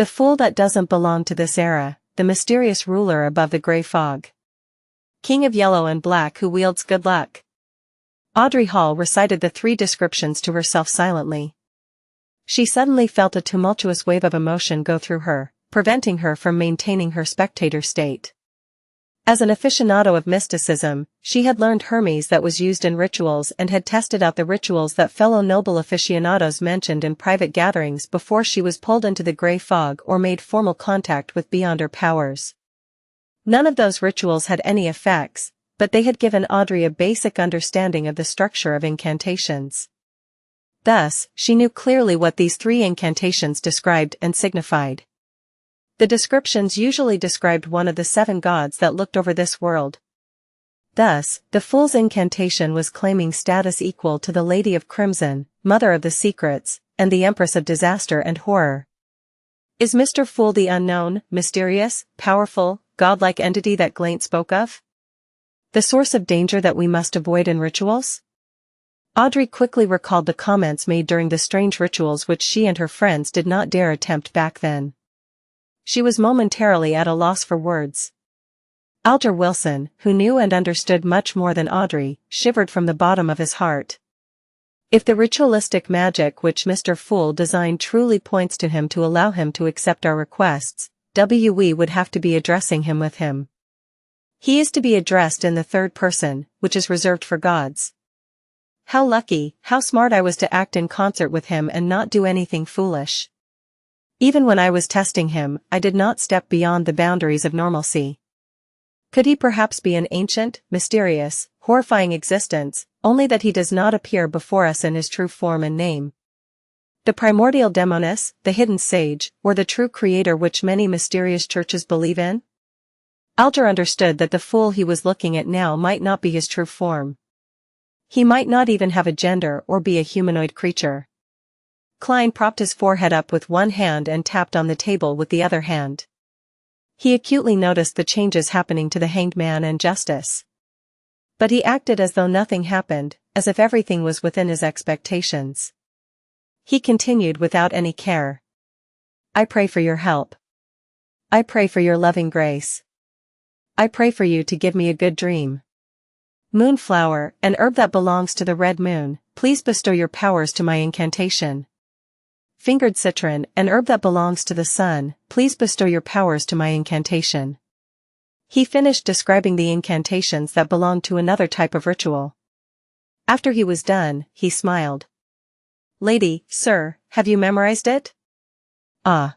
The fool that doesn't belong to this era, the mysterious ruler above the gray fog. King of yellow and black who wields good luck. Audrey Hall recited the 3 descriptions to herself silently. She suddenly felt a tumultuous wave of emotion go through her, preventing her from maintaining her spectator state. As an aficionado of mysticism, she had learned Hermes that was used in rituals and had tested out the rituals that fellow noble aficionados mentioned in private gatherings before she was pulled into the gray fog or made formal contact with beyond her powers. None of those rituals had any effects, but they had given Audrey a basic understanding of the structure of incantations. Thus, she knew clearly what these 3 incantations described and signified. The descriptions usually described one of the 7 gods that looked over this world. Thus, the Fool's incantation was claiming status equal to the Lady of Crimson, Mother of the Secrets, and the Empress of Disaster and Horror. Is Mr. Fool the unknown, mysterious, powerful, godlike entity that Glaint spoke of? The source of danger that we must avoid in rituals? Audrey quickly recalled the comments made during the strange rituals which she and her friends did not dare attempt back then. She was momentarily at a loss for words. Alger Wilson, who knew and understood much more than Audrey, shivered from the bottom of his heart. If the ritualistic magic which Mr. Fool designed truly points to him to allow him to accept our requests, we would have to be addressing him with him. He is to be addressed in the 3rd person, which is reserved for gods. How lucky, how smart I was to act in concert with him and not do anything foolish. Even when I was testing him, I did not step beyond the boundaries of normalcy. Could he perhaps be an ancient, mysterious, horrifying existence, only that he does not appear before us in his true form and name? The primordial Demoness, the hidden sage, or the true creator which many mysterious churches believe in? Alger understood that the fool he was looking at now might not be his true form. He might not even have a gender or be a humanoid creature. Klein propped his forehead up with one hand and tapped on the table with the other hand. He acutely noticed the changes happening to the Hanged Man and Justice. But he acted as though nothing happened, as if everything was within his expectations. He continued without any care. I pray for your help. I pray for your loving grace. I pray for you to give me a good dream. Moonflower, an herb that belongs to the red moon, please bestow your powers to my incantation. Fingered citron, an herb that belongs to the sun, please bestow your powers to my incantation. He finished describing the incantations that belonged to another type of ritual. After he was done, he smiled. Lady, sir, have you memorized it? Ah.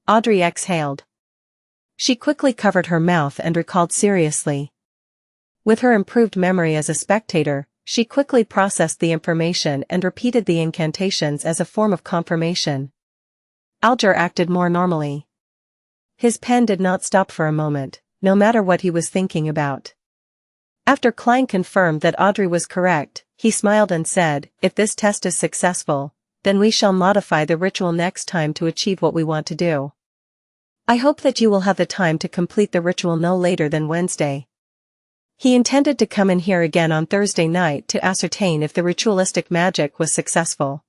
Audrey exhaled. She quickly covered her mouth and recalled seriously. With her improved memory as a spectator, she quickly processed the information and repeated the incantations as a form of confirmation. Alger acted more normally. His pen did not stop for a moment, no matter what he was thinking about. After Klein confirmed that Audrey was correct, he smiled and said, if this test is successful, then we shall modify the ritual next time to achieve what we want to do. I hope that you will have the time to complete the ritual no later than Wednesday. He intended to come in here again on Thursday night to ascertain if the ritualistic magic was successful.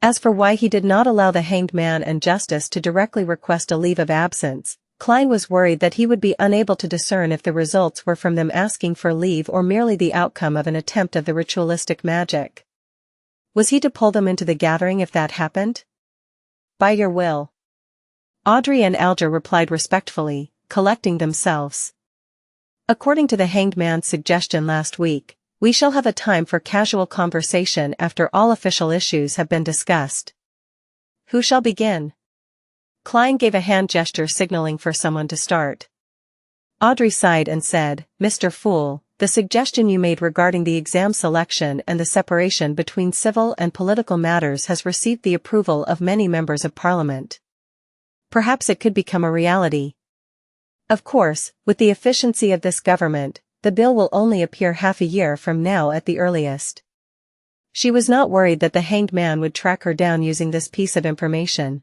As for why he did not allow the Hanged Man and Justice to directly request a leave of absence, Klein was worried that he would be unable to discern if the results were from them asking for leave or merely the outcome of an attempt of the ritualistic magic. Was he to pull them into the gathering if that happened? By your will. Audrey and Alger replied respectfully, collecting themselves. According to the Hanged Man's suggestion last week, we shall have a time for casual conversation after all official issues have been discussed. Who shall begin? Klein gave a hand gesture signaling for someone to start. Audrey sighed and said, Mr. Fool, the suggestion you made regarding the exam selection and the separation between civil and political matters has received the approval of many members of Parliament. Perhaps it could become a reality. Of course, with the efficiency of this government, the bill will only appear half a year from now at the earliest. She was not worried that the Hanged Man would track her down using this piece of information.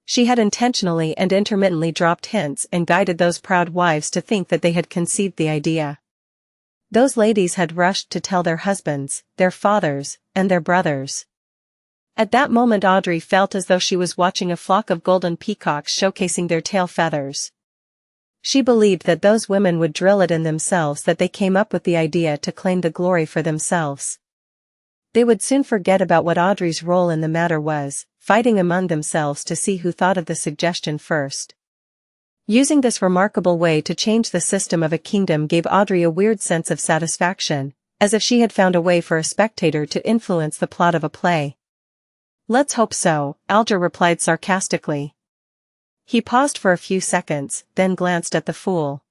She had intentionally and intermittently dropped hints and guided those proud wives to think that they had conceived the idea. Those ladies had rushed to tell their husbands, their fathers, and their brothers. At that moment Audrey felt as though she was watching a flock of golden peacocks showcasing their tail feathers. She believed that those women would drill it in themselves that they came up with the idea to claim the glory for themselves. They would soon forget about what Audrey's role in the matter was, fighting among themselves to see who thought of the suggestion first. Using this remarkable way to change the system of a kingdom gave Audrey a weird sense of satisfaction, as if she had found a way for a spectator to influence the plot of a play. "Let's hope so," Alger replied sarcastically. He paused for a few seconds, then glanced at the fool.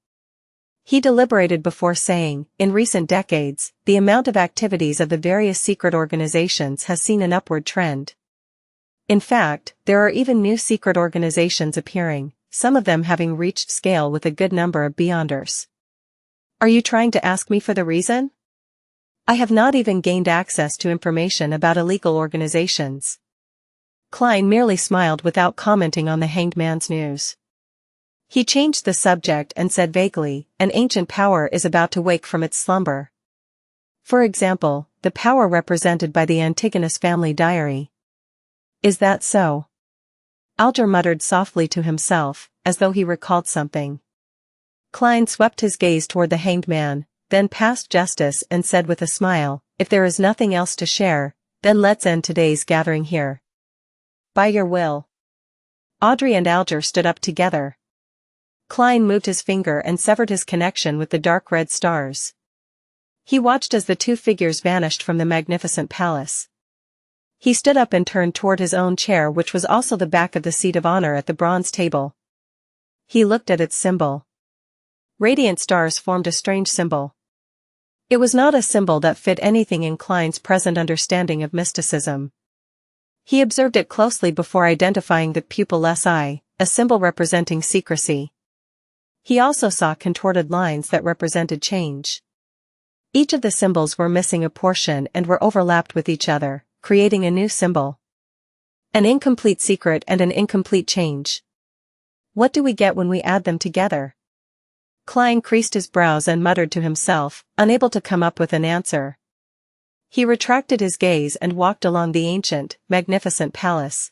He deliberated before saying, "In recent decades, the amount of activities of the various secret organizations has seen an upward trend. In fact, there are even new secret organizations appearing, some of them having reached scale with a good number of Beyonders." "Are you trying to ask me for the reason? I have not even gained access to information about illegal organizations." Klein merely smiled without commenting on the hanged man's news. He changed the subject and said vaguely, "An ancient power is about to wake from its slumber. For example, the power represented by the Antigonus family diary." "Is that so?" Alger muttered softly to himself, as though he recalled something. Klein swept his gaze toward the hanged man, then past Justice and said with a smile, "If there is nothing else to share, then let's end today's gathering here." "By your will." Audrey and Alger stood up together. Klein moved his finger and severed his connection with the dark red stars. He watched as the two figures vanished from the magnificent palace. He stood up and turned toward his own chair, which was also the back of the seat of honor at the bronze table. He looked at its symbol. Radiant stars formed a strange symbol. It was not a symbol that fit anything in Klein's present understanding of mysticism. He observed it closely before identifying the pupilless eye, a symbol representing secrecy. He also saw contorted lines that represented change. Each of the symbols were missing a portion and were overlapped with each other, creating a new symbol. An incomplete secret and an incomplete change. What do we get when we add them together? Klein creased his brows and muttered to himself, unable to come up with an answer. He retracted his gaze and walked along the ancient, magnificent palace.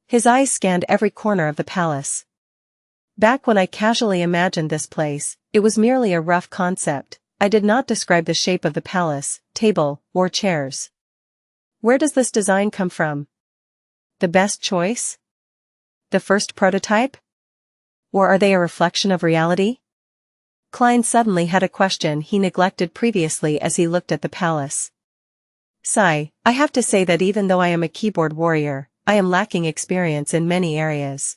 His eyes scanned every corner of the palace. "Back when I casually imagined this place, it was merely a rough concept. I did not describe the shape of the palace, table, or chairs. Where does this design come from? The best choice? The first prototype? Or are they a reflection of reality?" Klein suddenly had a question he neglected previously as he looked at the palace. "Sigh, I have to say that even though I am a keyboard warrior, I am lacking experience in many areas.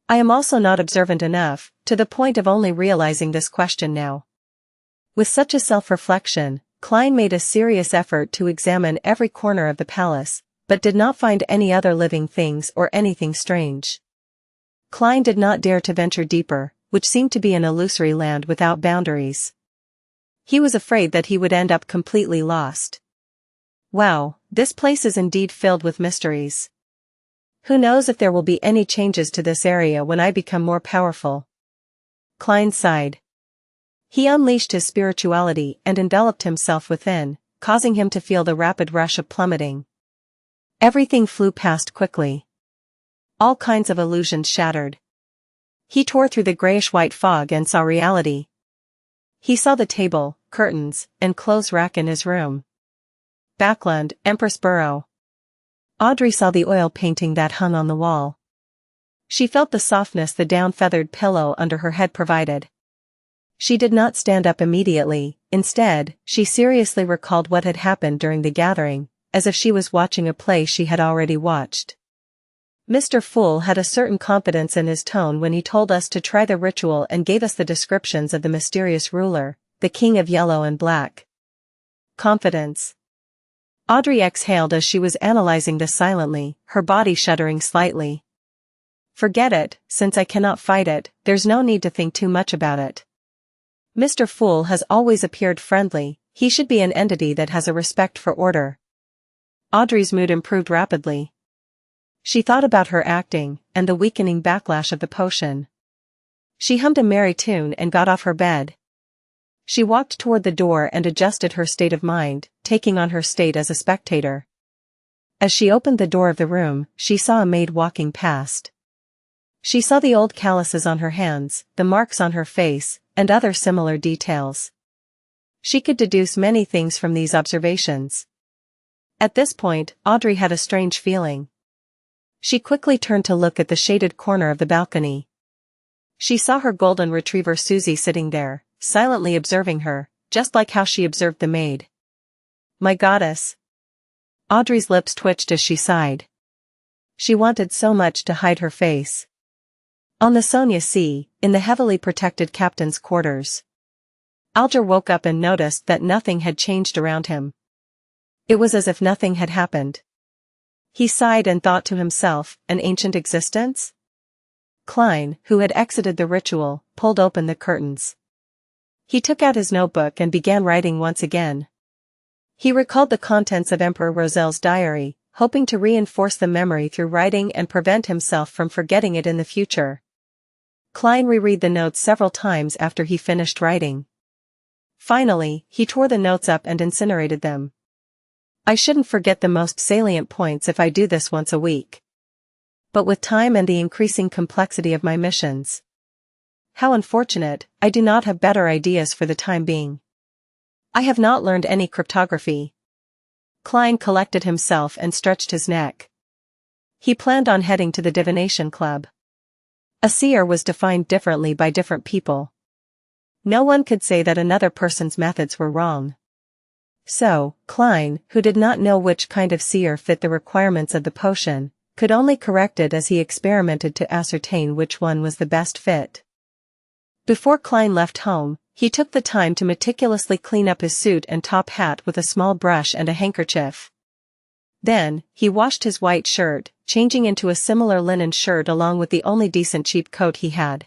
I am also not observant enough, to the point of only realizing this question now." With such a self-reflection, Klein made a serious effort to examine every corner of the palace, but did not find any other living things or anything strange. Klein did not dare to venture deeper, which seemed to be an illusory land without boundaries. He was afraid that he would end up completely lost. Wow, this place is indeed filled with mysteries. Who knows if there will be any changes to this area when I become more powerful? Klein sighed. He unleashed his spirituality and enveloped himself within, causing him to feel the rapid rush of plummeting. Everything flew past quickly. All kinds of illusions shattered. He tore through the grayish-white fog and saw reality. He saw the table, curtains, and clothes rack in his room. Backland, Empress Burrow. Audrey saw the oil painting that hung on the wall. She felt the softness the down-feathered pillow under her head provided. She did not stand up immediately. Instead, she seriously recalled what had happened during the gathering, as if she was watching a play she had already watched. Mr. Fool had a certain confidence in his tone when he told us to try the ritual and gave us the descriptions of the mysterious ruler, the King of Yellow and Black. Confidence. Audrey exhaled as she was analyzing this silently, her body shuddering slightly. Forget it, since I cannot fight it, there's no need to think too much about it. Mr. Fool has always appeared friendly, he should be an entity that has a respect for order. Audrey's mood improved rapidly. She thought about her acting, and the weakening backlash of the potion. She hummed a merry tune and got off her bed. She walked toward the door and adjusted her state of mind, taking on her state as a spectator. As she opened the door of the room, she saw a maid walking past. She saw the old calluses on her hands, the marks on her face, and other similar details. She could deduce many things from these observations. At this point, Audrey had a strange feeling. She quickly turned to look at the shaded corner of the balcony. She saw her golden retriever Susie sitting there, silently observing her, just like how she observed the maid. My goddess. Audrey's lips twitched as she sighed. She wanted so much to hide her face. On the Sonia Sea, in the heavily protected captain's quarters. Alger woke up and noticed that nothing had changed around him. It was as if nothing had happened. He sighed and thought to himself, an ancient existence? Klein, who had exited the ritual, pulled open the curtains. He took out his notebook and began writing once again. He recalled the contents of Emperor Roselle's diary, hoping to reinforce the memory through writing and prevent himself from forgetting it in the future. Klein reread the notes several times after he finished writing. Finally, he tore the notes up and incinerated them. I shouldn't forget the most salient points if I do this once a week. But with time and the increasing complexity of my missions. How unfortunate, I do not have better ideas for the time being. I have not learned any cryptography. Klein collected himself and stretched his neck. He planned on heading to the divination club. A seer was defined differently by different people. No one could say that another person's methods were wrong. So, Klein, who did not know which kind of seer fit the requirements of the potion, could only correct it as he experimented to ascertain which one was the best fit. Before Klein left home, he took the time to meticulously clean up his suit and top hat with a small brush and a handkerchief. Then, he washed his white shirt, changing into a similar linen shirt along with the only decent cheap coat he had.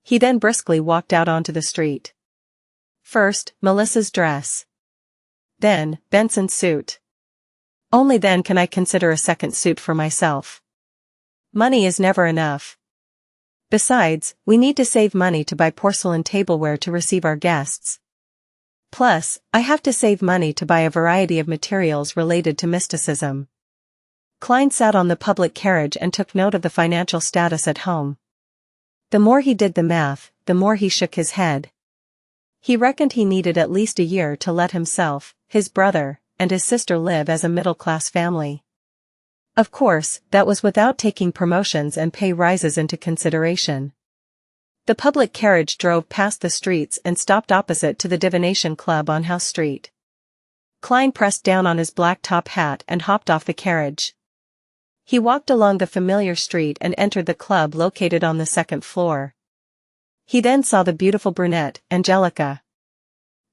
He then briskly walked out onto the street. First, Melissa's dress. Then, Benson's suit. Only then can I consider a second suit for myself. Money is never enough. Besides, we need to save money to buy porcelain tableware to receive our guests. Plus, I have to save money to buy a variety of materials related to mysticism. Klein sat on the public carriage and took note of the financial status at home. The more he did the math, the more he shook his head. He reckoned he needed at least a year to let himself, his brother, and his sister live as a middle-class family. Of course, that was without taking promotions and pay rises into consideration. The public carriage drove past the streets and stopped opposite to the Divination Club on House Street. Klein pressed down on his black top hat and hopped off the carriage. He walked along the familiar street and entered the club located on the second floor. He then saw the beautiful brunette, Angelica.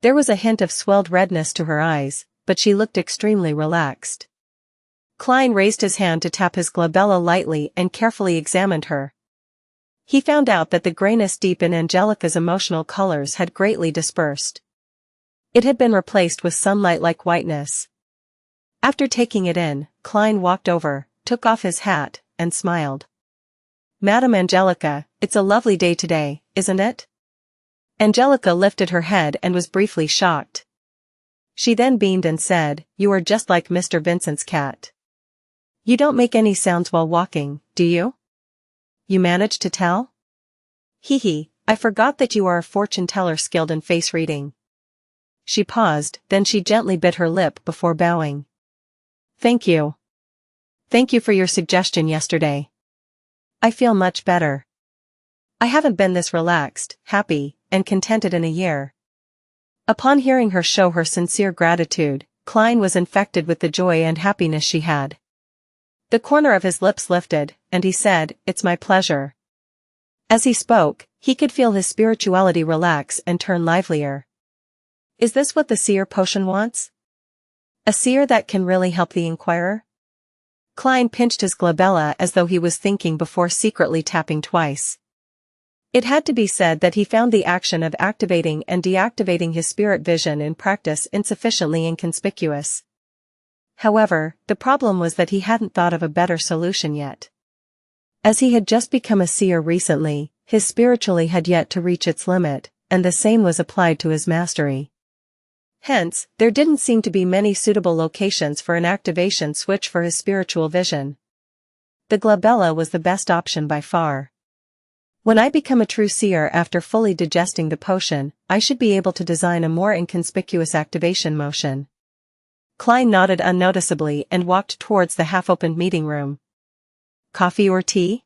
There was a hint of swelled redness to her eyes, but she looked extremely relaxed. Klein raised his hand to tap his glabella lightly and carefully examined her. He found out that the grayness deep in Angelica's emotional colors had greatly dispersed. It had been replaced with sunlight-like whiteness. After taking it in, Klein walked over, took off his hat, and smiled. Madam Angelica, it's a lovely day today, isn't it? Angelica lifted her head and was briefly shocked. She then beamed and said, You are just like Mr. Vincent's cat. You don't make any sounds while walking, do you? You managed to tell? Hee, I forgot that you are a fortune teller skilled in face reading. She paused, then she gently bit her lip before bowing. Thank you. Thank you for your suggestion yesterday. I feel much better. I haven't been this relaxed, happy, and contented in a year. Upon hearing her show her sincere gratitude, Klein was infected with the joy and happiness she had. The corner of his lips lifted, and he said, It's my pleasure. As he spoke, he could feel his spirituality relax and turn livelier. Is this what the seer potion wants? A seer that can really help the inquirer? Klein pinched his glabella as though he was thinking before secretly tapping twice. It had to be said that he found the action of activating and deactivating his spirit vision in practice insufficiently inconspicuous. However, the problem was that he hadn't thought of a better solution yet. As he had just become a seer recently, his spirituality had yet to reach its limit, and the same was applied to his mastery. Hence, there didn't seem to be many suitable locations for an activation switch for his spiritual vision. The glabella was the best option by far. When I become a true seer after fully digesting the potion, I should be able to design a more inconspicuous activation motion. Klein nodded unnoticeably and walked towards the half-opened meeting room. Coffee or tea?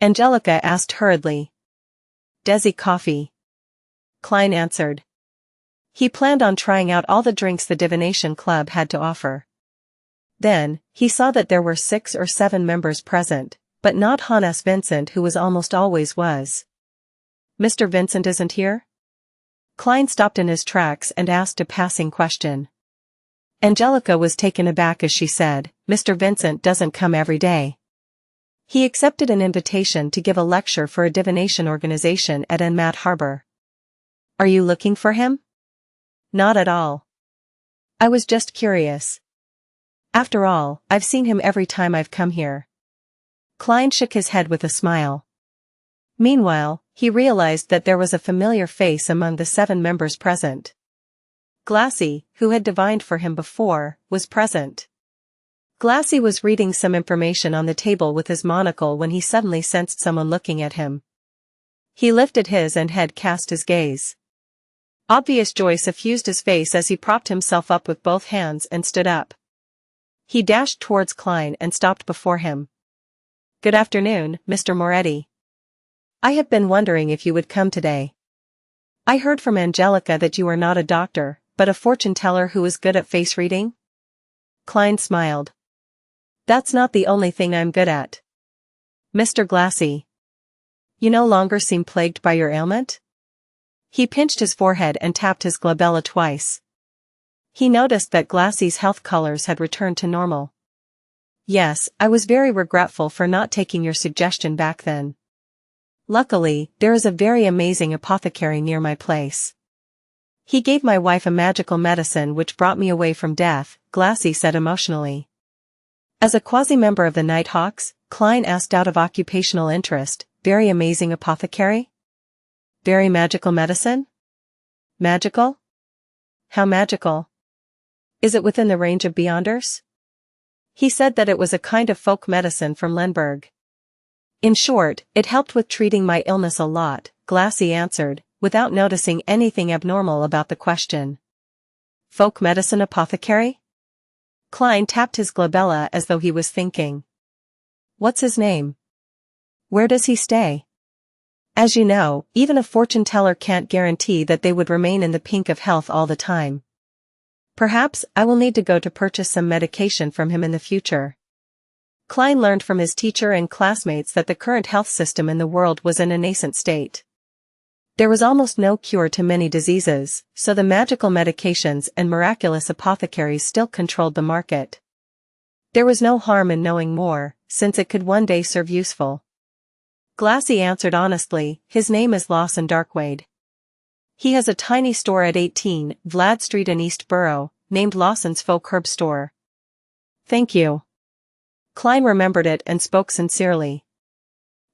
Angelica asked hurriedly. Desi coffee. Klein answered. He planned on trying out all the drinks the divination club had to offer. Then, he saw that there were 6 or 7 members present, but not Hannes Vincent, who was almost always was. Mr. Vincent isn't here? Klein stopped in his tracks and asked a passing question. Angelica was taken aback as she said, Mr. Vincent doesn't come every day. He accepted an invitation to give a lecture for a divination organization at Enmat Harbor. Are you looking for him? Not at all. I was just curious. After all, I've seen him every time I've come here. Klein shook his head with a smile. Meanwhile, he realized that there was a familiar face among the 7 members present. Glassy, who had divined for him before, was present. Glassy was reading some information on the table with his monocle when he suddenly sensed someone looking at him. He lifted his head, cast his gaze. Obvious joy suffused his face as he propped himself up with both hands and stood up. He dashed towards Klein and stopped before him. Good afternoon, Mr. Moretti. I have been wondering if you would come today. I heard from Angelica that you are not a doctor, but a fortune teller who is good at face reading? Klein smiled. That's not the only thing I'm good at. Mr. Glassy. You no longer seem plagued by your ailment? He pinched his forehead and tapped his glabella twice. He noticed that Glassy's health colors had returned to normal. Yes, I was very regretful for not taking your suggestion back then. Luckily, there is a very amazing apothecary near my place. He gave my wife a magical medicine which brought me away from death, Glassy said emotionally. As a quasi-member of the Nighthawks, Klein asked out of occupational interest, very amazing apothecary? Very magical medicine? Magical? How magical? Is it within the range of Beyonders? He said that it was a kind of folk medicine from Lenberg. In short, it helped with treating my illness a lot, Glassy answered, without noticing anything abnormal about the question. Folk medicine apothecary? Klein tapped his glabella as though he was thinking. What's his name? Where does he stay? As you know, even a fortune teller can't guarantee that they would remain in the pink of health all the time. Perhaps I will need to go to purchase some medication from him in the future. Klein learned from his teacher and classmates that the current health system in the world was in a nascent state. There was almost no cure to many diseases, so the magical medications and miraculous apothecaries still controlled the market. There was no harm in knowing more, since it could one day serve useful. Glassy answered honestly, his name is Lawson Darkwade. He has a tiny store at 18 Vlad Street in East Borough, named Lawson's Folk Herb Store. Thank you. Klein remembered it and spoke sincerely.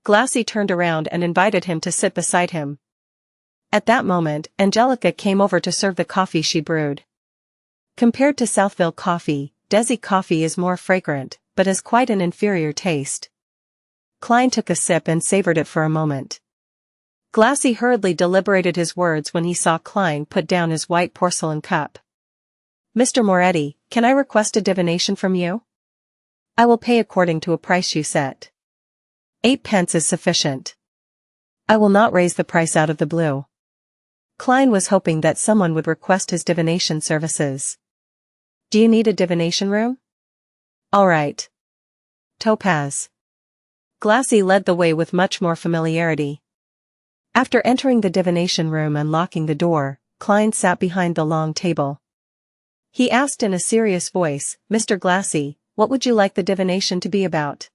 Glassy turned around and invited him to sit beside him. At that moment, Angelica came over to serve the coffee she brewed. Compared to Southville coffee, Desi coffee is more fragrant, but has quite an inferior taste. Klein took a sip and savored it for a moment. Glassy hurriedly deliberated his words when he saw Klein put down his white porcelain cup. Mr. Moretti, can I request a divination from you? I will pay according to a price you set. 8 pence is sufficient. I will not raise the price out of the blue. Klein was hoping that someone would request his divination services. Do you need a divination room? All right. Topaz. Glassy led the way with much more familiarity. After entering the divination room and locking the door, Klein sat behind the long table. He asked in a serious voice, Mr. Glassy, what would you like the divination to be about?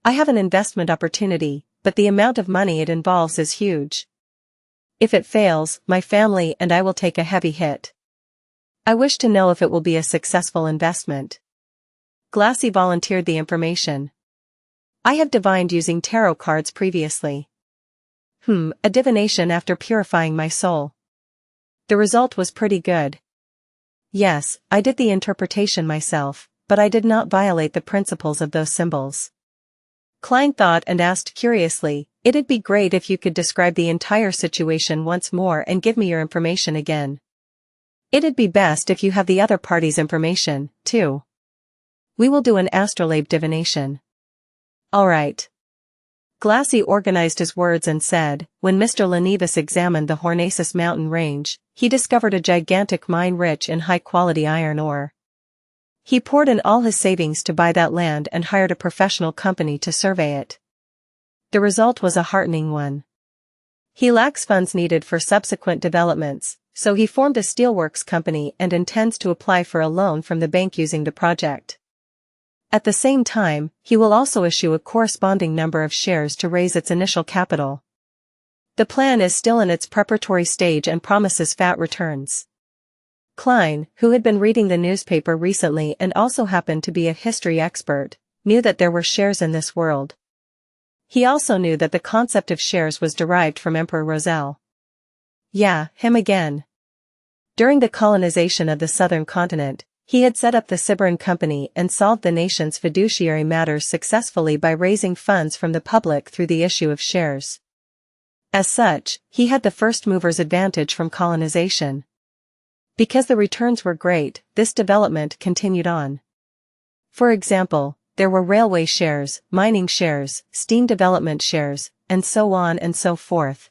I have an investment opportunity, but the amount of money it involves is huge. If it fails, my family and I will take a heavy hit. I wish to know if it will be a successful investment. Glassy volunteered the information. I have divined using tarot cards previously. A divination after purifying my soul. The result was pretty good, Yes, I did the interpretation myself, but I did not violate the principles of those symbols. Klein thought and asked curiously, it'd be great if you could describe the entire situation once more and give me your information again. It'd be best if you have the other party's information, too. We will do an astrolabe divination. Alright. Glassy organized his words and said, when Mr. Lenivus examined the Hornacis mountain range, he discovered a gigantic mine rich in high-quality iron ore. He poured in all his savings to buy that land and hired a professional company to survey it. The result was a heartening one. He lacks funds needed for subsequent developments, so he formed a steelworks company and intends to apply for a loan from the bank using the project. At the same time, he will also issue a corresponding number of shares to raise its initial capital. The plan is still in its preparatory stage and promises fat returns. Klein, who had been reading the newspaper recently and also happened to be a history expert, knew that there were shares in this world. He also knew that the concept of shares was derived from Emperor Roselle. Yeah, him again. During the colonization of the southern continent, he had set up the Siberin Company and solved the nation's fiduciary matters successfully by raising funds from the public through the issue of shares. As such, he had the first mover's advantage from colonization. Because the returns were great, this development continued on. For example, there were railway shares, mining shares, steam development shares, and so on and so forth.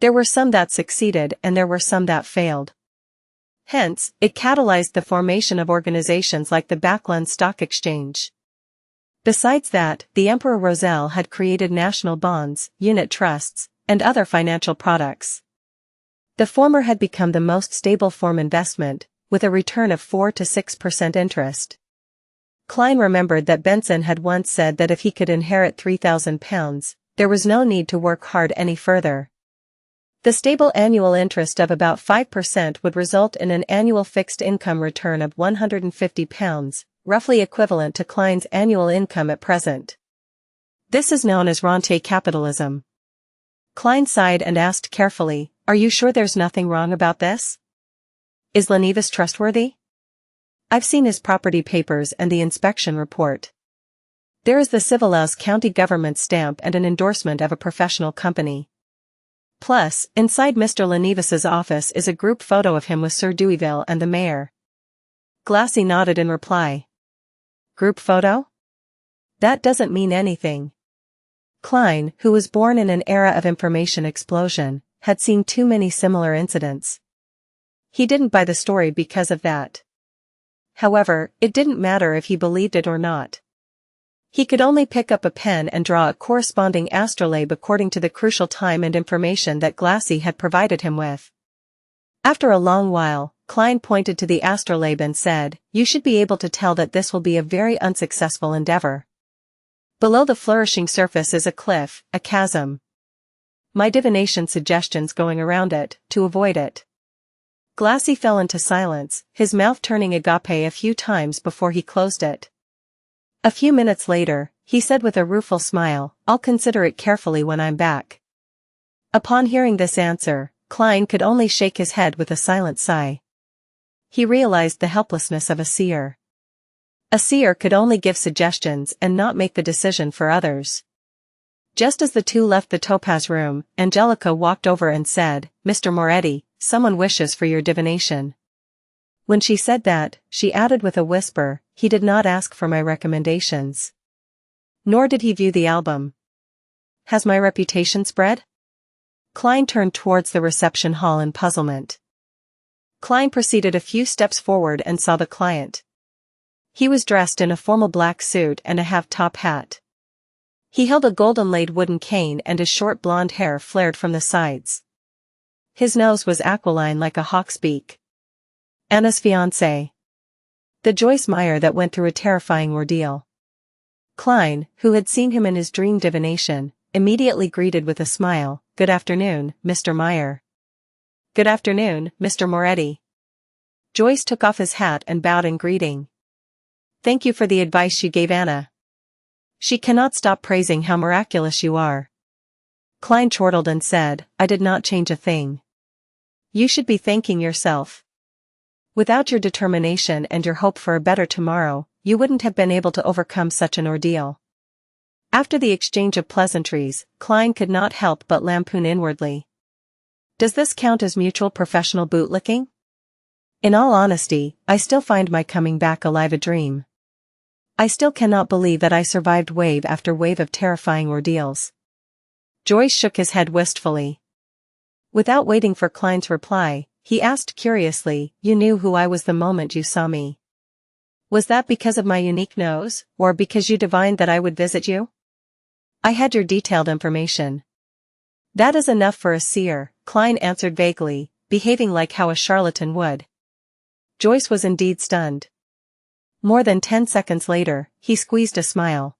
There were some that succeeded and there were some that failed. Hence, it catalyzed the formation of organizations like the Backlund Stock Exchange. Besides that, the Emperor Roselle had created national bonds, unit trusts, and other financial products. The former had become the most stable form investment, with a return of 4 to 6% interest. Klein remembered that Benson had once said that if he could inherit £3,000, there was no need to work hard any further. The stable annual interest of about 5% would result in an annual fixed income return of £150, roughly equivalent to Klein's annual income at present. This is known as rentier capitalism. Klein sighed and asked carefully, "Are you sure there's nothing wrong about this? Is Lenivus trustworthy? I've seen his property papers and the inspection report. There is the Civiles county government stamp and an endorsement of a professional company. Plus, inside Mr. Lenivus's office is a group photo of him with Sir Deweyville and the mayor." Glassy nodded in reply. Group photo? That doesn't mean anything. Klein, who was born in an era of information explosion, had seen too many similar incidents. He didn't buy the story because of that. However, it didn't matter if he believed it or not. He could only pick up a pen and draw a corresponding astrolabe according to the crucial time and information that Glassy had provided him with. After a long while, Klein pointed to the astrolabe and said, "You should be able to tell that this will be a very unsuccessful endeavor. Below the flourishing surface is a cliff, a chasm. My divination suggestions going around it, to avoid it." Glassy fell into silence, his mouth turning agape a few times before he closed it. A few minutes later, he said with a rueful smile, "I'll consider it carefully when I'm back." Upon hearing this answer, Klein could only shake his head with a silent sigh. He realized the helplessness of a seer. A seer could only give suggestions and not make the decision for others. Just as the two left the topaz room, Angelica walked over and said, "Mr. Moretti, someone wishes for your divination." When she said that, she added with a whisper, "He did not ask for my recommendations. Nor did he view the album. Has my reputation spread?" Klein turned towards the reception hall in puzzlement. Klein proceeded a few steps forward and saw the client. He was dressed in a formal black suit and a half-top hat. He held a golden-laid wooden cane and his short blonde hair flared from the sides. His nose was aquiline like a hawk's beak. Anna's fiancé. The Joyce Meyer that went through a terrifying ordeal. Klein, who had seen him in his dream divination, immediately greeted with a smile, "Good afternoon, Mr. Meyer." "Good afternoon, Mr. Moretti." Joyce took off his hat and bowed in greeting. "Thank you for the advice you gave Anna. She cannot stop praising how miraculous you are." Klein chortled and said, "I did not change a thing. You should be thanking yourself." Without your determination and your hope for a better tomorrow, you wouldn't have been able to overcome such an ordeal. After the exchange of pleasantries, Klein could not help but lampoon inwardly. Does this count as mutual professional bootlicking? In all honesty, I still find my coming back alive a dream. I still cannot believe that I survived wave after wave of terrifying ordeals. Joyce shook his head wistfully. Without waiting for Klein's reply, he asked curiously, "You knew who I was the moment you saw me. Was that because of my unique nose, or because you divined that I would visit you?" "I had your detailed information." "That is enough for a seer," Klein answered vaguely, behaving like how a charlatan would. Joyce was indeed stunned. More than 10 seconds later, he squeezed a smile.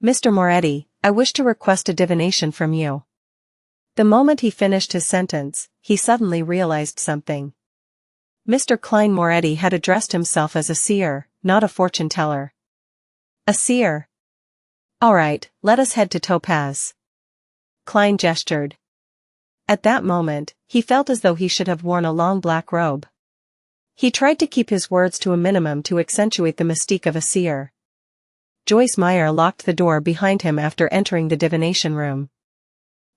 "Mr. Moretti, I wish to request a divination from you." The moment he finished his sentence, he suddenly realized something. Mr. Klein Moretti had addressed himself as a seer, not a fortune-teller. A seer. "All right, let us head to Topaz." Klein gestured. At that moment, he felt as though he should have worn a long black robe. He tried to keep his words to a minimum to accentuate the mystique of a seer. Joyce Meyer locked the door behind him after entering the divination room.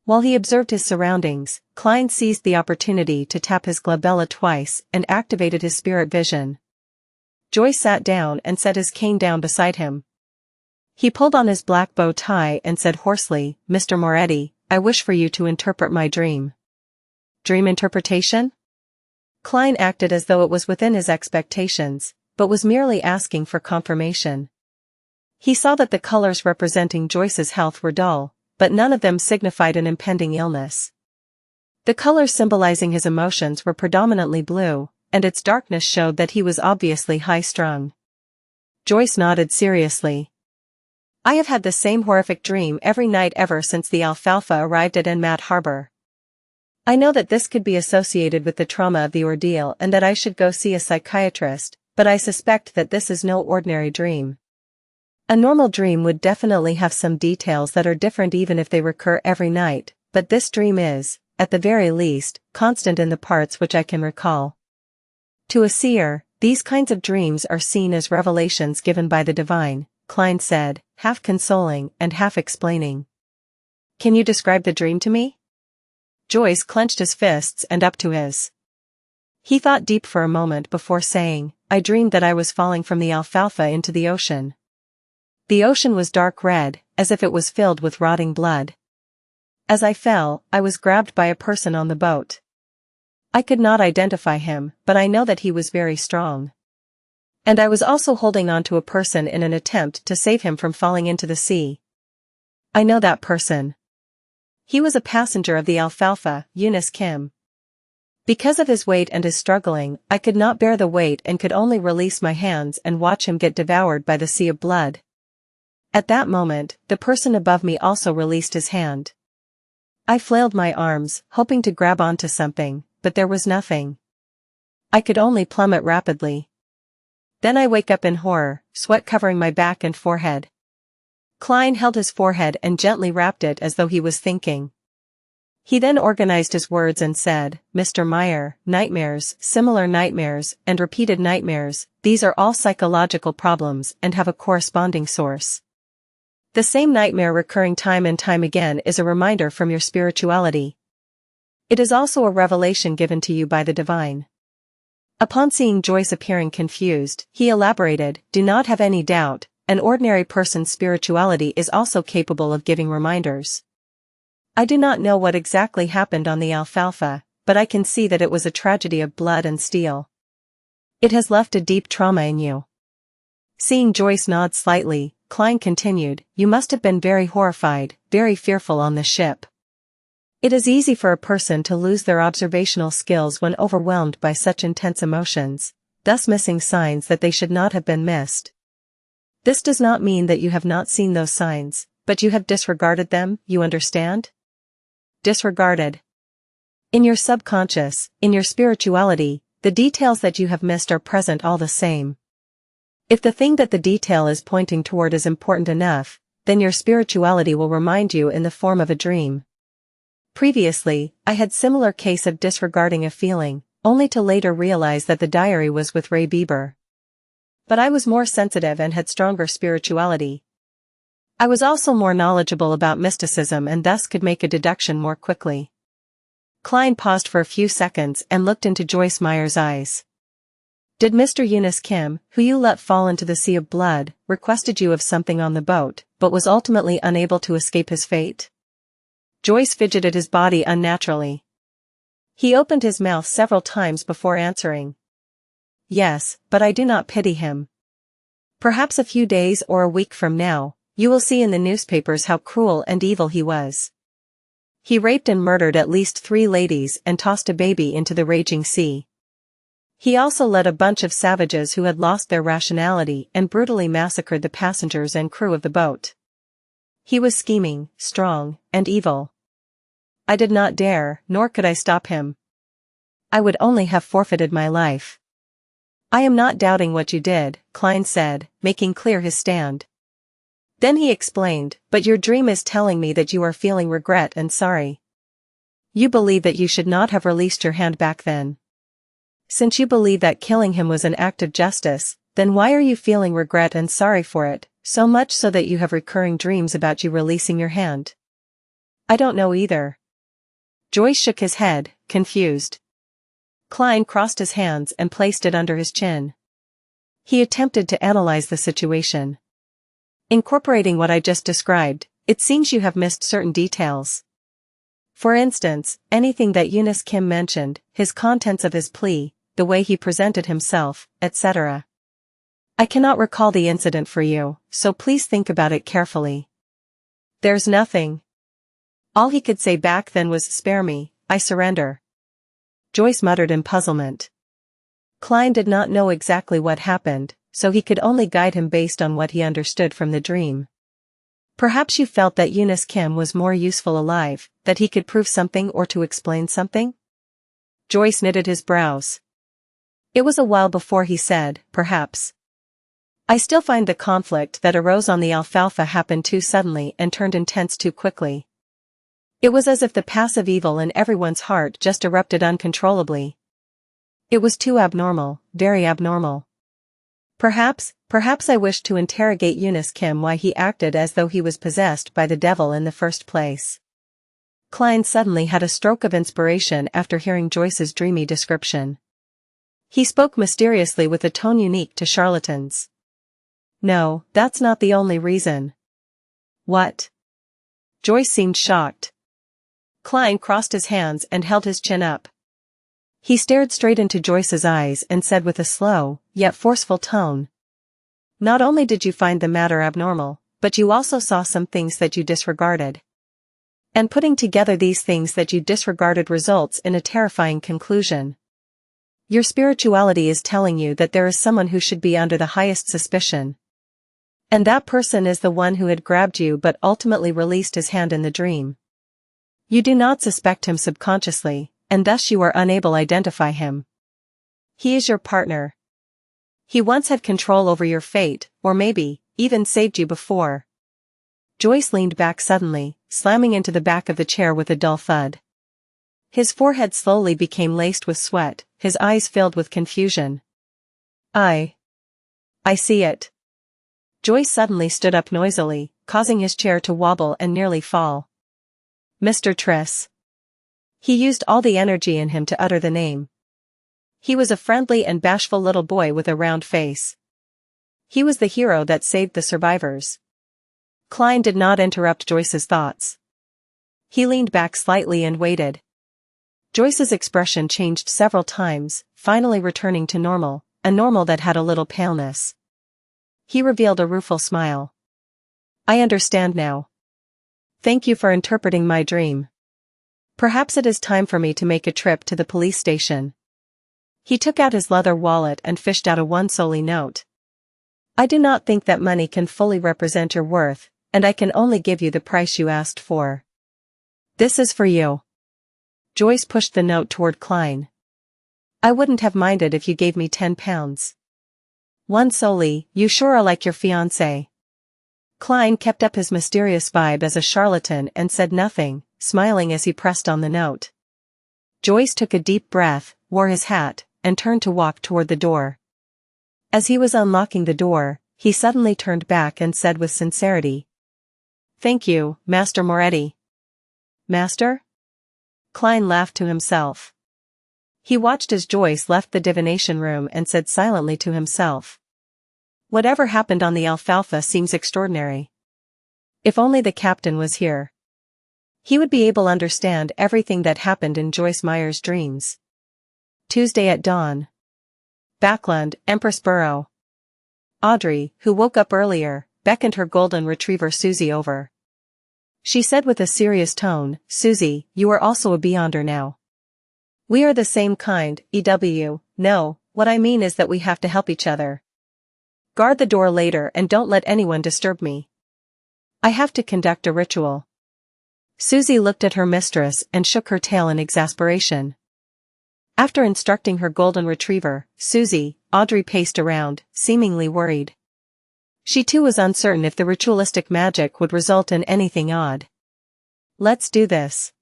While he observed his surroundings, Klein seized the opportunity to tap his glabella twice and activated his spirit vision. Joyce sat down and set his cane down beside him. He pulled on his black bow tie and said hoarsely, "Mr. Moretti, I wish for you to interpret my dream." "Dream interpretation?" Klein acted as though it was within his expectations, but was merely asking for confirmation. He saw that the colors representing Joyce's health were dull, but none of them signified an impending illness. The colors symbolizing his emotions were predominantly blue, and its darkness showed that he was obviously high-strung. Joyce nodded seriously. "I have had the same horrific dream every night ever since the Alfalfa arrived at Enmat Harbor. I know that this could be associated with the trauma of the ordeal and that I should go see a psychiatrist, but I suspect that this is no ordinary dream. A normal dream would definitely have some details that are different even if they recur every night, but this dream is, at the very least, constant in the parts which I can recall." To a seer, these kinds of dreams are seen as revelations given by the divine, Klein said, half consoling and half explaining. "Can you describe the dream to me?" Joyce clenched his fists and up to his. He thought deep for a moment before saying, "I dreamed that I was falling from the Alfalfa into the ocean. The ocean was dark red, as if it was filled with rotting blood. As I fell, I was grabbed by a person on the boat. I could not identify him, but I know that he was very strong. And I was also holding on to a person in an attempt to save him from falling into the sea. I know that person. He was a passenger of the Alfalfa, Eunice Kim. Because of his weight and his struggling, I could not bear the weight and could only release my hands and watch him get devoured by the sea of blood. At that moment, the person above me also released his hand. I flailed my arms, hoping to grab onto something, but there was nothing. I could only plummet rapidly. Then I wake up in horror, sweat covering my back and forehead." Klein held his forehead and gently rapped it as though he was thinking. He then organized his words and said, "Mr. Meyer, nightmares, similar nightmares, and repeated nightmares, these are all psychological problems and have a corresponding source. The same nightmare recurring time and time again is a reminder from your spirituality. It is also a revelation given to you by the divine." Upon seeing Joyce appearing confused, he elaborated, "Do not have any doubt, an ordinary person's spirituality is also capable of giving reminders. I do not know what exactly happened on the Alfalfa, but I can see that it was a tragedy of blood and steel. It has left a deep trauma in you." Seeing Joyce nod slightly, Klein continued, "You must have been very horrified, very fearful on the ship. It is easy for a person to lose their observational skills when overwhelmed by such intense emotions, thus missing signs that they should not have been missed. This does not mean that you have not seen those signs, but you have disregarded them, you understand? Disregarded. In your subconscious, in your spirituality, the details that you have missed are present all the same. If the thing that the detail is pointing toward is important enough, then your spirituality will remind you in the form of a dream. Previously, I had similar case of disregarding a feeling, only to later realize that the diary was with Ray Bieber. But I was more sensitive and had stronger spirituality. I was also more knowledgeable about mysticism and thus could make a deduction more quickly. Klein paused for a few seconds and looked into Joyce Meyer's eyes. Did Mr. Eunice Kim, who you let fall into the sea of blood, requested you of something on the boat, but was ultimately unable to escape his fate? Joyce fidgeted his body unnaturally. He opened his mouth several times before answering. Yes, but I do not pity him. Perhaps a few days or a week from now, you will see in the newspapers how cruel and evil he was. He raped and murdered at least 3 ladies and tossed a baby into the raging sea. He also led a bunch of savages who had lost their rationality and brutally massacred the passengers and crew of the boat. He was scheming, strong, and evil. I did not dare, nor could I stop him. I would only have forfeited my life. I am not doubting what you did, Klein said, making clear his stand. Then he explained, but your dream is telling me that you are feeling regret and sorry. You believe that you should not have released your hand back then. Since you believe that killing him was an act of justice, then why are you feeling regret and sorry for it, so much so that you have recurring dreams about you releasing your hand? I don't know either. Joyce shook his head, confused. Klein crossed his hands and placed it under his chin. He attempted to analyze the situation. Incorporating what I just described, it seems you have missed certain details. For instance, anything that Eunice Kim mentioned, his contents of his plea, the way he presented himself, etc. I cannot recall the incident for you, so please think about it carefully. There's nothing. All he could say back then was, spare me, I surrender. Joyce muttered in puzzlement. Klein did not know exactly what happened, so he could only guide him based on what he understood from the dream. Perhaps you felt that Eunice Kim was more useful alive, that he could prove something or to explain something? Joyce knitted his brows. It was a while before he said, perhaps. I still find the conflict that arose on the Alfalfa happened too suddenly and turned intense too quickly. It was as if the passive evil in everyone's heart just erupted uncontrollably. It was too abnormal, very abnormal. Perhaps I wished to interrogate Eunice Kim why he acted as though he was possessed by the devil in the first place. Klein suddenly had a stroke of inspiration after hearing Joyce's dreamy description. He spoke mysteriously with a tone unique to charlatans. No, that's not the only reason. What? Joyce seemed shocked. Klein crossed his hands and held his chin up. He stared straight into Joyce's eyes and said with a slow, yet forceful tone. Not only did you find the matter abnormal, but you also saw some things that you disregarded. And putting together these things that you disregarded results in a terrifying conclusion. Your spirituality is telling you that there is someone who should be under the highest suspicion. And that person is the one who had grabbed you but ultimately released his hand in the dream. You do not suspect him subconsciously, and thus you are unable to identify him. He is your partner. He once had control over your fate, or maybe, even saved you before. Joyce leaned back suddenly, slamming into the back of the chair with a dull thud. His forehead slowly became laced with sweat, his eyes filled with confusion. I see it. Joyce suddenly stood up noisily, causing his chair to wobble and nearly fall. Mr. Triss. He used all the energy in him to utter the name. He was a friendly and bashful little boy with a round face. He was the hero that saved the survivors. Klein did not interrupt Joyce's thoughts. He leaned back slightly and waited. Joyce's expression changed several times, finally returning to normal, a normal that had a little paleness. He revealed a rueful smile. I understand now. Thank you for interpreting my dream. Perhaps it is time for me to make a trip to the police station. He took out his leather wallet and fished out a 1 solely note. I do not think that money can fully represent your worth, and I can only give you the price you asked for. This is for you. Joyce pushed the note toward Klein. I wouldn't have minded if you gave me £10. 1 solely, you sure are like your fiancé. Klein kept up his mysterious vibe as a charlatan and said nothing, smiling as he pressed on the note. Joyce took a deep breath, wore his hat, and turned to walk toward the door. As he was unlocking the door, he suddenly turned back and said with sincerity, "Thank you, Master Moretti." "Master?" Klein laughed to himself. He watched as Joyce left the divination room and said silently to himself, "Whatever happened on the Alfalfa seems extraordinary. If only the captain was here. He would be able to understand everything that happened in Joyce Meyer's dreams." Tuesday at dawn. Backland, Empress Borough. Audrey, who woke up earlier, beckoned her golden retriever Susie over. She said with a serious tone, "Susie, you are also a Beyonder now." "We are the same kind, EW, no, what I mean is that we have to help each other. Guard the door later and don't let anyone disturb me. I have to conduct a ritual." Susie looked at her mistress and shook her tail in exasperation. After instructing her golden retriever, Susie, Audrey paced around, seemingly worried. She too was uncertain if the ritualistic magic would result in anything odd. "Let's do this."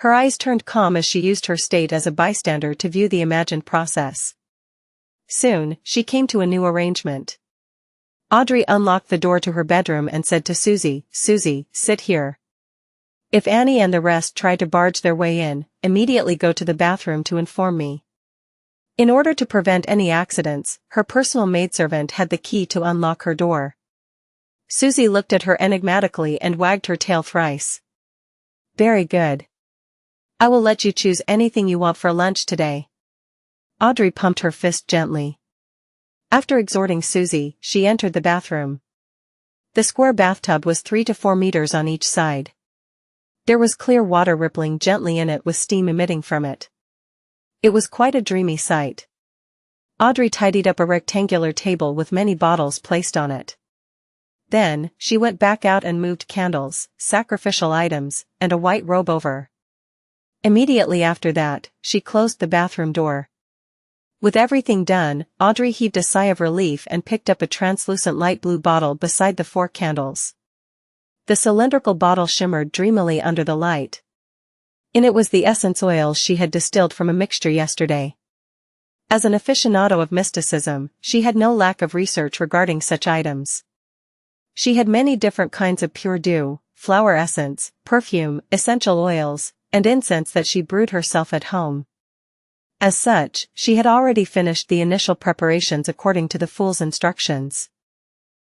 Her eyes turned calm as she used her state as a bystander to view the imagined process. Soon, she came to a new arrangement. Audrey unlocked the door to her bedroom and said to Susie, "Susie, sit here. If Annie and the rest try to barge their way in, immediately go to the bathroom to inform me." In order to prevent any accidents, her personal maidservant had the key to unlock her door. Susie looked at her enigmatically and wagged her tail thrice. "Very good. I will let you choose anything you want for lunch today." Audrey pumped her fist gently. After exhorting Susie, she entered the bathroom. The square bathtub was 3 to 4 meters on each side. There was clear water rippling gently in it with steam emitting from it. It was quite a dreamy sight. Audrey tidied up a rectangular table with many bottles placed on it. Then, she went back out and moved candles, sacrificial items, and a white robe over. Immediately after that, she closed the bathroom door. With everything done, Audrey heaved a sigh of relief and picked up a translucent light blue bottle beside the 4 candles. The cylindrical bottle shimmered dreamily under the light. In it was the essence oil she had distilled from a mixture yesterday. As an aficionado of mysticism, she had no lack of research regarding such items. She had many different kinds of pure dew, flower essence, perfume, essential oils, and incense that she brewed herself at home. As such, she had already finished the initial preparations according to the fool's instructions.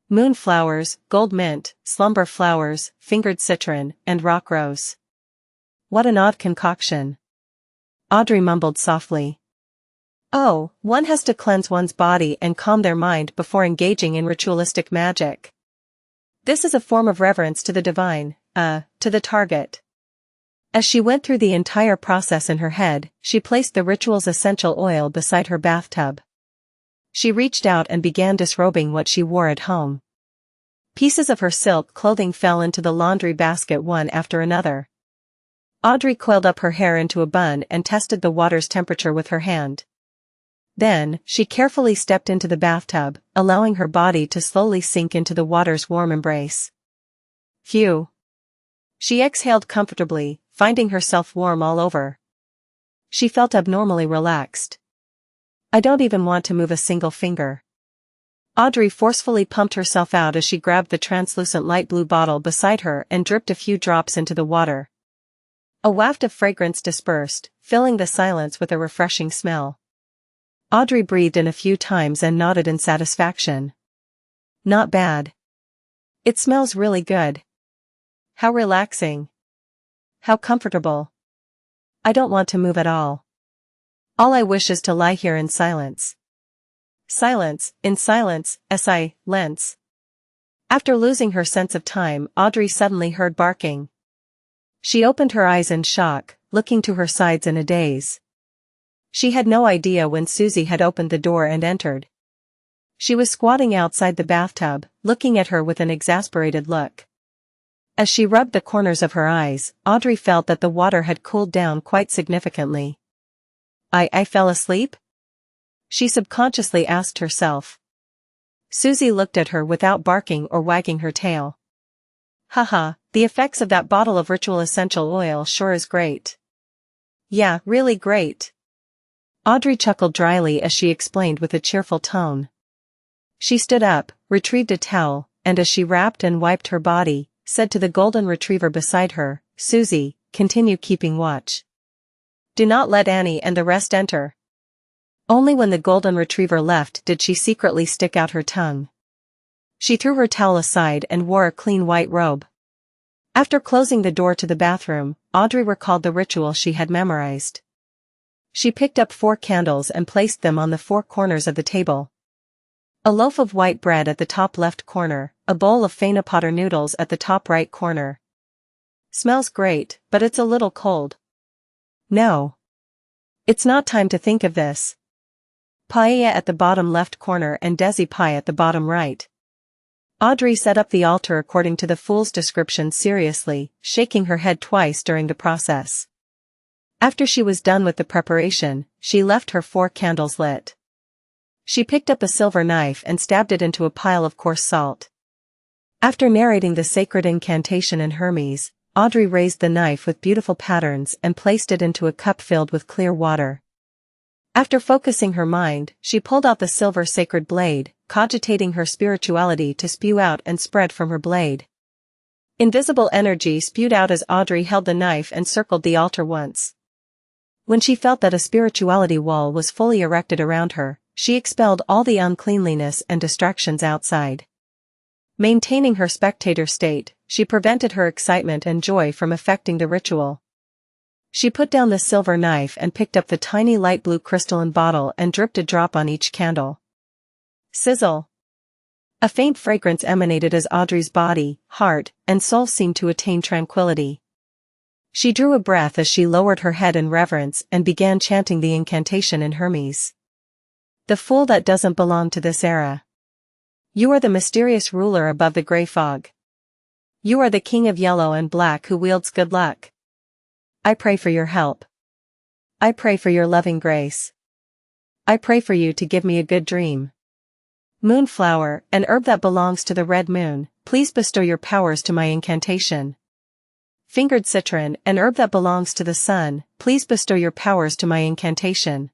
Moonflowers, gold mint, slumber flowers, fingered citron, and rock rose. What an odd concoction. Audrey mumbled softly. Oh, one has to cleanse one's body and calm their mind before engaging in ritualistic magic. This is a form of reverence to the divine, to the target. As she went through the entire process in her head, she placed the ritual's essential oil beside her bathtub. She reached out and began disrobing what she wore at home. Pieces of her silk clothing fell into the laundry basket one after another. Audrey coiled up her hair into a bun and tested the water's temperature with her hand. Then, she carefully stepped into the bathtub, allowing her body to slowly sink into the water's warm embrace. Phew. She exhaled comfortably, finding herself warm all over. She felt abnormally relaxed. I don't even want to move a single finger. Audrey forcefully pumped herself out as she grabbed the translucent light blue bottle beside her and dripped a few drops into the water. A waft of fragrance dispersed, filling the silence with a refreshing smell. Audrey breathed in a few times and nodded in satisfaction. Not bad. It smells really good. How relaxing. How comfortable. I don't want to move at all. All I wish is to lie here in silence. Silence, in silence, silence. After losing her sense of time, Audrey suddenly heard barking. She opened her eyes in shock, looking to her sides in a daze. She had no idea when Susie had opened the door and entered. She was squatting outside the bathtub, looking at her with an exasperated look. As she rubbed the corners of her eyes, Audrey felt that the water had cooled down quite significantly. I fell asleep? She subconsciously asked herself. Susie looked at her without barking or wagging her tail. Haha, the effects of that bottle of ritual essential oil sure is great. Yeah, really great. Audrey chuckled dryly as she explained with a cheerful tone. She stood up, retrieved a towel, and as she wrapped and wiped her body, said to the golden retriever beside her, "Susie, continue keeping watch. Do not let Annie and the rest enter." Only when the golden retriever left did she secretly stick out her tongue. She threw her towel aside and wore a clean white robe. After closing the door to the bathroom, Audrey recalled the ritual she had memorized. She picked up 4 candles and placed them on the 4 corners of the table. A loaf of white bread at the top left corner, a bowl of Fena Potter noodles at the top right corner. "Smells great, but it's a little cold." "No. It's not time to think of this." Paella at the bottom left corner and desi pie at the bottom right. Audrey set up the altar according to the fool's description seriously, shaking her head twice during the process. After she was done with the preparation, she left her 4 candles lit. She picked up a silver knife and stabbed it into a pile of coarse salt. After narrating the sacred incantation in Hermes, Audrey raised the knife with beautiful patterns and placed it into a cup filled with clear water. After focusing her mind, she pulled out the silver sacred blade, cogitating her spirituality to spew out and spread from her blade. Invisible energy spewed out as Audrey held the knife and circled the altar once. When she felt that a spirituality wall was fully erected around her, she expelled all the uncleanliness and distractions outside. Maintaining her spectator state, she prevented her excitement and joy from affecting the ritual. She put down the silver knife and picked up the tiny light blue crystalline bottle and dripped a drop on each candle. Sizzle! A faint fragrance emanated as Audrey's body, heart, and soul seemed to attain tranquility. She drew a breath as she lowered her head in reverence and began chanting the incantation in Hermes. "The fool that doesn't belong to this era. You are the mysterious ruler above the gray fog. You are the king of yellow and black who wields good luck. I pray for your help. I pray for your loving grace. I pray for you to give me a good dream. Moonflower, an herb that belongs to the red moon, please bestow your powers to my incantation. Fingered citron, an herb that belongs to the sun, please bestow your powers to my incantation."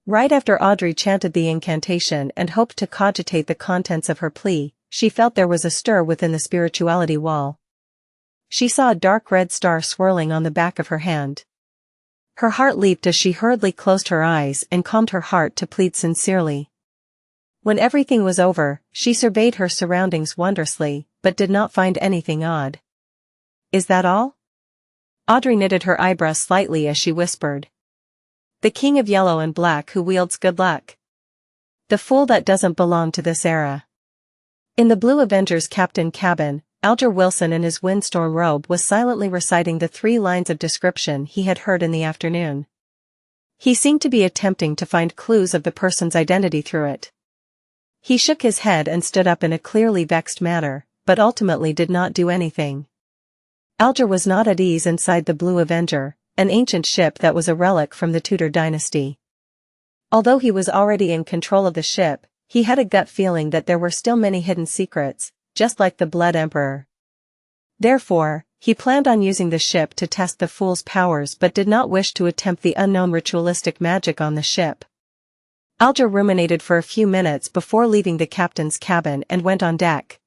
Right after Audrey chanted the incantation and hoped to cogitate the contents of her plea, she felt there was a stir within the spirituality wall. She saw a dark red star swirling on the back of her hand. Her heart leaped as she hurriedly closed her eyes and calmed her heart to plead sincerely. When everything was over, she surveyed her surroundings wondrously, but did not find anything odd. "Is that all?" Audrey knitted her eyebrows slightly as she whispered. "The king of yellow and black who wields good luck. The fool that doesn't belong to this era." In the Blue Avenger's captain cabin, Alger Wilson in his windstorm robe was silently reciting the 3 lines of description he had heard in the afternoon. He seemed to be attempting to find clues of the person's identity through it. He shook his head and stood up in a clearly vexed manner, but ultimately did not do anything. Alger was not at ease inside the Blue Avenger, an ancient ship that was a relic from the Tudor dynasty. Although he was already in control of the ship, he had a gut feeling that there were still many hidden secrets, just like the Blood Emperor. Therefore, he planned on using the ship to test the fool's powers but did not wish to attempt the unknown ritualistic magic on the ship. Alger ruminated for a few minutes before leaving the captain's cabin and went on deck.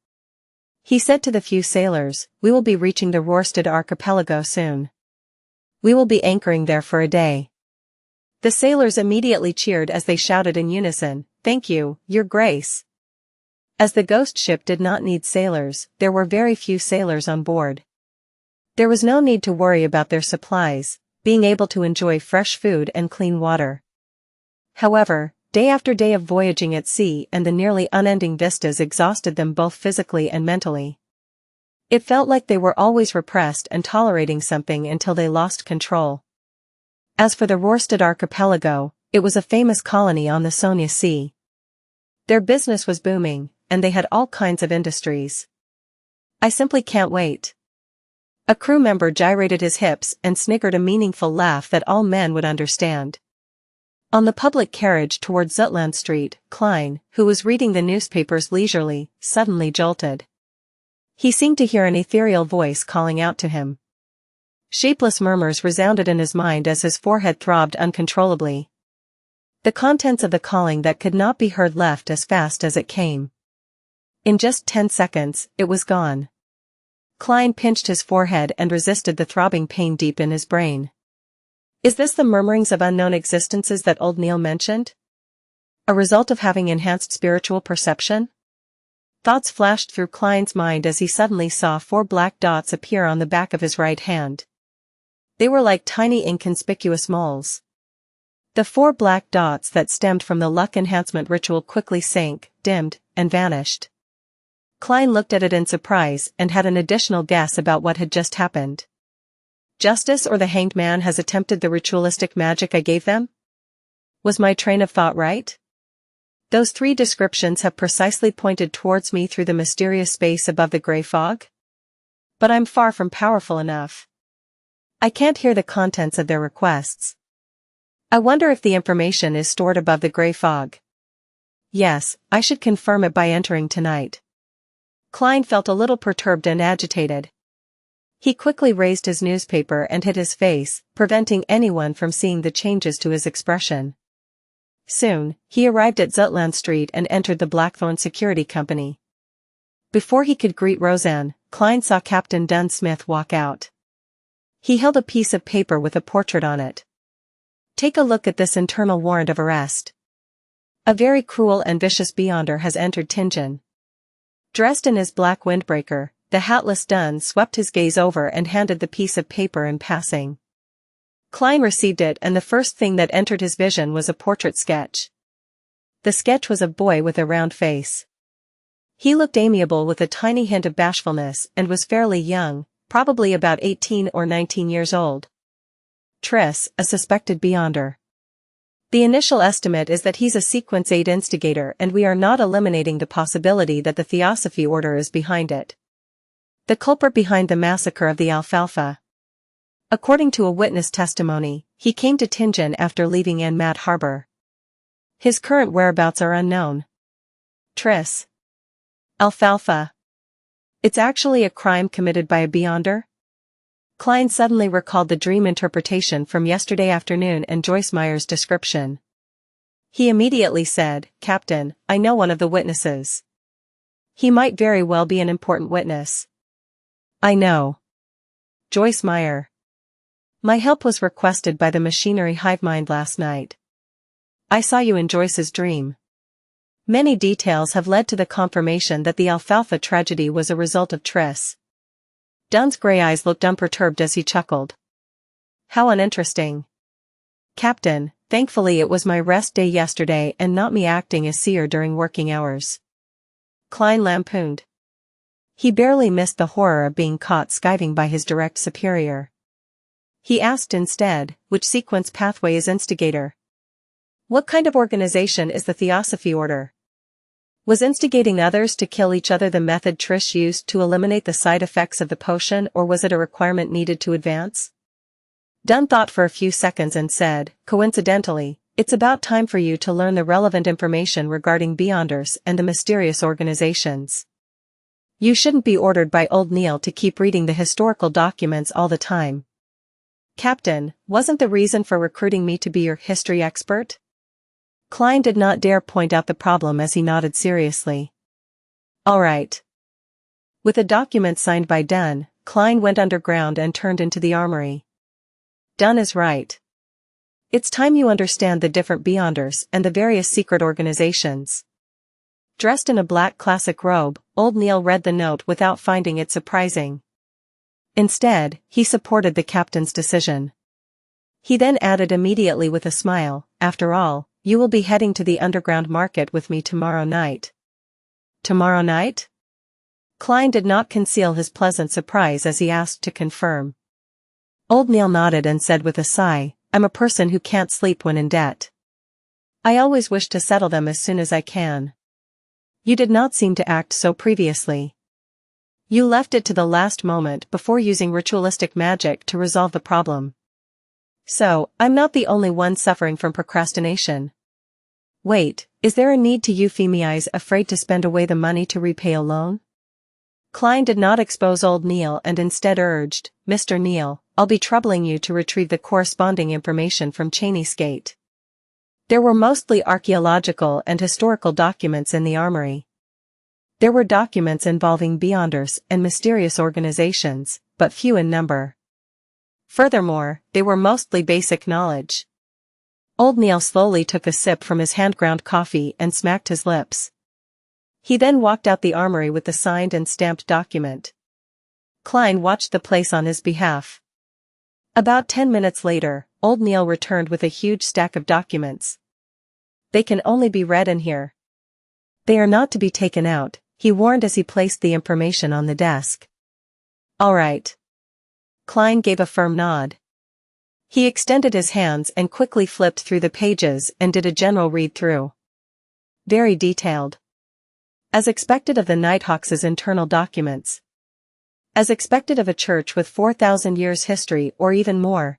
He said to the few sailors, "We will be reaching the Rorstad archipelago soon. We will be anchoring there for a day." The sailors immediately cheered as they shouted in unison, "Thank you, Your Grace." As the ghost ship did not need sailors, there were very few sailors on board. There was no need to worry about their supplies, being able to enjoy fresh food and clean water. However, day after day of voyaging at sea and the nearly unending vistas exhausted them both physically and mentally. It felt like they were always repressed and tolerating something until they lost control. As for the Rorstad archipelago, it was a famous colony on the Sonia Sea. Their business was booming, and they had all kinds of industries. "I simply can't wait." A crew member gyrated his hips and sniggered a meaningful laugh that all men would understand. On the public carriage toward Zutland Street, Klein, who was reading the newspapers leisurely, suddenly jolted. He seemed to hear an ethereal voice calling out to him. Shapeless murmurs resounded in his mind as his forehead throbbed uncontrollably. The contents of the calling that could not be heard left as fast as it came. In just 10 seconds, it was gone. Klein pinched his forehead and resisted the throbbing pain deep in his brain. Is this the murmurings of unknown existences that old Neil mentioned? A result of having enhanced spiritual perception? Thoughts flashed through Klein's mind as he suddenly saw 4 black dots appear on the back of his right hand. They were like tiny inconspicuous moles. The 4 black dots that stemmed from the luck enhancement ritual quickly sank, dimmed, and vanished. Klein looked at it in surprise and had an additional guess about what had just happened. Justice or the Hanged Man has attempted the ritualistic magic I gave them? Was my train of thought right? Those 3 descriptions have precisely pointed towards me through the mysterious space above the gray fog? But I'm far from powerful enough. I can't hear the contents of their requests. I wonder if the information is stored above the gray fog. Yes, I should confirm it by entering tonight. Klein felt a little perturbed and agitated. He quickly raised his newspaper and hid his face, preventing anyone from seeing the changes to his expression. Soon, he arrived at Zutland Street and entered the Blackthorn Security Company. Before he could greet Roseanne, Klein saw Captain Dunn Smith walk out. He held a piece of paper with a portrait on it. Take a look at this internal warrant of arrest. A very cruel and vicious beyonder has entered Tingen. Dressed in his black windbreaker, the hatless Dunn swept his gaze over and handed the piece of paper in passing. Klein received it and the first thing that entered his vision was a portrait sketch. The sketch was a boy with a round face. He looked amiable with a tiny hint of bashfulness and was fairly young, probably about 18 or 19 years old. Triss, a suspected beyonder. The initial estimate is that he's a Sequence 8 instigator and we are not eliminating the possibility that the Theosophy Order is behind it. The culprit behind the massacre of the Alfalfa. According to a witness testimony, he came to Tingen after leaving Anmat Harbor. His current whereabouts are unknown. Triss. Alfalfa. It's actually a crime committed by a beyonder? Klein suddenly recalled the dream interpretation from yesterday afternoon and Joyce Meyer's description. He immediately said, Captain, I know one of the witnesses. He might very well be an important witness. I know. Joyce Meyer. My help was requested by the machinery hive mind last night. I saw you in Joyce's dream. Many details have led to the confirmation that the Alfalfa tragedy was a result of Triss. Dunn's gray eyes looked unperturbed as he chuckled. How uninteresting. Captain, thankfully it was my rest day yesterday and not me acting as Seer during working hours. Klein lampooned. He barely missed the horror of being caught skiving by his direct superior. He asked instead, which sequence pathway is Instigator? What kind of organization is the Theosophy Order? Was instigating others to kill each other the method Trish used to eliminate the side effects of the potion, or was it a requirement needed to advance? Dunn thought for a few seconds and said, coincidentally, it's about time for you to learn the relevant information regarding Beyonders and the mysterious organizations. You shouldn't be ordered by old Neil to keep reading the historical documents all the time. Captain, wasn't the reason for recruiting me to be your history expert? Klein did not dare point out the problem as he nodded seriously. All right. With a document signed by Dunn, Klein went underground and turned into the armory. Dunn is right. It's time you understand the different Beyonders and the various secret organizations. Dressed in a black classic robe, old Neil read the note without finding it surprising. Instead, he supported the captain's decision. He then added immediately with a smile, after all, you will be heading to the underground market with me tomorrow night. Tomorrow night? Klein did not conceal his pleasant surprise as he asked to confirm. Old Neil nodded and said with a sigh, I'm a person who can't sleep when in debt. I always wish to settle them as soon as I can. You did not seem to act so previously. You left it to the last moment before using ritualistic magic to resolve the problem. So, I'm not the only one suffering from procrastination. Wait, is there a need to euphemize afraid to spend away the money to repay a loan? Klein did not expose old Neil and instead urged, Mr. Neil, I'll be troubling you to retrieve the corresponding information from Cheney Skate. There were mostly archaeological and historical documents in the armory. There were documents involving Beyonders and mysterious organizations, but few in number. Furthermore, they were mostly basic knowledge. Old Neil slowly took a sip from his hand-ground coffee and smacked his lips. He then walked out the armory with the signed and stamped document. Klein watched the place on his behalf. About 10 minutes later, Old Neil returned with a huge stack of documents. They can only be read in here. They are not to be taken out, he warned as he placed the information on the desk. All right. Klein gave a firm nod. He extended his hands and quickly flipped through the pages and did a general read-through. Very detailed. As expected of the Nighthawks' internal documents. As expected of a church with 4,000 years history or even more.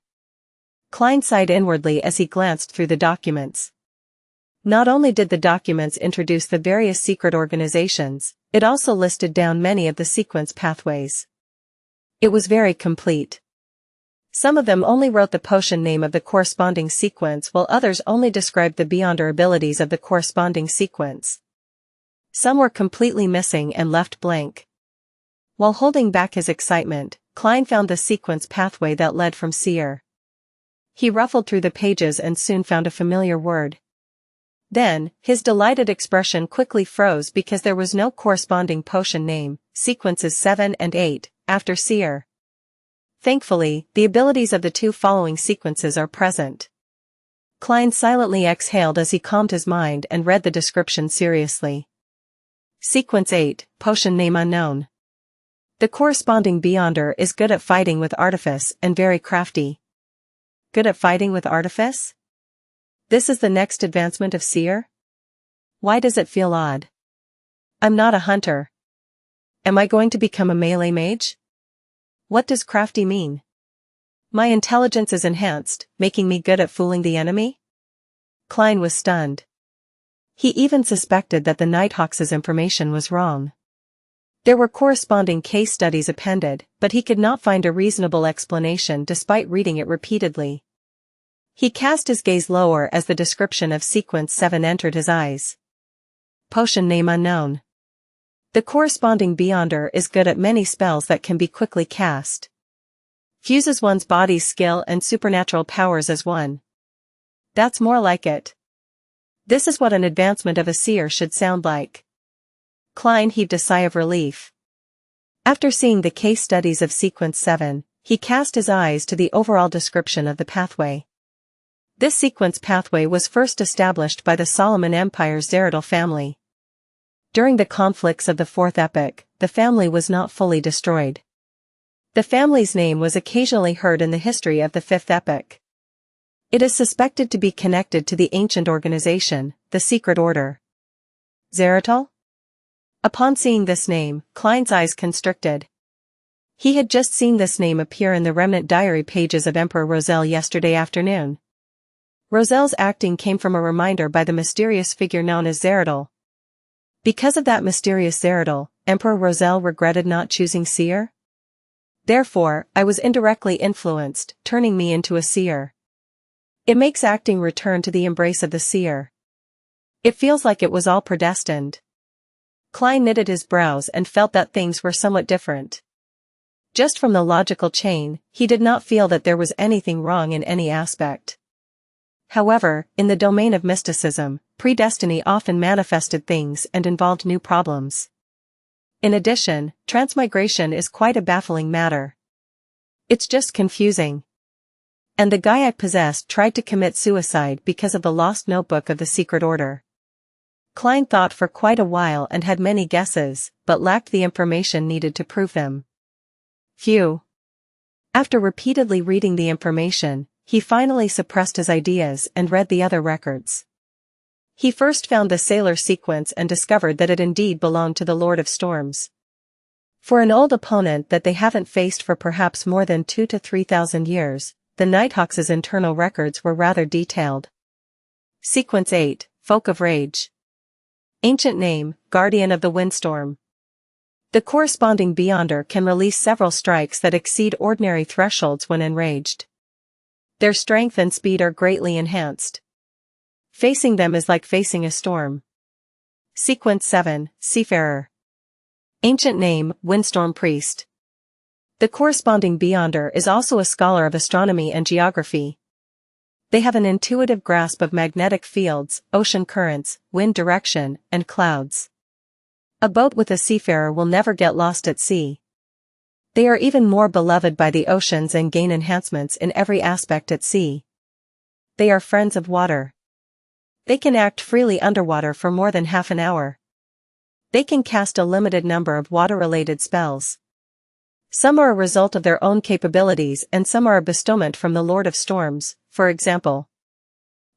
Klein sighed inwardly as he glanced through the documents. Not only did the documents introduce the various secret organizations, it also listed down many of the sequence pathways. It was very complete. Some of them only wrote the potion name of the corresponding sequence while others only described the Beyonder abilities of the corresponding sequence. Some were completely missing and left blank. While holding back his excitement, Klein found the sequence pathway that led from Seer. He ruffled through the pages and soon found a familiar word. Then, his delighted expression quickly froze because there was no corresponding potion name, sequences 7 and 8, after Seer. Thankfully, the abilities of the two following sequences are present. Klein silently exhaled as he calmed his mind and read the description seriously. Sequence 8, potion name unknown. The corresponding Beyonder is good at fighting with artifice and very crafty. Good at fighting with artifice? This is the next advancement of Seer? Why does it feel odd? I'm not a hunter. Am I going to become a melee mage? What does crafty mean? My intelligence is enhanced, making me good at fooling the enemy? Klein was stunned. He even suspected that the Nighthawks' information was wrong. There were corresponding case studies appended, but he could not find a reasonable explanation despite reading it repeatedly. He cast his gaze lower as the description of sequence 7 entered his eyes. Potion name unknown. The corresponding Beyonder is good at many spells that can be quickly cast. Fuses one's body's skill and supernatural powers as one. That's more like it. This is what an advancement of a Seer should sound like. Klein heaved a sigh of relief. After seeing the case studies of sequence 7, he cast his eyes to the overall description of the pathway. This sequence pathway was first established by the Solomon Empire's Zeradal family. During the conflicts of the Fourth Epoch, the family was not fully destroyed. The family's name was occasionally heard in the history of the Fifth Epoch. It is suspected to be connected to the ancient organization, the Secret Order. Zeradal? Upon seeing this name, Klein's eyes constricted. He had just seen this name appear in the Remnant diary pages of Emperor Roselle yesterday afternoon. Roselle's acting came from a reminder by the mysterious figure known as Zeradal. Because of that mysterious Zeradal, Emperor Roselle regretted not choosing Seer? Therefore, I was indirectly influenced, turning me into a Seer. It makes acting return to the embrace of the Seer. It feels like it was all predestined. Klein knitted his brows and felt that things were somewhat different. Just from the logical chain, he did not feel that there was anything wrong in any aspect. However, in the domain of mysticism, predestiny often manifested things and involved new problems. In addition, transmigration is quite a baffling matter. It's just confusing. And the guy I possessed tried to commit suicide because of the lost notebook of the Secret Order. Klein thought for quite a while and had many guesses, but lacked the information needed to prove them. Phew. After repeatedly reading the information, he finally suppressed his ideas and read the other records. He first found the Sailor sequence and discovered that it indeed belonged to the Lord of Storms. For an old opponent that they haven't faced for perhaps more than 2,000 to 3,000 years, the Nighthawks' internal records were rather detailed. Sequence 8, Folk of Rage. Ancient name, Guardian of the Windstorm. The corresponding Beyonder can release several strikes that exceed ordinary thresholds when enraged. Their strength and speed are greatly enhanced. Facing them is like facing a storm. Sequence 7, Seafarer. Ancient name, Windstorm Priest. The corresponding Beyonder is also a scholar of astronomy and geography. They have an intuitive grasp of magnetic fields, ocean currents, wind direction, and clouds. A boat with a seafarer will never get lost at sea. They are even more beloved by the oceans and gain enhancements in every aspect at sea. They are friends of water. They can act freely underwater for more than half an hour. They can cast a limited number of water-related spells. Some are a result of their own capabilities and some are a bestowment from the Lord of Storms, for example.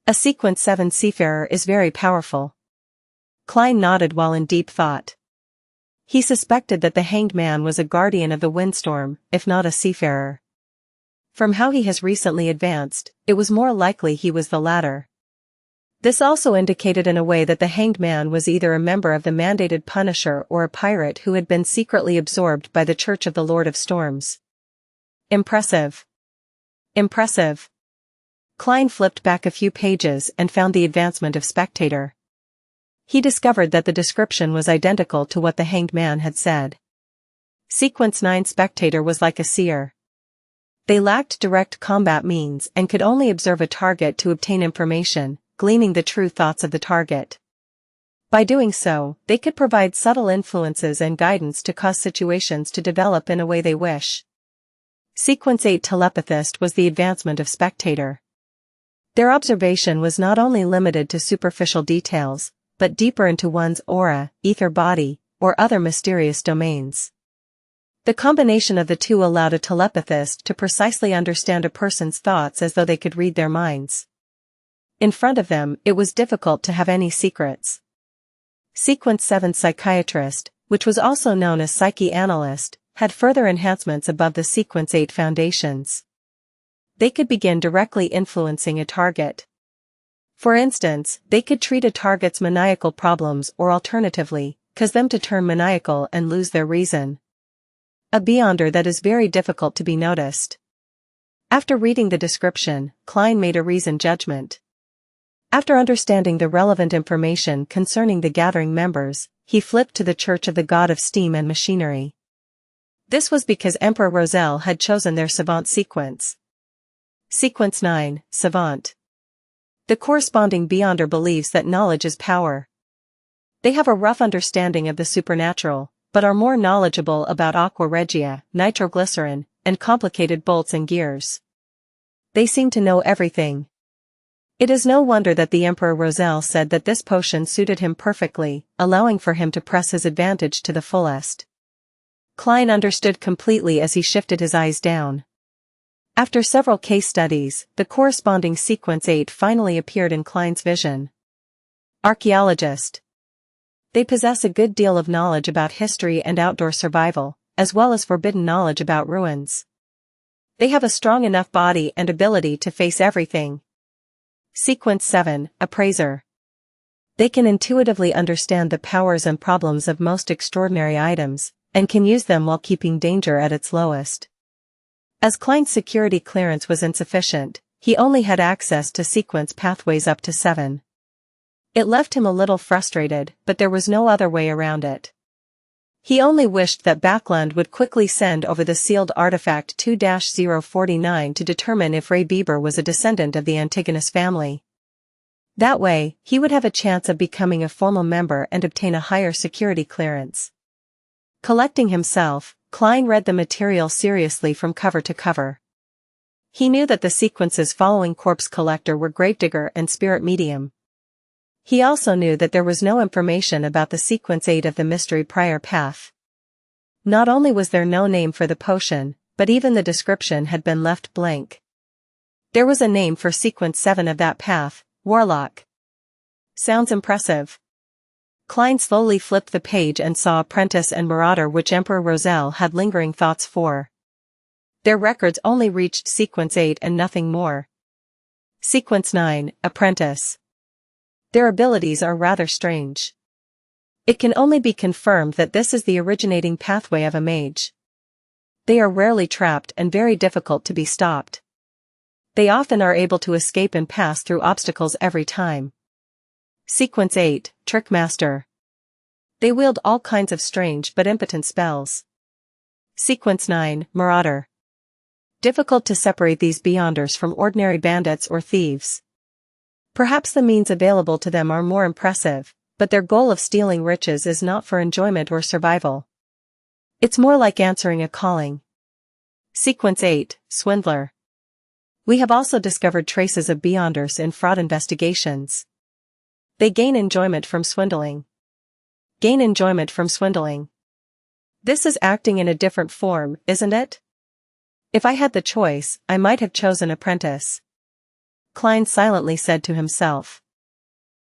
A Sequence 7 Seafarer is very powerful. Klein nodded while in deep thought. He suspected that the Hanged Man was a guardian of the windstorm, if not a seafarer. From how he has recently advanced, it was more likely he was the latter. This also indicated in a way that the Hanged Man was either a member of the mandated Punisher or a pirate who had been secretly absorbed by the Church of the Lord of Storms. Impressive. Impressive. Klein flipped back a few pages and found the advancement of Spectator. He discovered that the description was identical to what the Hanged Man had said. Sequence 9 Spectator was like a seer. They lacked direct combat means and could only observe a target to obtain information, gleaning the true thoughts of the target. By doing so, they could provide subtle influences and guidance to cause situations to develop in a way they wish. Sequence 8 Telepathist was the advancement of Spectator. Their observation was not only limited to superficial details, but deeper into one's aura, ether body, or other mysterious domains. The combination of the two allowed a telepathist to precisely understand a person's thoughts as though they could read their minds. In front of them, it was difficult to have any secrets. Sequence 7 Psychiatrist, which was also known as Psyche Analyst, had further enhancements above the Sequence 8 foundations. They could begin directly influencing a target. For instance, they could treat a target's maniacal problems or alternatively, cause them to turn maniacal and lose their reason. A beyonder that is very difficult to be noticed. After reading the description, Klein made a reasoned judgment. After understanding the relevant information concerning the gathering members, he flipped to the Church of the God of Steam and Machinery. This was because Emperor Roselle had chosen their Savant sequence. Sequence 9, Savant. The corresponding Beyonder believes that knowledge is power. They have a rough understanding of the supernatural, but are more knowledgeable about aqua regia, nitroglycerin, and complicated bolts and gears. They seem to know everything. It is no wonder that the Emperor Roselle said that this potion suited him perfectly, allowing for him to press his advantage to the fullest. Klein understood completely as he shifted his eyes down. After several case studies, the corresponding Sequence 8 finally appeared in Klein's vision. Archaeologist. They possess a good deal of knowledge about history and outdoor survival, as well as forbidden knowledge about ruins. They have a strong enough body and ability to face everything. Sequence 7, Appraiser. They can intuitively understand the powers and problems of most extraordinary items, and can use them while keeping danger at its lowest. As Klein's security clearance was insufficient, he only had access to sequence pathways up to 7. It left him a little frustrated, but there was no other way around it. He only wished that Backland would quickly send over the sealed artifact 2-049 to determine if Ray Bieber was a descendant of the Antigonus family. That way, he would have a chance of becoming a formal member and obtain a higher security clearance. Collecting himself, Klein read the material seriously from cover to cover. He knew that the sequences following Corpse Collector were Gravedigger and Spirit Medium. He also knew that there was no information about the Sequence 8 of the Mystery Prior Path. Not only was there no name for the potion, but even the description had been left blank. There was a name for Sequence 7 of that path, Warlock. Sounds impressive. Klein slowly flipped the page and saw Apprentice and Marauder, which Emperor Roselle had lingering thoughts for. Their records only reached Sequence 8 and nothing more. Sequence 9, Apprentice. Their abilities are rather strange. It can only be confirmed that this is the originating pathway of a mage. They are rarely trapped and very difficult to be stopped. They often are able to escape and pass through obstacles every time. Sequence 8, Trickmaster. They wield all kinds of strange but impotent spells. Sequence 9, Marauder. Difficult to separate these beyonders from ordinary bandits or thieves. Perhaps the means available to them are more impressive, but their goal of stealing riches is not for enjoyment or survival. It's more like answering a calling. Sequence 8, Swindler. We have also discovered traces of beyonders in fraud investigations. They gain enjoyment from swindling. Gain enjoyment from swindling. This is acting in a different form, isn't it? If I had the choice, I might have chosen apprentice. Klein silently said to himself.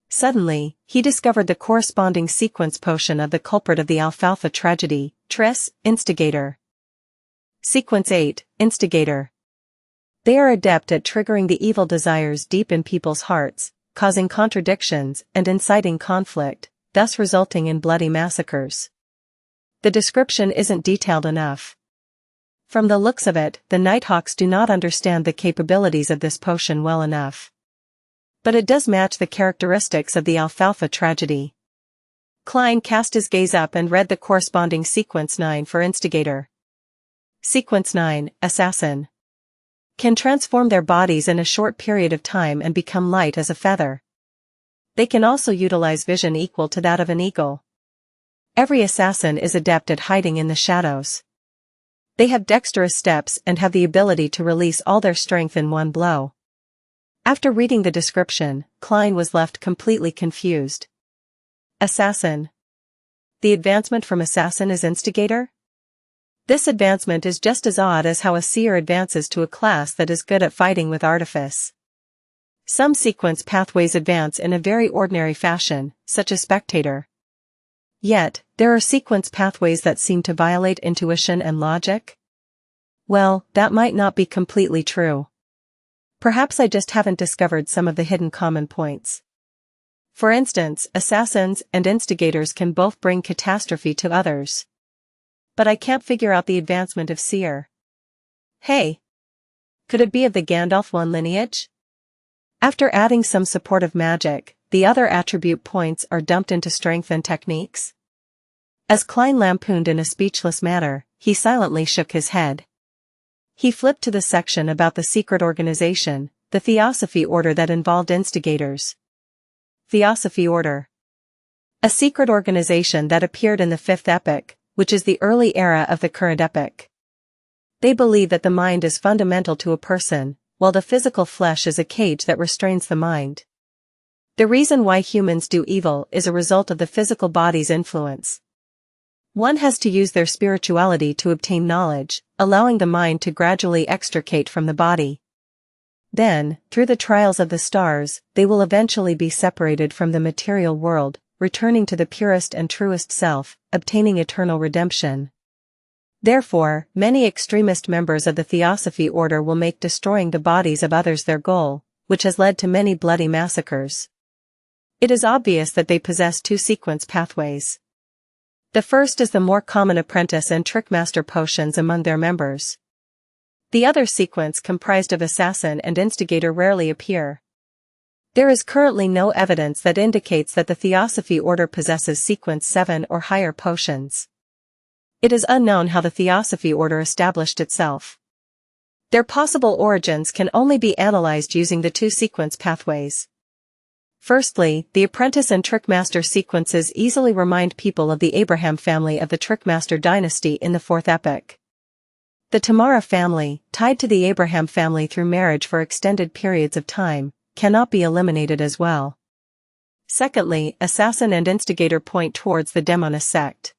Suddenly, he discovered the corresponding sequence potion of the culprit of the Alfalfa tragedy, Tris, Instigator. Sequence 8, Instigator. They are adept at triggering the evil desires deep in people's hearts, causing contradictions and inciting conflict, thus resulting in bloody massacres. The description isn't detailed enough. From the looks of it, the Nighthawks do not understand the capabilities of this potion well enough. But it does match the characteristics of the Alfalfa tragedy. Klein cast his gaze up and read the corresponding Sequence 9 for Instigator. Sequence 9, Assassin. Can transform their bodies in a short period of time and become light as a feather. They can also utilize vision equal to that of an eagle. Every assassin is adept at hiding in the shadows. They have dexterous steps and have the ability to release all their strength in one blow. After reading the description, Klein was left completely confused. Assassin. The advancement from assassin is Instigator? This advancement is just as odd as how a seer advances to a class that is good at fighting with artifice. Some sequence pathways advance in a very ordinary fashion, such as spectator. Yet, there are sequence pathways that seem to violate intuition and logic? Well, that might not be completely true. Perhaps I just haven't discovered some of the hidden common points. For instance, assassins and instigators can both bring catastrophe to others. But I can't figure out the advancement of Seer. Hey! Could it be of the Gandalf one lineage? After adding some supportive magic, the other attribute points are dumped into strength and techniques? As Klein lampooned in a speechless manner, he silently shook his head. He flipped to the section about the secret organization, the Theosophy Order that involved instigators. Theosophy Order. A secret organization that appeared in the 5th epoch, which is the early era of the current epoch. They believe that the mind is fundamental to a person, while the physical flesh is a cage that restrains the mind. The reason why humans do evil is a result of the physical body's influence. One has to use their spirituality to obtain knowledge, allowing the mind to gradually extricate from the body. Then, through the trials of the stars, they will eventually be separated from the material world, returning to the purest and truest self, obtaining eternal redemption. Therefore, many extremist members of the Theosophy Order will make destroying the bodies of others their goal, which has led to many bloody massacres. It is obvious that they possess two sequence pathways. The first is the more common apprentice and trickmaster potions among their members. The other sequence comprised of assassin and instigator rarely appear. There is currently no evidence that indicates that the Theosophy Order possesses sequence 7 or higher potions. It is unknown how the Theosophy Order established itself. Their possible origins can only be analyzed using the two sequence pathways. Firstly, the apprentice and trickmaster sequences easily remind people of the Abraham family of the Trickmaster dynasty in the 4th epoch. The Tamara family, tied to the Abraham family through marriage for extended periods of time, cannot be eliminated as well. Secondly, assassin and instigator point towards the Demoness Sect.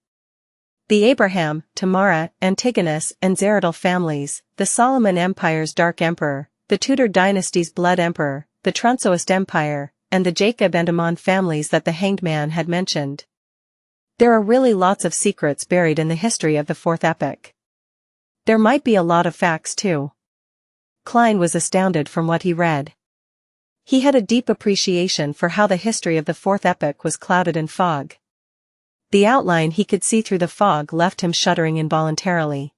The Abraham, Tamara, Antigonus, and Zeradal families, the Solomon Empire's Dark Emperor, the Tudor dynasty's Blood Emperor, the Trunsoist Empire, and the Jacob and Ammon families that the Hanged Man had mentioned. There are really lots of secrets buried in the history of the 4th epoch. There might be a lot of facts too. Klein was astounded from what he read. He had a deep appreciation for how the history of the 4th epoch was clouded in fog. The outline he could see through the fog left him shuddering involuntarily.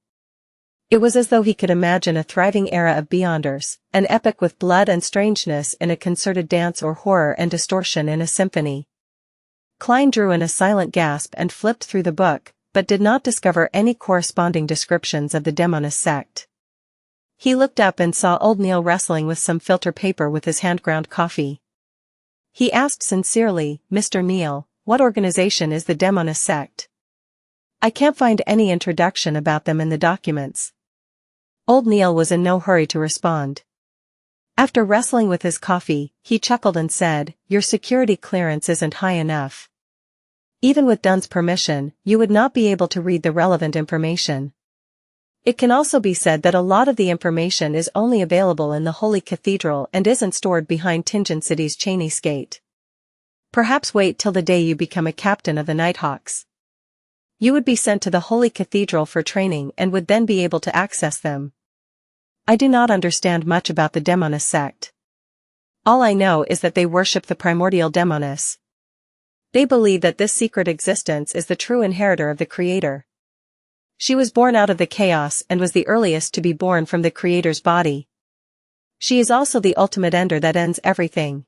It was as though he could imagine a thriving era of Beyonders, an epic with blood and strangeness in a concerted dance or horror and distortion in a symphony. Klein drew in a silent gasp and flipped through the book, but did not discover any corresponding descriptions of the Demoness Sect. He looked up and saw old Neil wrestling with some filter paper with his hand-ground coffee. He asked sincerely, "Mr. Neil, what organization is the Demoness Sect? I can't find any introduction about them in the documents." Old Neil was in no hurry to respond. After wrestling with his coffee, he chuckled and said, "Your security clearance isn't high enough. Even with Dunn's permission, you would not be able to read the relevant information. It can also be said that a lot of the information is only available in the Holy Cathedral and isn't stored behind Tingen City's Chinese Gate. Perhaps wait till the day you become a captain of the Nighthawks. You would be sent to the Holy Cathedral for training and would then be able to access them. I do not understand much about the Demoness Sect. All I know is that they worship the primordial Demoness. They believe that this secret existence is the true inheritor of the Creator. She was born out of the chaos and was the earliest to be born from the Creator's body. She is also the ultimate ender that ends everything.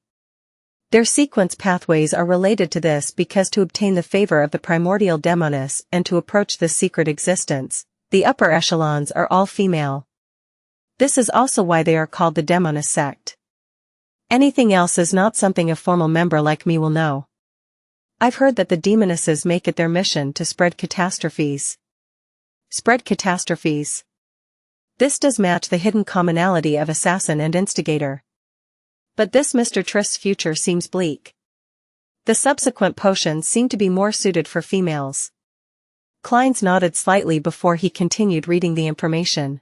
Their sequence pathways are related to this because to obtain the favor of the primordial Demoness and to approach this secret existence, the upper echelons are all female. This is also why they are called the Demoness Sect. Anything else is not something a formal member like me will know. I've heard that the Demonesses make it their mission to spread catastrophes. Spread catastrophes. This does match the hidden commonality of Assassin and Instigator. But this Mr. Trist's future seems bleak. The subsequent potions seem to be more suited for females. Kleins nodded slightly before he continued reading the information.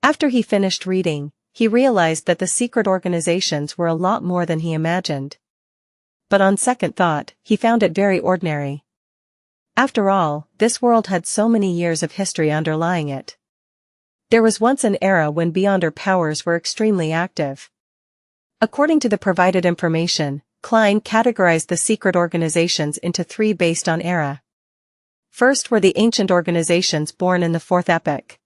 After he finished reading, he realized that the secret organizations were a lot more than he imagined. But on second thought, he found it very ordinary. After all, this world had so many years of history underlying it. There was once an era when Beyonder powers were extremely active. According to the provided information, Klein categorized the secret organizations into three based on era. First were the ancient organizations born in the Fourth Epoch.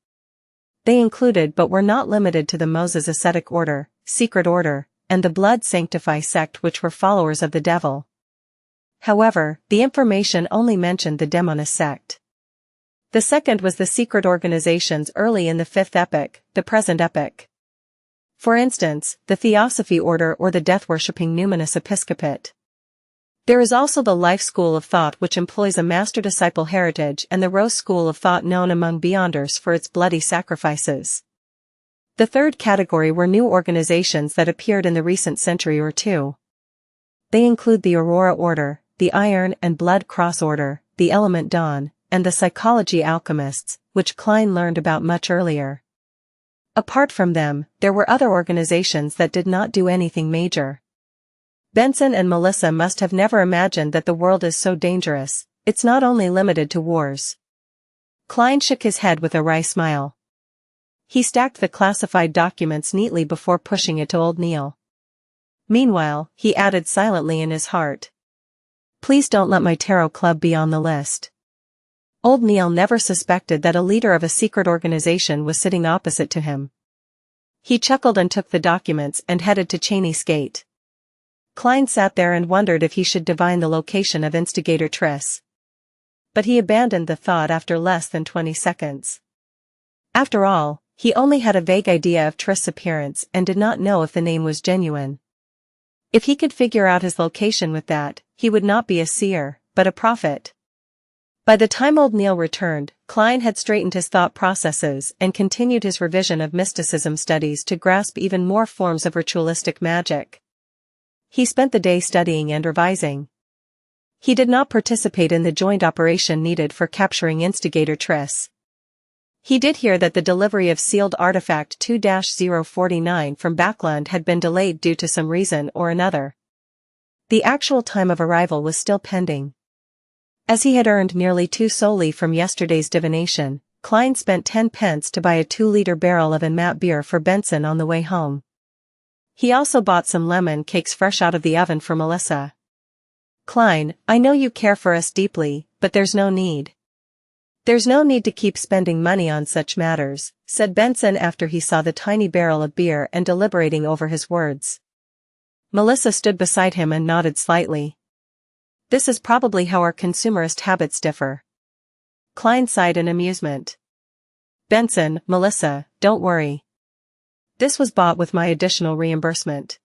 They included but were not limited to the Moses Ascetic Order, Secret Order, and the Blood Sanctify sect, which were followers of the devil. However, the information only mentioned the Demoness Sect. The second was the secret organizations early in the Fifth Epoch, the present epoch. For instance, the Theosophy Order or the death-worshipping Numinous Episcopate. There is also the Life School of Thought, which employs a master-disciple heritage, and the Rose School of Thought, known among Beyonders for its bloody sacrifices. The third category were new organizations that appeared in the recent century or two. They include the Aurora Order, the Iron and Blood Cross Order, the Element Dawn, and the Psychology Alchemists, which Klein learned about much earlier. Apart from them, there were other organizations that did not do anything major. Benson and Melissa must have never imagined that the world is so dangerous. It's not only limited to wars. Klein shook his head with a wry smile. He stacked the classified documents neatly before pushing it to old Neil. Meanwhile, he added silently in his heart, "Please don't let my tarot club be on the list." Old Neil never suspected that a leader of a secret organization was sitting opposite to him. He chuckled and took the documents and headed to Chinese Gate. Klein sat there and wondered if he should divine the location of Instigator Triss. But he abandoned the thought after less than 20 seconds. After all, he only had a vague idea of Triss's appearance and did not know if the name was genuine. If he could figure out his location with that, he would not be a seer, but a prophet. By the time old Neil returned, Klein had straightened his thought processes and continued his revision of mysticism studies to grasp even more forms of ritualistic magic. He spent the day studying and revising. He did not participate in the joint operation needed for capturing Instigator Triss. He did hear that the delivery of sealed artifact 2-049 from Backland had been delayed due to some reason or another. The actual time of arrival was still pending. As he had earned nearly 2 solely from yesterday's divination, Klein spent 10 pence to buy a 2-liter barrel of Inmat beer for Benson on the way home. He also bought some lemon cakes fresh out of the oven for Melissa. "Klein, I know you care for us deeply, but there's no need. "There's no need to keep spending money on such matters," said Benson after he saw the tiny barrel of beer and deliberating over his words. Melissa stood beside him and nodded slightly. "This is probably how our consumerist habits differ." Klein sighed in amusement. "Benson, Melissa, don't worry. This was bought with my additional reimbursement.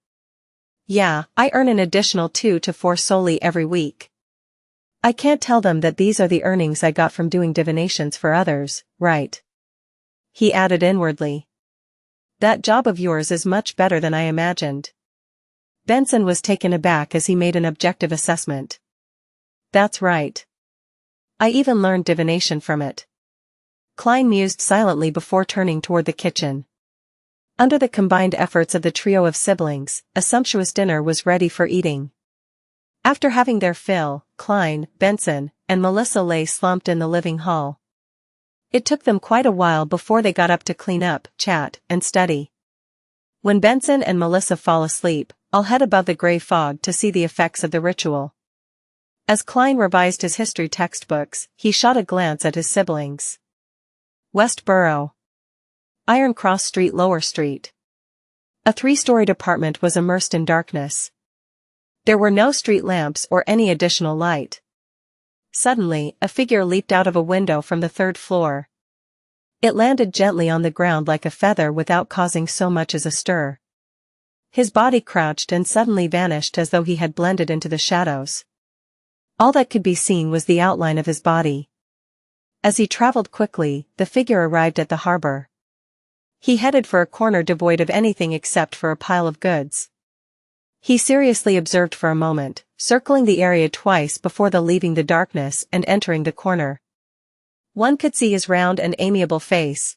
Yeah, I earn an additional 2 to 4 solely every week. I can't tell them that these are the earnings I got from doing divinations for others, right?" He added inwardly. "That job of yours is much better than I imagined." Benson was taken aback as he made an objective assessment. "That's right. I even learned divination from it." Klein mused silently before turning toward the kitchen. Under the combined efforts of the trio of siblings, a sumptuous dinner was ready for eating. After having their fill, Klein, Benson, and Melissa lay slumped in the living hall. It took them quite a while before they got up to clean up, chat, and study. When Benson and Melissa fall asleep, I'll head above the gray fog to see the effects of the ritual. As Klein revised his history textbooks, he shot a glance at his siblings. West Borough. Iron Cross Street, Lower Street. A 3-storied apartment was immersed in darkness. There were no street lamps or any additional light. Suddenly, a figure leaped out of a window from the 3rd floor. It landed gently on the ground like a feather without causing so much as a stir. His body crouched and suddenly vanished as though he had blended into the shadows. All that could be seen was the outline of his body. As he traveled quickly, the figure arrived at the harbor. He headed for a corner devoid of anything except for a pile of goods. He seriously observed for a moment, circling the area twice before leaving the darkness and entering the corner. One could see his round and amiable face.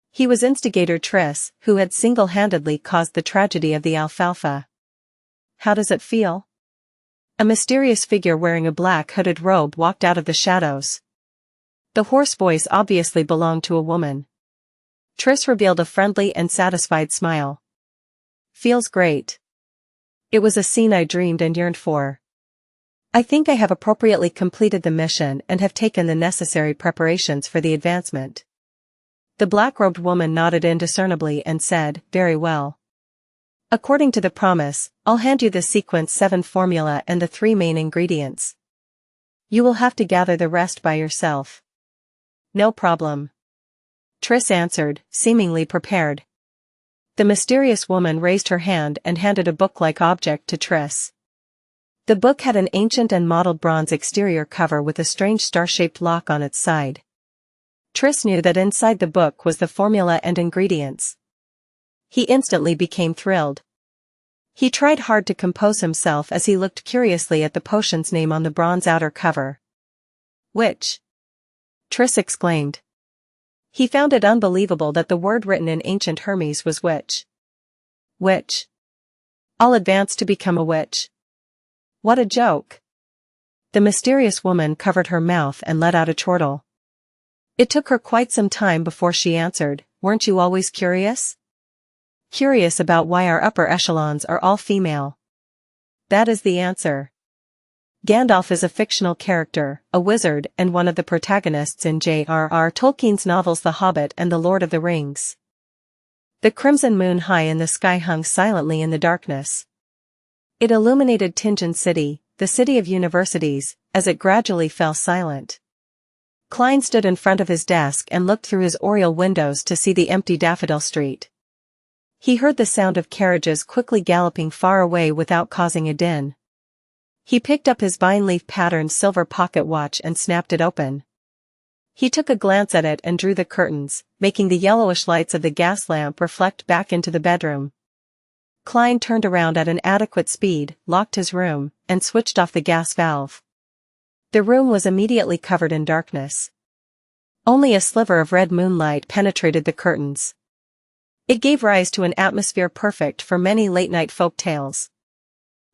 He was Instigator Triss, who had single-handedly caused the tragedy of the alfalfa. "How does it feel?" A mysterious figure wearing a black hooded robe walked out of the shadows. The hoarse voice obviously belonged to a woman. Triss revealed a friendly and satisfied smile. "Feels great. It was a scene I dreamed and yearned for. I think I have appropriately completed the mission and have taken the necessary preparations for the advancement." The black-robed woman nodded indiscernibly and said, "Very well. According to the promise, I'll hand you the Sequence 7 formula and the 3 main ingredients. You will have to gather the rest by yourself." "No problem," Triss answered, seemingly prepared. The mysterious woman raised her hand and handed a book-like object to Triss. The book had an ancient and mottled bronze exterior cover with a strange star-shaped lock on its side. Triss knew that inside the book was the formula and ingredients. He instantly became thrilled. He tried hard to compose himself as he looked curiously at the potion's name on the bronze outer cover. "Which?" Triss exclaimed. He found it unbelievable that the word written in ancient Hermes was witch. "Witch? I'll advance to become a witch." "What a joke." The mysterious woman covered her mouth and let out a chortle. It took her quite some time before she answered, "Weren't you always curious?" "Curious about why our upper echelons are all female." "That is the answer. Gandalf is a fictional character, a wizard and one of the protagonists in J.R.R. Tolkien's novels The Hobbit and The Lord of the Rings. The crimson moon high in the sky hung silently in the darkness. It illuminated Tingen City, the city of universities, as it gradually fell silent. Klein stood in front of his desk and looked through his oriel windows to see the empty Daffodil Street. He heard the sound of carriages quickly galloping far away without causing a din. He picked up his vine-leaf patterned silver pocket watch and snapped it open. He took a glance at it and drew the curtains, making the yellowish lights of the gas lamp reflect back into the bedroom. Klein turned around at an adequate speed, locked his room, and switched off the gas valve. The room was immediately covered in darkness. Only a sliver of red moonlight penetrated the curtains. It gave rise to an atmosphere perfect for many late-night folk tales.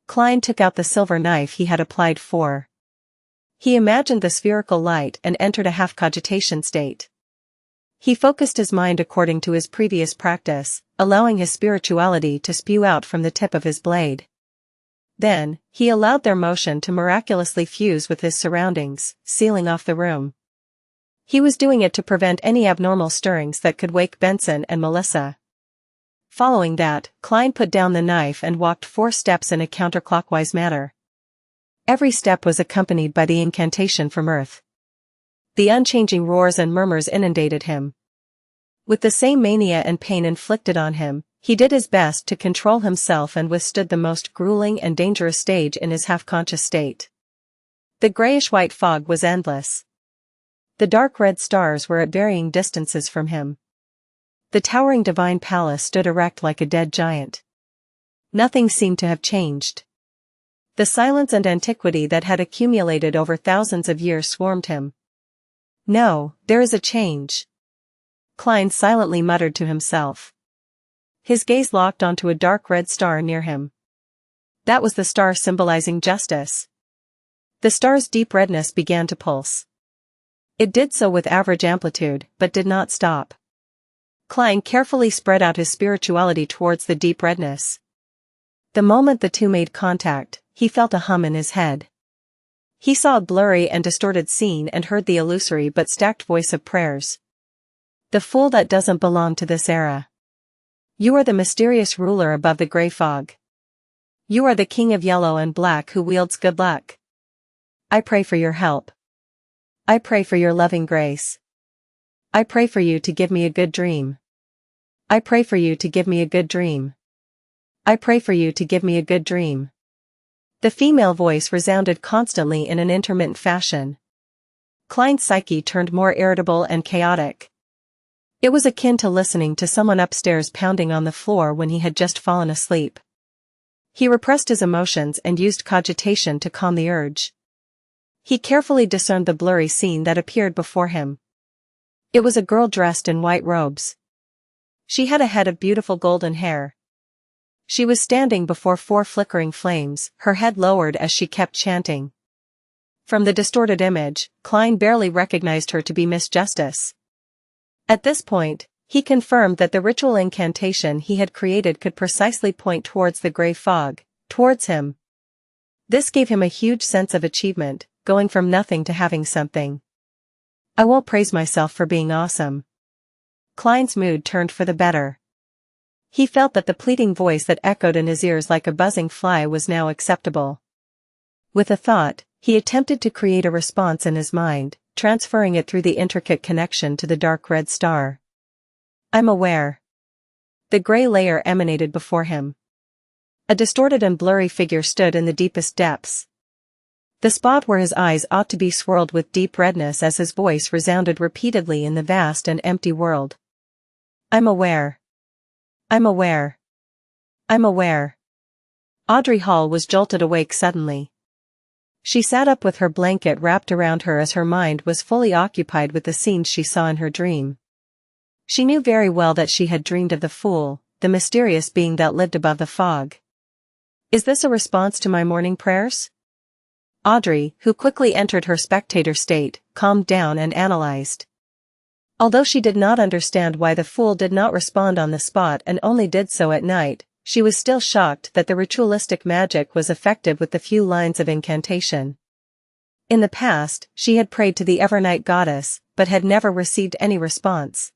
Klein took out the silver knife he had applied for. He imagined the spherical light and entered a half-cogitation state. He focused his mind according to his previous practice, allowing his spirituality to spew out from the tip of his blade. Then, he allowed their motion to miraculously fuse with his surroundings, sealing off the room. He was doing it to prevent any abnormal stirrings that could wake Benson and Melissa. Following that, Klein put down the knife and walked 4 steps in a counterclockwise manner. Every step was accompanied by the incantation from Earth. The unchanging roars and murmurs inundated him. With the same mania and pain inflicted on him, he did his best to control himself and withstood the most grueling and dangerous stage in his half-conscious state. The grayish-white fog was endless. The dark red stars were at varying distances from him. The towering divine palace stood erect like a dead giant. Nothing seemed to have changed. The silence and antiquity that had accumulated over thousands of years swarmed him. No, there is a change, Klein silently muttered to himself. His gaze locked onto a dark red star near him. That was the star symbolizing justice. The star's deep redness began to pulse. It did so with average amplitude, but did not stop. Klein carefully spread out his spirituality towards the deep redness. The moment the two made contact, he felt a hum in his head. He saw a blurry and distorted scene and heard the illusory but stacked voice of prayers. The fool that doesn't belong to this era. You are the mysterious ruler above the gray fog. You are the king of yellow and black who wields good luck. I pray for your help. I pray for your loving grace. I pray for you to give me a good dream. I pray for you to give me a good dream. I pray for you to give me a good dream. The female voice resounded constantly in an intermittent fashion. Klein's psyche turned more irritable and chaotic. It was akin to listening to someone upstairs pounding on the floor when he had just fallen asleep. He repressed his emotions and used cogitation to calm the urge. He carefully discerned the blurry scene that appeared before him. It was a girl dressed in white robes. She had a head of beautiful golden hair. She was standing before 4 flickering flames, her head lowered as she kept chanting. From the distorted image, Klein barely recognized her to be Miss Justice. At this point, he confirmed that the ritual incantation he had created could precisely point towards the gray fog, towards him. This gave him a huge sense of achievement, going from nothing to having something. I won't praise myself for being awesome. Klein's mood turned for the better. He felt that the pleading voice that echoed in his ears like a buzzing fly was now acceptable. With a thought, he attempted to create a response in his mind, transferring it through the intricate connection to the dark red star. I'm aware. The gray layer emanated before him. A distorted and blurry figure stood in the deepest depths. The spot where his eyes ought to be swirled with deep redness as his voice resounded repeatedly in the vast and empty world. I'm aware. I'm aware. I'm aware. Audrey Hall was jolted awake suddenly. She sat up with her blanket wrapped around her as her mind was fully occupied with the scenes she saw in her dream. She knew very well that she had dreamed of the fool, the mysterious being that lived above the fog. Is this a response to my morning prayers? Audrey, who quickly entered her spectator state, calmed down and analyzed. Although she did not understand why the fool did not respond on the spot and only did so at night, she was still shocked that the ritualistic magic was effective with the few lines of incantation. In the past, she had prayed to the Evernight goddess, but had never received any response.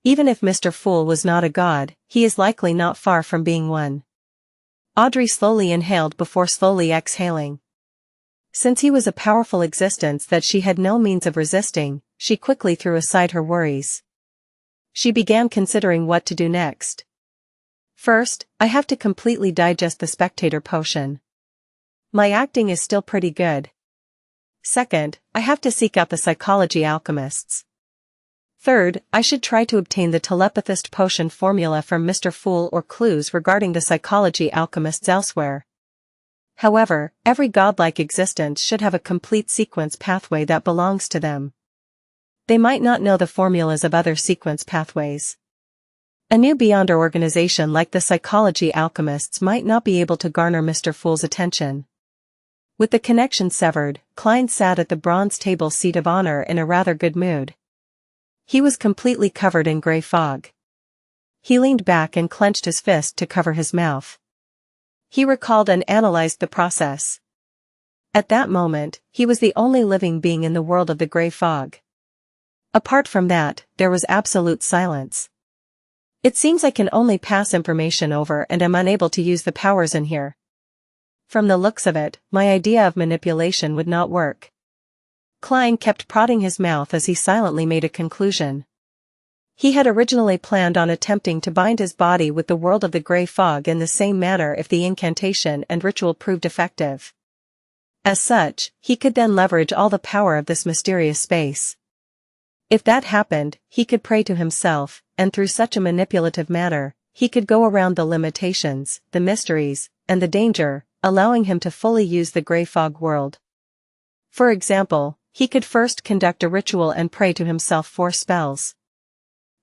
Even if Mr. Fool was not a god, he is likely not far from being one. Audrey slowly inhaled before slowly exhaling. Since he was a powerful existence that she had no means of resisting, she quickly threw aside her worries. She began considering what to do next. First, I have to completely digest the spectator potion. My acting is still pretty good. Second, I have to seek out the psychology alchemists. Third, I should try to obtain the telepathist potion formula from Mr. Fool or clues regarding the psychology alchemists elsewhere. However, every godlike existence should have a complete sequence pathway that belongs to them. They might not know the formulas of other sequence pathways. A new Beyonder organization like the psychology alchemists might not be able to garner Mr. Fool's attention. With the connection severed, Klein sat at the bronze table seat of honor in a rather good mood. He was completely covered in gray fog. He leaned back and clenched his fist to cover his mouth. He recalled and analyzed the process. At that moment, he was the only living being in the world of the gray fog. Apart from that, there was absolute silence. It seems I can only pass information over and am unable to use the powers in here. From the looks of it, my idea of manipulation would not work. Klein kept prodding his mouth as he silently made a conclusion. He had originally planned on attempting to bind his body with the world of the Grey Fog in the same manner if the incantation and ritual proved effective. As such, he could then leverage all the power of this mysterious space. If that happened, he could pray to himself, and through such a manipulative manner, he could go around the limitations, the mysteries, and the danger, allowing him to fully use the Grey Fog world. For example, he could first conduct a ritual and pray to himself 4 spells.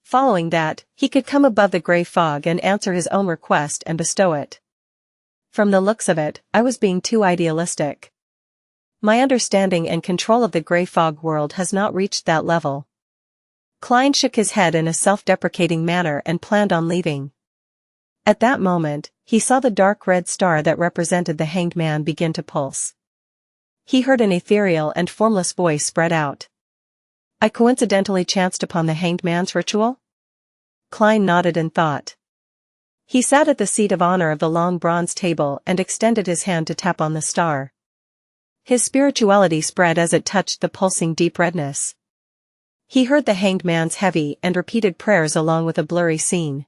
Following that, he could come above the Grey Fog and answer his own request and bestow it. From the looks of it, I was being too idealistic. My understanding and control of the Grey Fog world has not reached that level. Klein shook his head in a self-deprecating manner and planned on leaving. At that moment, he saw the dark red star that represented the hanged man begin to pulse. He heard an ethereal and formless voice spread out. I coincidentally chanced upon the hanged man's ritual? Klein nodded in thought. He sat at the seat of honor of the long bronze table and extended his hand to tap on the star. His spirituality spread as it touched the pulsing deep redness. He heard the hanged man's heavy and repeated prayers along with a blurry scene.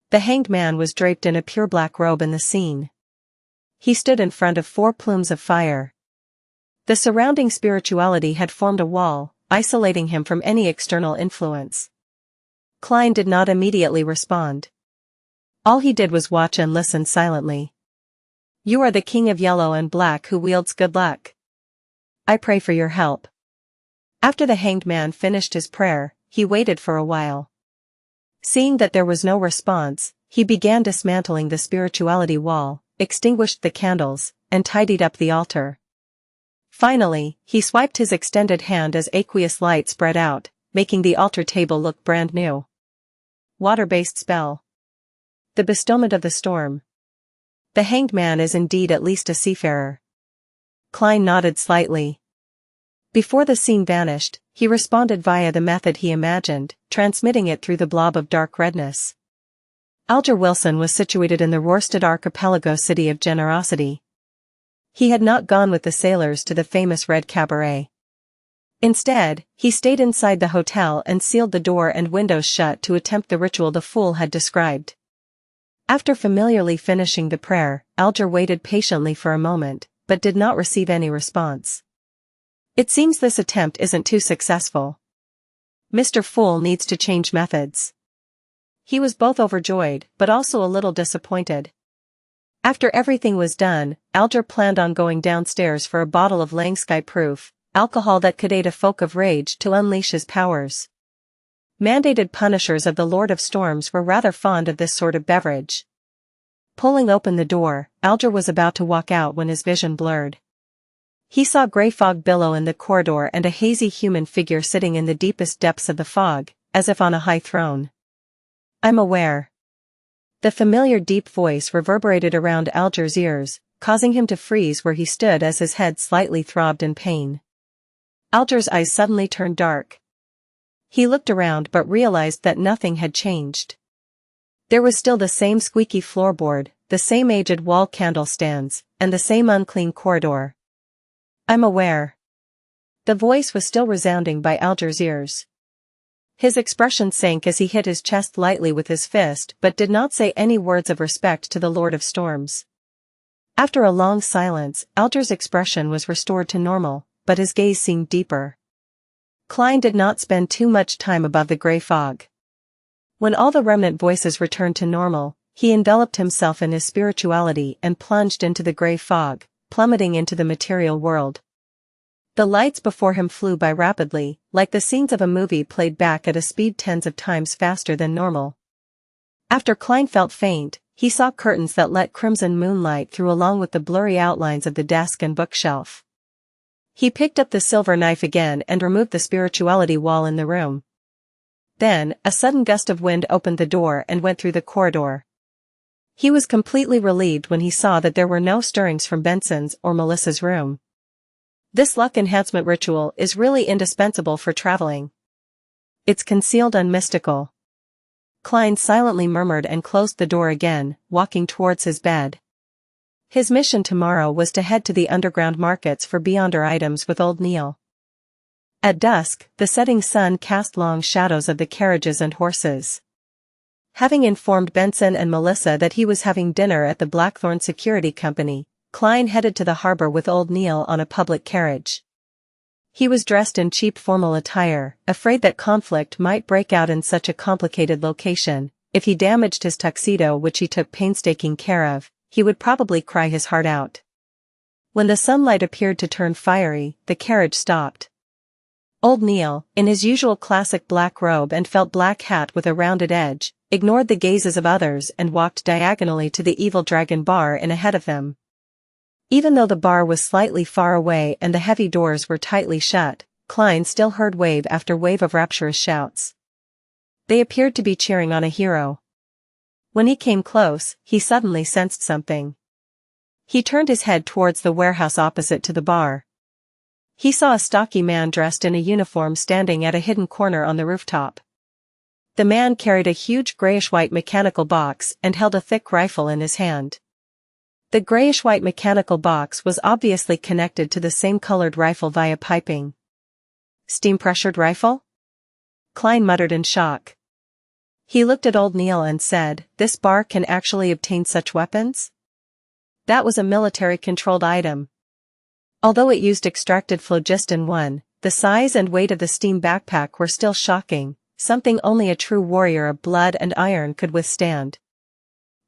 The hanged man was draped in a pure black robe in the scene. He stood in front of 4 plumes of fire. The surrounding spirituality had formed a wall, isolating him from any external influence. Klein did not immediately respond. All he did was watch and listen silently. You are the king of yellow and black who wields good luck. I pray for your help. After the hanged man finished his prayer, he waited for a while. Seeing that there was no response, he began dismantling the spirituality wall, extinguished the candles, and tidied up the altar. Finally, he swiped his extended hand as aqueous light spread out, making the altar table look brand new. Water-based spell. The bestowment of the storm. The hanged man is indeed at least a seafarer. Klein nodded slightly. Before the scene vanished, he responded via the method he imagined, transmitting it through the blob of dark redness. Alger Wilson was situated in the Rorstad archipelago city of Generosity. He had not gone with the sailors to the famous Red Cabaret. Instead, he stayed inside the hotel and sealed the door and windows shut to attempt the ritual the fool had described. After familiarly finishing the prayer, Alger waited patiently for a moment, but did not receive any response. It seems this attempt isn't too successful. Mr. Fool needs to change methods. He was both overjoyed, but also a little disappointed. After everything was done, Alger planned on going downstairs for a bottle of Langsky-proof alcohol that could aid a folk of rage to unleash his powers. Mandated punishers of the Lord of Storms were rather fond of this sort of beverage. Pulling open the door, Alger was about to walk out when his vision blurred. He saw grey fog billow in the corridor and a hazy human figure sitting in the deepest depths of the fog, as if on a high throne. I'm aware. The familiar deep voice reverberated around Alger's ears, causing him to freeze where he stood as his head slightly throbbed in pain. Alger's eyes suddenly turned dark. He looked around but realized that nothing had changed. There was still the same squeaky floorboard, the same aged wall candlestands, and the same unclean corridor. I'm aware. The voice was still resounding by Alger's ears. His expression sank as he hit his chest lightly with his fist but did not say any words of respect to the Lord of Storms. After a long silence, Alger's expression was restored to normal, but his gaze seemed deeper. Klein did not spend too much time above the grey fog. When all the remnant voices returned to normal, he enveloped himself in his spirituality and plunged into the grey fog, plummeting into the material world. The lights before him flew by rapidly, like the scenes of a movie played back at a speed tens of times faster than normal. After Klein felt faint, he saw curtains that let crimson moonlight through along with the blurry outlines of the desk and bookshelf. He picked up the silver knife again and removed the spirituality wall in the room. Then, a sudden gust of wind opened the door and went through the corridor. He was completely relieved when he saw that there were no stirrings from Benson's or Melissa's room. This luck enhancement ritual is really indispensable for traveling. It's concealed and mystical. Klein silently murmured and closed the door again, walking towards his bed. His mission tomorrow was to head to the underground markets for Beyonder items with old Neil. At dusk, the setting sun cast long shadows of the carriages and horses. Having informed Benson and Melissa that he was having dinner at the Blackthorn Security Company, Klein headed to the harbor with old Neil on a public carriage. He was dressed in cheap formal attire, afraid that conflict might break out in such a complicated location. If he damaged his tuxedo, which he took painstaking care of, he would probably cry his heart out. When the sunlight appeared to turn fiery, the carriage stopped. Old Neil, in his usual classic black robe and felt black hat with a rounded edge, ignored the gazes of others and walked diagonally to the Evil Dragon bar in ahead of them. Even though the bar was slightly far away and the heavy doors were tightly shut, Klein still heard wave after wave of rapturous shouts. They appeared to be cheering on a hero. When he came close, he suddenly sensed something. He turned his head towards the warehouse opposite to the bar. He saw a stocky man dressed in a uniform standing at a hidden corner on the rooftop. The man carried a huge grayish-white mechanical box and held a thick rifle in his hand. The grayish-white mechanical box was obviously connected to the same colored rifle via piping. Steam-pressured rifle? Klein muttered in shock. He looked at old Neil and said, "This bar can actually obtain such weapons?" That was a military-controlled item. Although it used extracted phlogiston 1, the size and weight of the steam backpack were still shocking, something only a true warrior of blood and iron could withstand.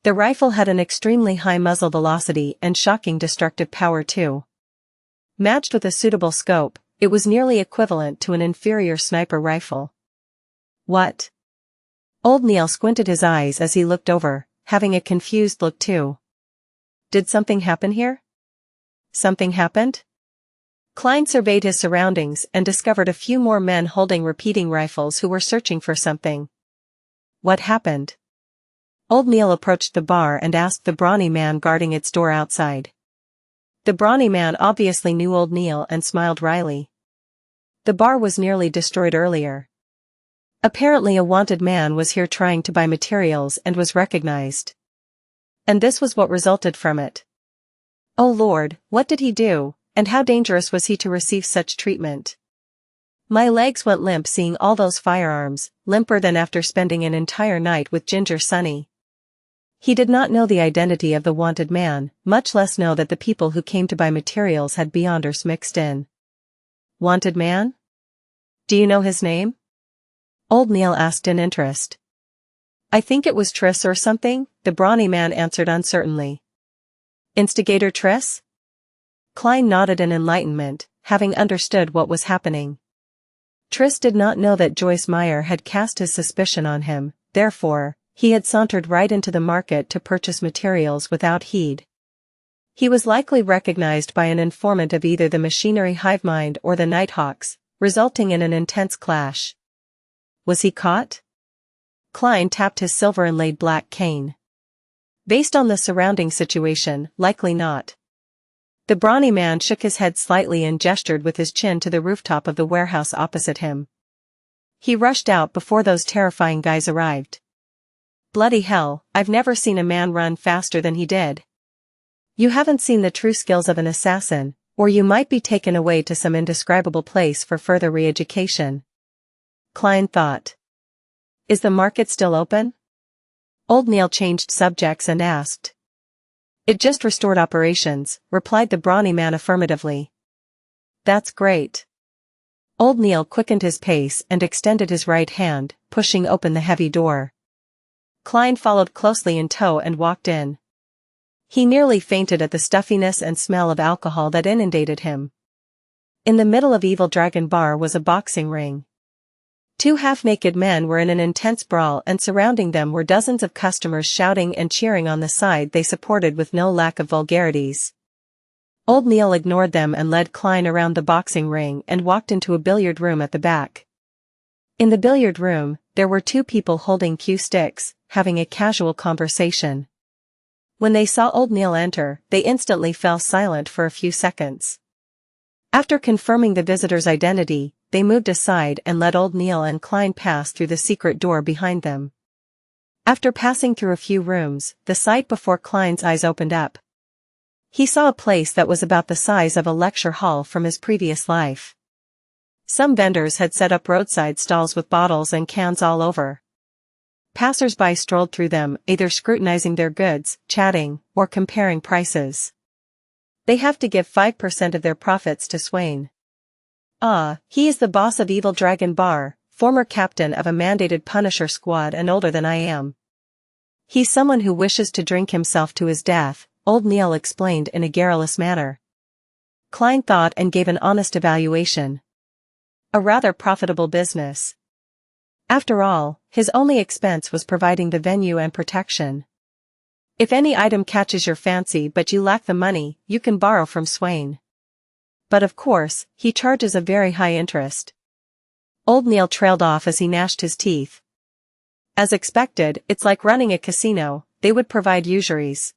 The rifle had an extremely high muzzle velocity and shocking destructive power too. Matched with a suitable scope, it was nearly equivalent to an inferior sniper rifle. What? Old Neil squinted his eyes as he looked over, having a confused look too. Did something happen here? Something happened? Klein surveyed his surroundings and discovered a few more men holding repeating rifles who were searching for something. What happened? Old Neil approached the bar and asked the brawny man guarding its door outside. The brawny man obviously knew old Neil and smiled wryly. The bar was nearly destroyed earlier. Apparently a wanted man was here trying to buy materials and was recognized. And this was what resulted from it. Oh Lord, what did he do, and how dangerous was he to receive such treatment? My legs went limp seeing all those firearms, limper than after spending an entire night with Ginger Sunny. He did not know the identity of the wanted man, much less know that the people who came to buy materials had Beyonders mixed in. Wanted man? Do you know his name? Old Neil asked in interest. I think it was Triss or something, the brawny man answered uncertainly. Instigator Triss? Klein nodded in enlightenment, having understood what was happening. Triss did not know that Joyce Meyer had cast his suspicion on him, therefore, he had sauntered right into the market to purchase materials without heed. He was likely recognized by an informant of either the machinery hivemind or the Nighthawks, resulting in an intense clash. Was he caught? Klein tapped his silver-inlaid black cane. Based on the surrounding situation, likely not. The brawny man shook his head slightly and gestured with his chin to the rooftop of the warehouse opposite him. He rushed out before those terrifying guys arrived. Bloody hell, I've never seen a man run faster than he did. You haven't seen the true skills of an assassin, or you might be taken away to some indescribable place for further re-education. Klein thought. Is the market still open? Old Neil changed subjects and asked. It just restored operations, replied the brawny man affirmatively. That's great. Old Neil quickened his pace and extended his right hand, pushing open the heavy door. Klein followed closely in tow and walked in. He nearly fainted at the stuffiness and smell of alcohol that inundated him. In the middle of Evil Dragon Bar was a boxing ring. Two half-naked men were in an intense brawl and surrounding them were dozens of customers shouting and cheering on the side they supported with no lack of vulgarities. Old Neil ignored them and led Klein around the boxing ring and walked into a billiard room at the back. In the billiard room, there were two people holding cue sticks, having a casual conversation. When they saw old Neil enter, they instantly fell silent for a few seconds. After confirming the visitor's identity, they moved aside and let Old Neil and Klein pass through the secret door behind them. After passing through a few rooms, the sight before Klein's eyes opened up. He saw a place that was about the size of a lecture hall from his previous life. Some vendors had set up roadside stalls with bottles and cans all over. Passers-by strolled through them, either scrutinizing their goods, chatting, or comparing prices. They have to give 5% of their profits to Swain. Ah, he is the boss of Evil Dragon Bar, former captain of a mandated Punisher squad and older than I am. He's someone who wishes to drink himself to his death, Old Neil explained in a garrulous manner. Klein thought and gave an honest evaluation. A rather profitable business. After all, his only expense was providing the venue and protection. If any item catches your fancy but you lack the money, you can borrow from Swain. But of course, he charges a very high interest. Old Neil trailed off as he gnashed his teeth. As expected, it's like running a casino, they would provide usuries.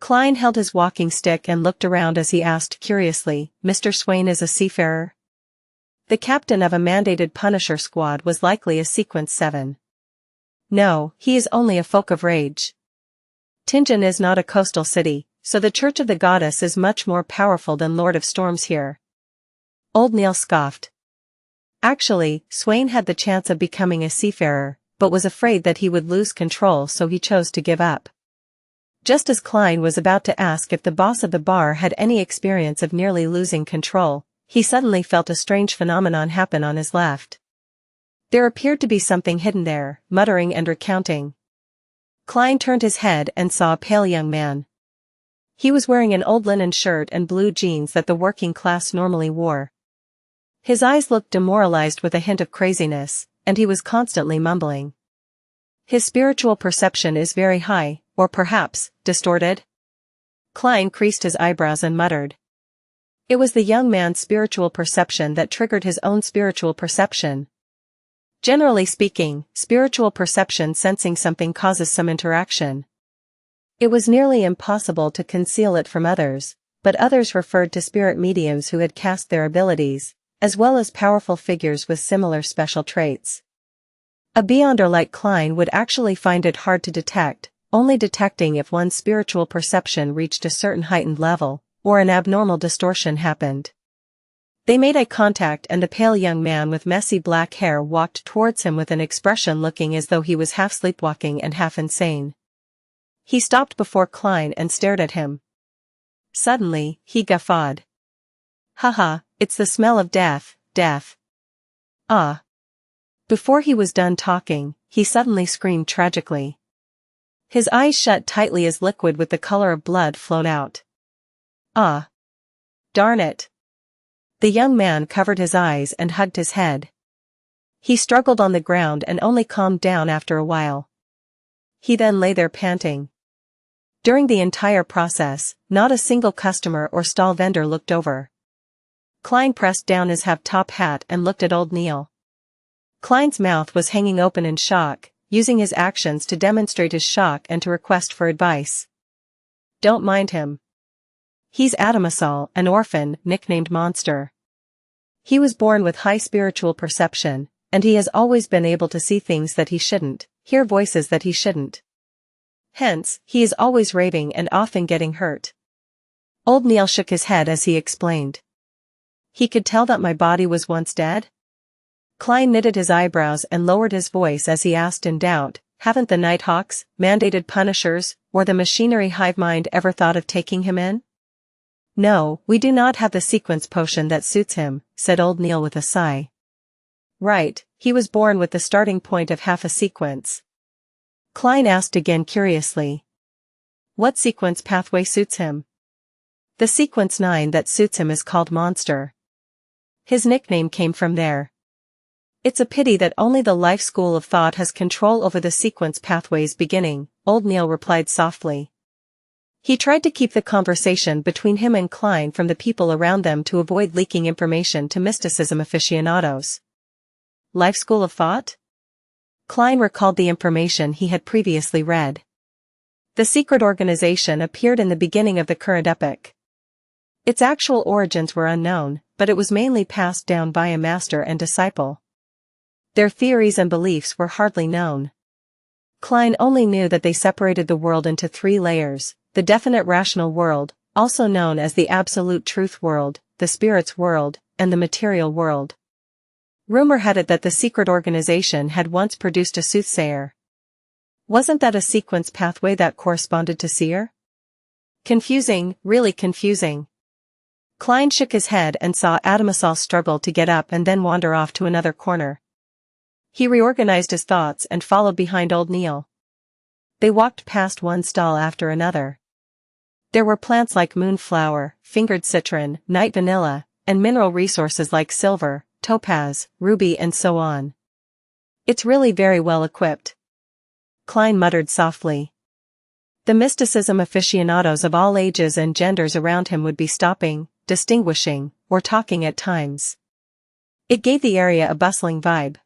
Klein held his walking stick and looked around as he asked curiously, Mr. Swain is a seafarer? The captain of a mandated Punisher squad was likely a Sequence 7. No, he is only a folk of rage. Tingen is not a coastal city, so the Church of the Goddess is much more powerful than Lord of Storms here. Old Neil scoffed. Actually, Swain had the chance of becoming a seafarer, but was afraid that he would lose control, so he chose to give up. Just as Klein was about to ask if the boss of the bar had any experience of nearly losing control, he suddenly felt a strange phenomenon happen on his left. There appeared to be something hidden there, muttering and recounting. Klein turned his head and saw a pale young man. He was wearing an old linen shirt and blue jeans that the working class normally wore. His eyes looked demoralized with a hint of craziness, and he was constantly mumbling. His spiritual perception is very high, or perhaps, distorted? Klein creased his eyebrows and muttered. It was the young man's spiritual perception that triggered his own spiritual perception. Generally speaking, spiritual perception sensing something causes some interaction. It was nearly impossible to conceal it from others, but others referred to spirit mediums who had cast their abilities, as well as powerful figures with similar special traits. A beyonder like Klein would actually find it hard to detect, only detecting if one's spiritual perception reached a certain heightened level, or an abnormal distortion happened. They made eye contact and the pale young man with messy black hair walked towards him with an expression looking as though he was half sleepwalking and half insane. He stopped before Klein and stared at him. Suddenly, he guffawed. Haha, it's the smell of death, death. Ah. Before he was done talking, he suddenly screamed tragically. His eyes shut tightly as liquid with the color of blood flowed out. Ah. Darn it. The young man covered his eyes and hugged his head. He struggled on the ground and only calmed down after a while. He then lay there panting. During the entire process, not a single customer or stall vendor looked over. Klein pressed down his half-top hat and looked at Old Neil. Klein's mouth was hanging open in shock, using his actions to demonstrate his shock and to request for advice. Don't mind him. He's Adamasol, an orphan, nicknamed Monster. He was born with high spiritual perception, and he has always been able to see things that he shouldn't, hear voices that he shouldn't. Hence, he is always raving and often getting hurt. Old Neil shook his head as he explained. He could tell that my body was once dead? Klein knitted his eyebrows and lowered his voice as he asked in doubt, haven't the Nighthawks, mandated Punishers, or the machinery hive mind ever thought of taking him in? No, we do not have the sequence potion that suits him, said Old Neil with a sigh. Right, he was born with the starting point of half a sequence. Klein asked again curiously. What sequence pathway suits him? The sequence 9 that suits him is called Monster. His nickname came from there. It's a pity that only the life school of thought has control over the sequence pathways beginning, Old Neil replied softly. He tried to keep the conversation between him and Klein from the people around them to avoid leaking information to mysticism aficionados. Life school of thought? Klein recalled the information he had previously read. The secret organization appeared in the beginning of the current epoch. Its actual origins were unknown, but it was mainly passed down by a master and disciple. Their theories and beliefs were hardly known. Klein only knew that they separated the world into 3 layers: the definite rational world, also known as the absolute truth world, the spirits world, and the material world. Rumor had it that the secret organization had once produced a soothsayer. Wasn't that a sequence pathway that corresponded to Seer? Confusing, really confusing. Klein shook his head and saw Adamasol struggle to get up and then wander off to another corner. He reorganized his thoughts and followed behind old Neil. They walked past one stall after another. There were plants like moonflower, fingered citron, night vanilla, and mineral resources like silver, topaz, ruby and so on. It's really very well equipped. Klein muttered softly. The mysticism aficionados of all ages and genders around him would be stopping, distinguishing, or talking at times. It gave the area a bustling vibe.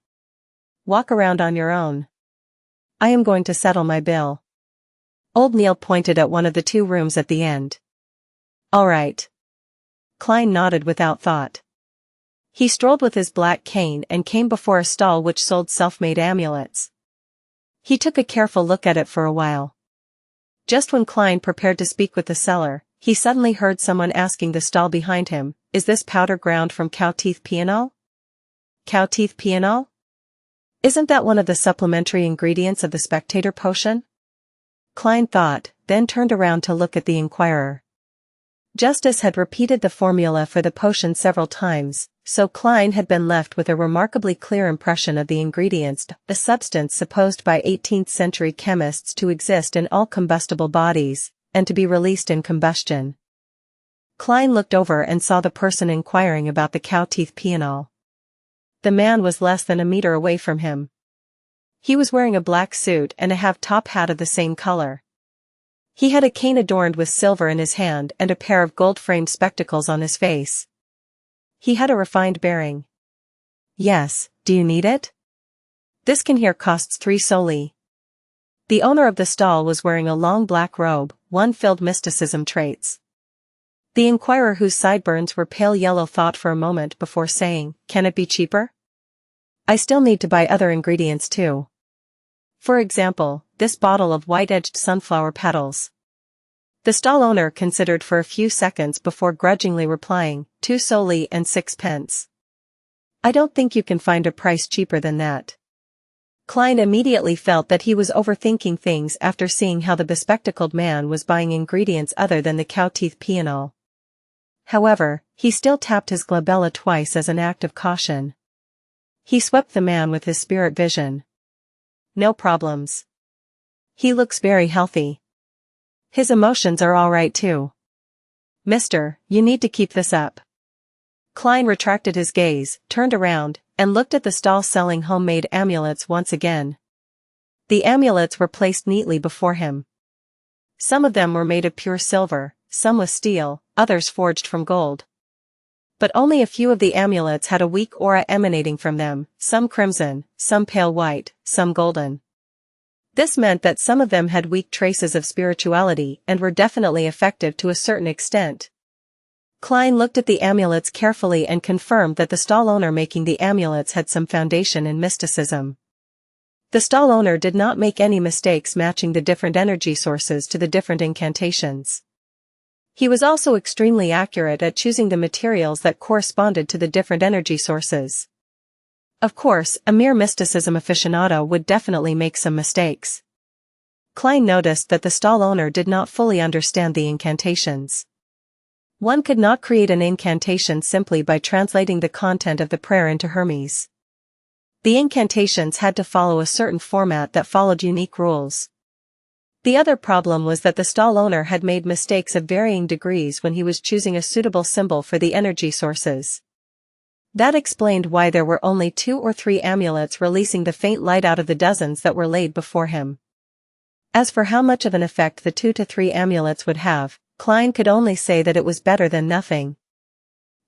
Walk around on your own. I am going to settle my bill. Old Neil pointed at one of the 2 rooms at the end. All right. Klein nodded without thought. He strolled with his black cane and came before a stall which sold self-made amulets. He took a careful look at it for a while. Just when Klein prepared to speak with the seller, he suddenly heard someone asking the stall behind him, "Is this powder ground from cow teeth pianol?" Cow teeth pianol? Isn't that one of the supplementary ingredients of the spectator potion? Klein thought, then turned around to look at the inquirer. Justice had repeated the formula for the potion several times, so Klein had been left with a remarkably clear impression of the ingredients, a substance supposed by 18th-century chemists to exist in all combustible bodies, and to be released in combustion. Klein looked over and saw the person inquiring about the cow teeth pianol. The man was less than a meter away from him. He was wearing a black suit and a half-top hat of the same color. He had a cane adorned with silver in his hand and a pair of gold-framed spectacles on his face. He had a refined bearing. Yes, do you need it? This can here costs 3 solii. The owner of the stall was wearing a long black robe, one filled mysticism traits. The inquirer, whose sideburns were pale yellow, thought for a moment before saying, "Can it be cheaper? I still need to buy other ingredients too. For example, this bottle of white-edged sunflower petals." The stall owner considered for a few seconds before grudgingly replying, 2 solii and 6 pence. I don't think you can find a price cheaper than that. Klein immediately felt that he was overthinking things after seeing how the bespectacled man was buying ingredients other than the cow teeth pianol. However, he still tapped his glabella twice as an act of caution. He swept the man with his spirit vision. No problems. He looks very healthy. His emotions are all right too. Mister, you need to keep this up. Klein retracted his gaze, turned around, and looked at the stall selling homemade amulets once again. The amulets were placed neatly before him. Some of them were made of pure silver, some with steel, others forged from gold. But only a few of the amulets had a weak aura emanating from them, some crimson, some pale white, some golden. This meant that some of them had weak traces of spirituality and were definitely effective to a certain extent. Klein looked at the amulets carefully and confirmed that the stall owner making the amulets had some foundation in mysticism. The stall owner did not make any mistakes matching the different energy sources to the different incantations. He was also extremely accurate at choosing the materials that corresponded to the different energy sources. Of course, a mere mysticism aficionado would definitely make some mistakes. Klein noticed that the stall owner did not fully understand the incantations. One could not create an incantation simply by translating the content of the prayer into Hermes. The incantations had to follow a certain format that followed unique rules. The other problem was that the stall owner had made mistakes of varying degrees when he was choosing a suitable symbol for the energy sources. That explained why there were only 2 or 3 amulets releasing the faint light out of the dozens that were laid before him. As for how much of an effect the 2 to 3 amulets would have, Klein could only say that it was better than nothing.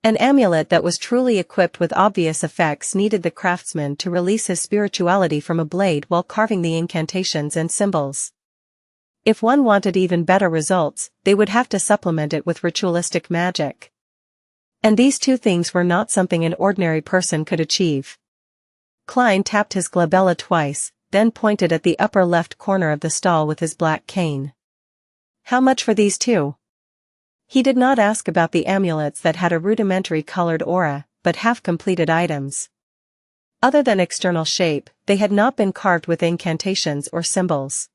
An amulet that was truly equipped with obvious effects needed the craftsman to release his spirituality from a blade while carving the incantations and symbols. If one wanted even better results, they would have to supplement it with ritualistic magic. And these two things were not something an ordinary person could achieve. Klein tapped his glabella twice, then pointed at the upper left corner of the stall with his black cane. How much for these two? He did not ask about the amulets that had a rudimentary colored aura, but half-completed items. Other than external shape, they had not been carved with incantations or symbols.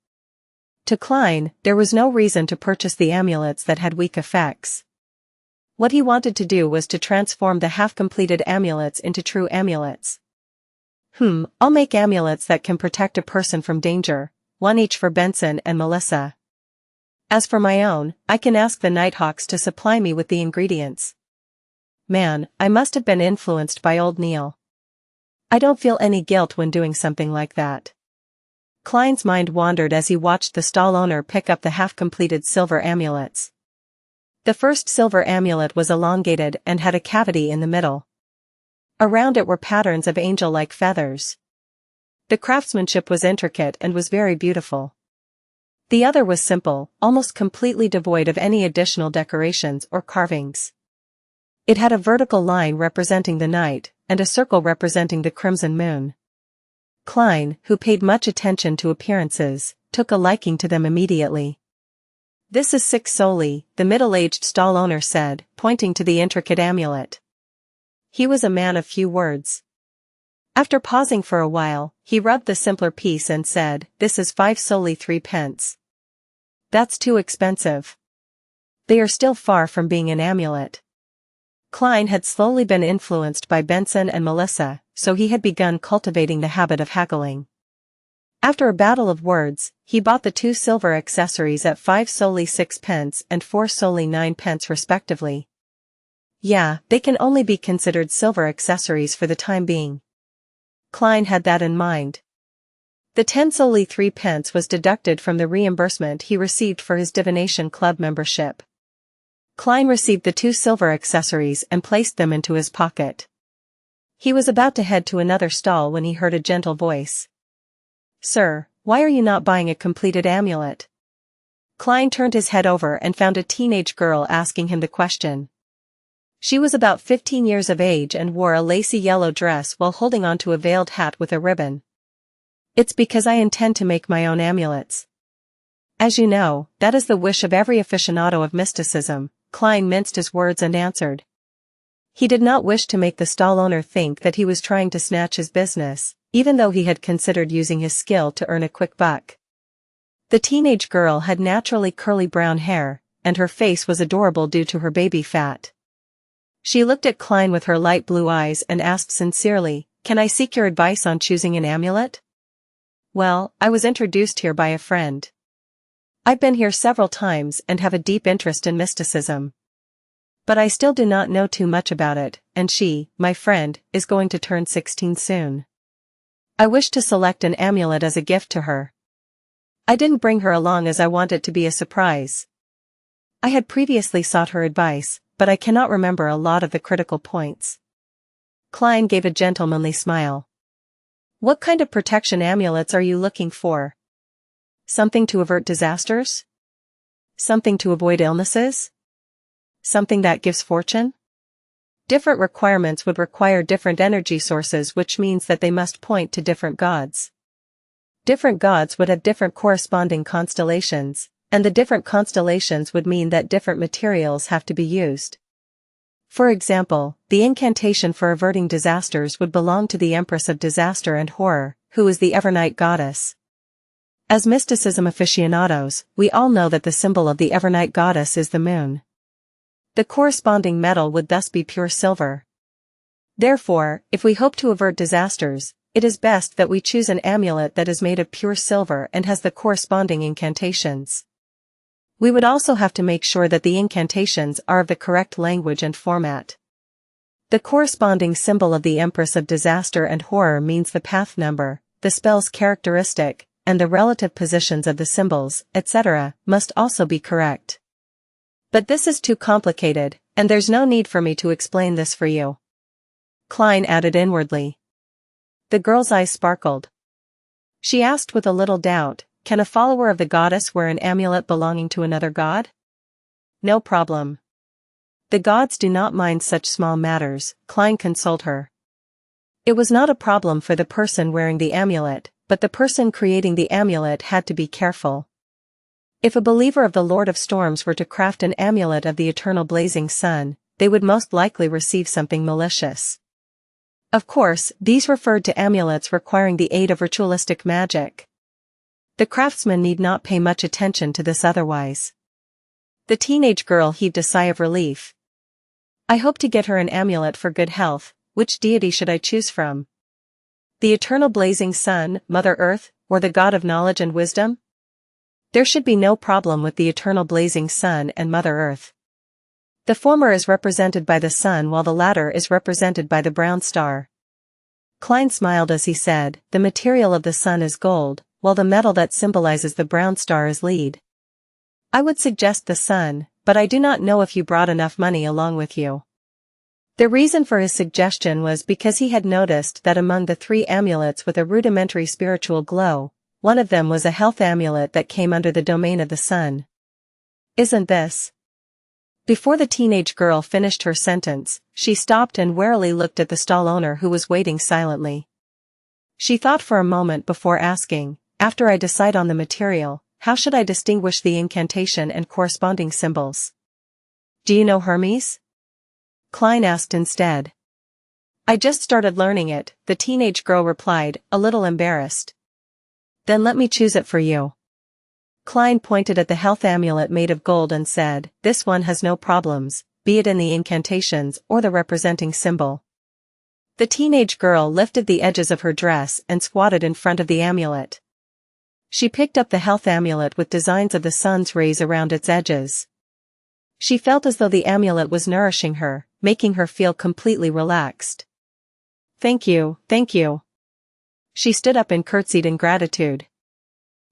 To Klein, there was no reason to purchase the amulets that had weak effects. What he wanted to do was to transform the half-completed amulets into true amulets. I'll make amulets that can protect a person from danger, one each for Benson and Melissa. As for my own, I can ask the Nighthawks to supply me with the ingredients. Man, I must have been influenced by old Neil. I don't feel any guilt when doing something like that. Klein's mind wandered as he watched the stall owner pick up the half-completed silver amulets. The first silver amulet was elongated and had a cavity in the middle. Around it were patterns of angel-like feathers. The craftsmanship was intricate and was very beautiful. The other was simple, almost completely devoid of any additional decorations or carvings. It had a vertical line representing the night, and a circle representing the crimson moon. Klein, who paid much attention to appearances, took a liking to them immediately. This is 6 solely, the middle-aged stall owner said, pointing to the intricate amulet. He was a man of few words. After pausing for a while, he rubbed the simpler piece and said, "This is 5 solely 3 pence. That's too expensive. They are still far from being an amulet." Klein had slowly been influenced by Benson and Melissa, so he had begun cultivating the habit of haggling. After a battle of words, he bought the 2 silver accessories at 5 solely 6 pence and 4 solely 9 pence respectively. Yeah, they can only be considered silver accessories for the time being. Klein had that in mind. The 10 solely 3 pence was deducted from the reimbursement he received for his divination club membership. Klein received the 2 silver accessories and placed them into his pocket. He was about to head to another stall when he heard a gentle voice. "Sir, why are you not buying a completed amulet?" Klein turned his head over and found a teenage girl asking him the question. She was about 15 years of age and wore a lacy yellow dress while holding onto a veiled hat with a ribbon. "It's because I intend to make my own amulets." As you know, that is the wish of every aficionado of mysticism, Klein minced his words and answered. He did not wish to make the stall owner think that he was trying to snatch his business, even though he had considered using his skill to earn a quick buck. The teenage girl had naturally curly brown hair, and her face was adorable due to her baby fat. She looked at Klein with her light blue eyes and asked sincerely, "Can I seek your advice on choosing an amulet?" "Well, I was introduced here by a friend. I've been here several times and have a deep interest in mysticism. But I still do not know too much about it, and she, my friend, is going to turn 16 soon. I wish to select an amulet as a gift to her. I didn't bring her along as I want it to be a surprise. I had previously sought her advice, but I cannot remember a lot of the critical points." Klein gave a gentlemanly smile. "What kind of protection amulets are you looking for? Something to avert disasters? Something to avoid illnesses? Something that gives fortune?" Different requirements would require different energy sources, which means that they must point to different gods. Different gods would have different corresponding constellations, and the different constellations would mean that different materials have to be used. For example, the incantation for averting disasters would belong to the Empress of Disaster and Horror, who is the Evernight goddess. As mysticism aficionados, we all know that the symbol of the Evernight goddess is the moon. The corresponding metal would thus be pure silver. Therefore, if we hope to avert disasters, it is best that we choose an amulet that is made of pure silver and has the corresponding incantations. We would also have to make sure that the incantations are of the correct language and format. The corresponding symbol of the Empress of Disaster and Horror means the path number, the spell's characteristic, and the relative positions of the symbols, etc., must also be correct. But this is too complicated, and there's no need for me to explain this for you," Klein added inwardly. The girl's eyes sparkled. She asked with a little doubt, "Can a follower of the goddess wear an amulet belonging to another god?" "No problem. The gods do not mind such small matters, Klein consoled her. It was not a problem for the person wearing the amulet, but the person creating the amulet had to be careful. If a believer of the Lord of Storms were to craft an amulet of the eternal blazing sun, they would most likely receive something malicious. Of course, these referred to amulets requiring the aid of ritualistic magic. The craftsman need not pay much attention to this otherwise. The teenage girl heaved a sigh of relief. I hope to get her an amulet for good health. Which deity should I choose from? The eternal blazing sun, Mother Earth, or the god of knowledge and wisdom? There should be no problem with the eternal blazing sun and Mother Earth. The former is represented by the sun while the latter is represented by the brown star. Klein smiled as he said, the material of the sun is gold, while the metal that symbolizes the brown star is lead. I would suggest the sun, but I do not know if you brought enough money along with you. The reason for his suggestion was because he had noticed that among the 3 amulets with a rudimentary spiritual glow, one of them was a health amulet that came under the domain of the sun. Isn't this? Before the teenage girl finished her sentence, she stopped and warily looked at the stall owner who was waiting silently. She thought for a moment before asking, after I decide on the material, how should I distinguish the incantation and corresponding symbols? Do you know Hermes? Klein asked instead. I just started learning it, the teenage girl replied, a little embarrassed. Then let me choose it for you. Klein pointed at the health amulet made of gold and said, this one has no problems, be it in the incantations or the representing symbol. The teenage girl lifted the edges of her dress and squatted in front of the amulet. She picked up the health amulet with designs of the sun's rays around its edges. She felt as though the amulet was nourishing her, making her feel completely relaxed. Thank you, thank you. She stood up and curtsied in gratitude.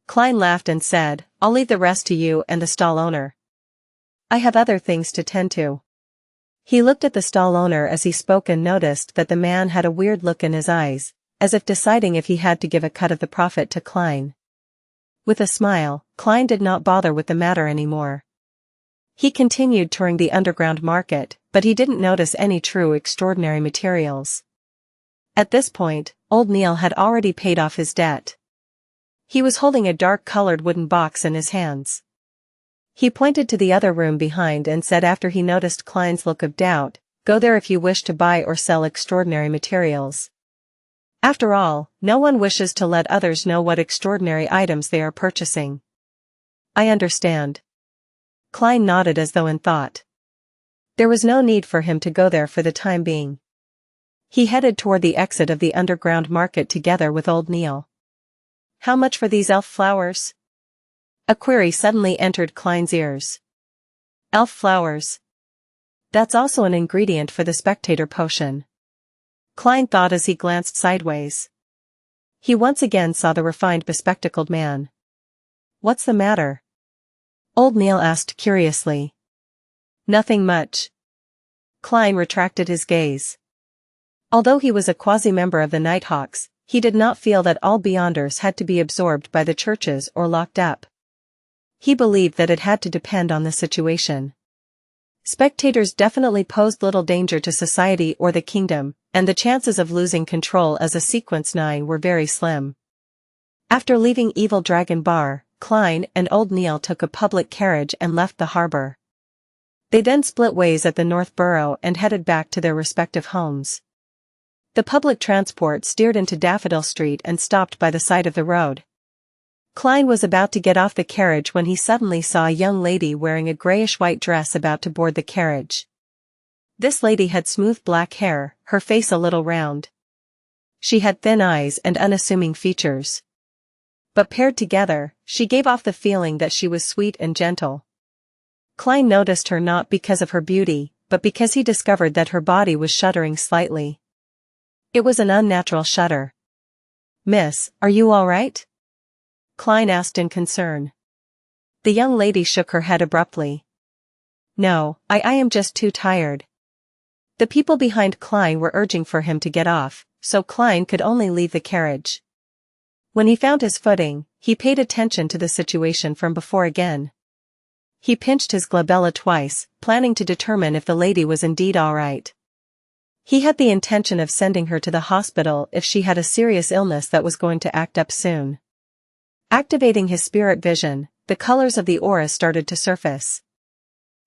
Klein laughed and said, I'll leave the rest to you and the stall owner. I have other things to tend to. He looked at the stall owner as he spoke and noticed that the man had a weird look in his eyes, as if deciding if he had to give a cut of the profit to Klein. With a smile, Klein did not bother with the matter anymore. He continued touring the underground market, but he didn't notice any true extraordinary materials. At this point, old Neil had already paid off his debt. He was holding a dark-colored wooden box in his hands. He pointed to the other room behind and said after he noticed Klein's look of doubt, go there if you wish to buy or sell extraordinary materials. After all, no one wishes to let others know what extraordinary items they are purchasing. I understand. Klein nodded as though in thought. There was no need for him to go there for the time being. He headed toward the exit of the underground market together with old Neil. How much for these elf flowers? A query suddenly entered Klein's ears. Elf flowers. That's also an ingredient for the spectator potion. Klein thought as he glanced sideways. He once again saw the refined bespectacled man. What's the matter? Old Neil asked curiously. Nothing much. Klein retracted his gaze. Although he was a quasi-member of the Nighthawks, he did not feel that all Beyonders had to be absorbed by the churches or locked up. He believed that it had to depend on the situation. Spectators definitely posed little danger to society or the kingdom, and the chances of losing control as a Sequence 9 were very slim. After leaving Evil Dragon Bar, Klein and old Neil took a public carriage and left the harbor. They then split ways at the North Borough and headed back to their respective homes. The public transport steered into Daffodil Street and stopped by the side of the road. Klein was about to get off the carriage when he suddenly saw a young lady wearing a grayish-white dress about to board the carriage. This lady had smooth black hair, her face a little round. She had thin eyes and unassuming features. But paired together, she gave off the feeling that she was sweet and gentle. Klein noticed her not because of her beauty, but because he discovered that her body was shuddering slightly. It was an unnatural shudder. Miss, are you all right? Klein asked in concern. The young lady shook her head abruptly. No, I am just too tired. The people behind Klein were urging for him to get off, so Klein could only leave the carriage. When he found his footing, he paid attention to the situation from before again. He pinched his glabella twice, planning to determine if the lady was indeed alright. He had the intention of sending her to the hospital if she had a serious illness that was going to act up soon. Activating his spirit vision, the colors of the aura started to surface.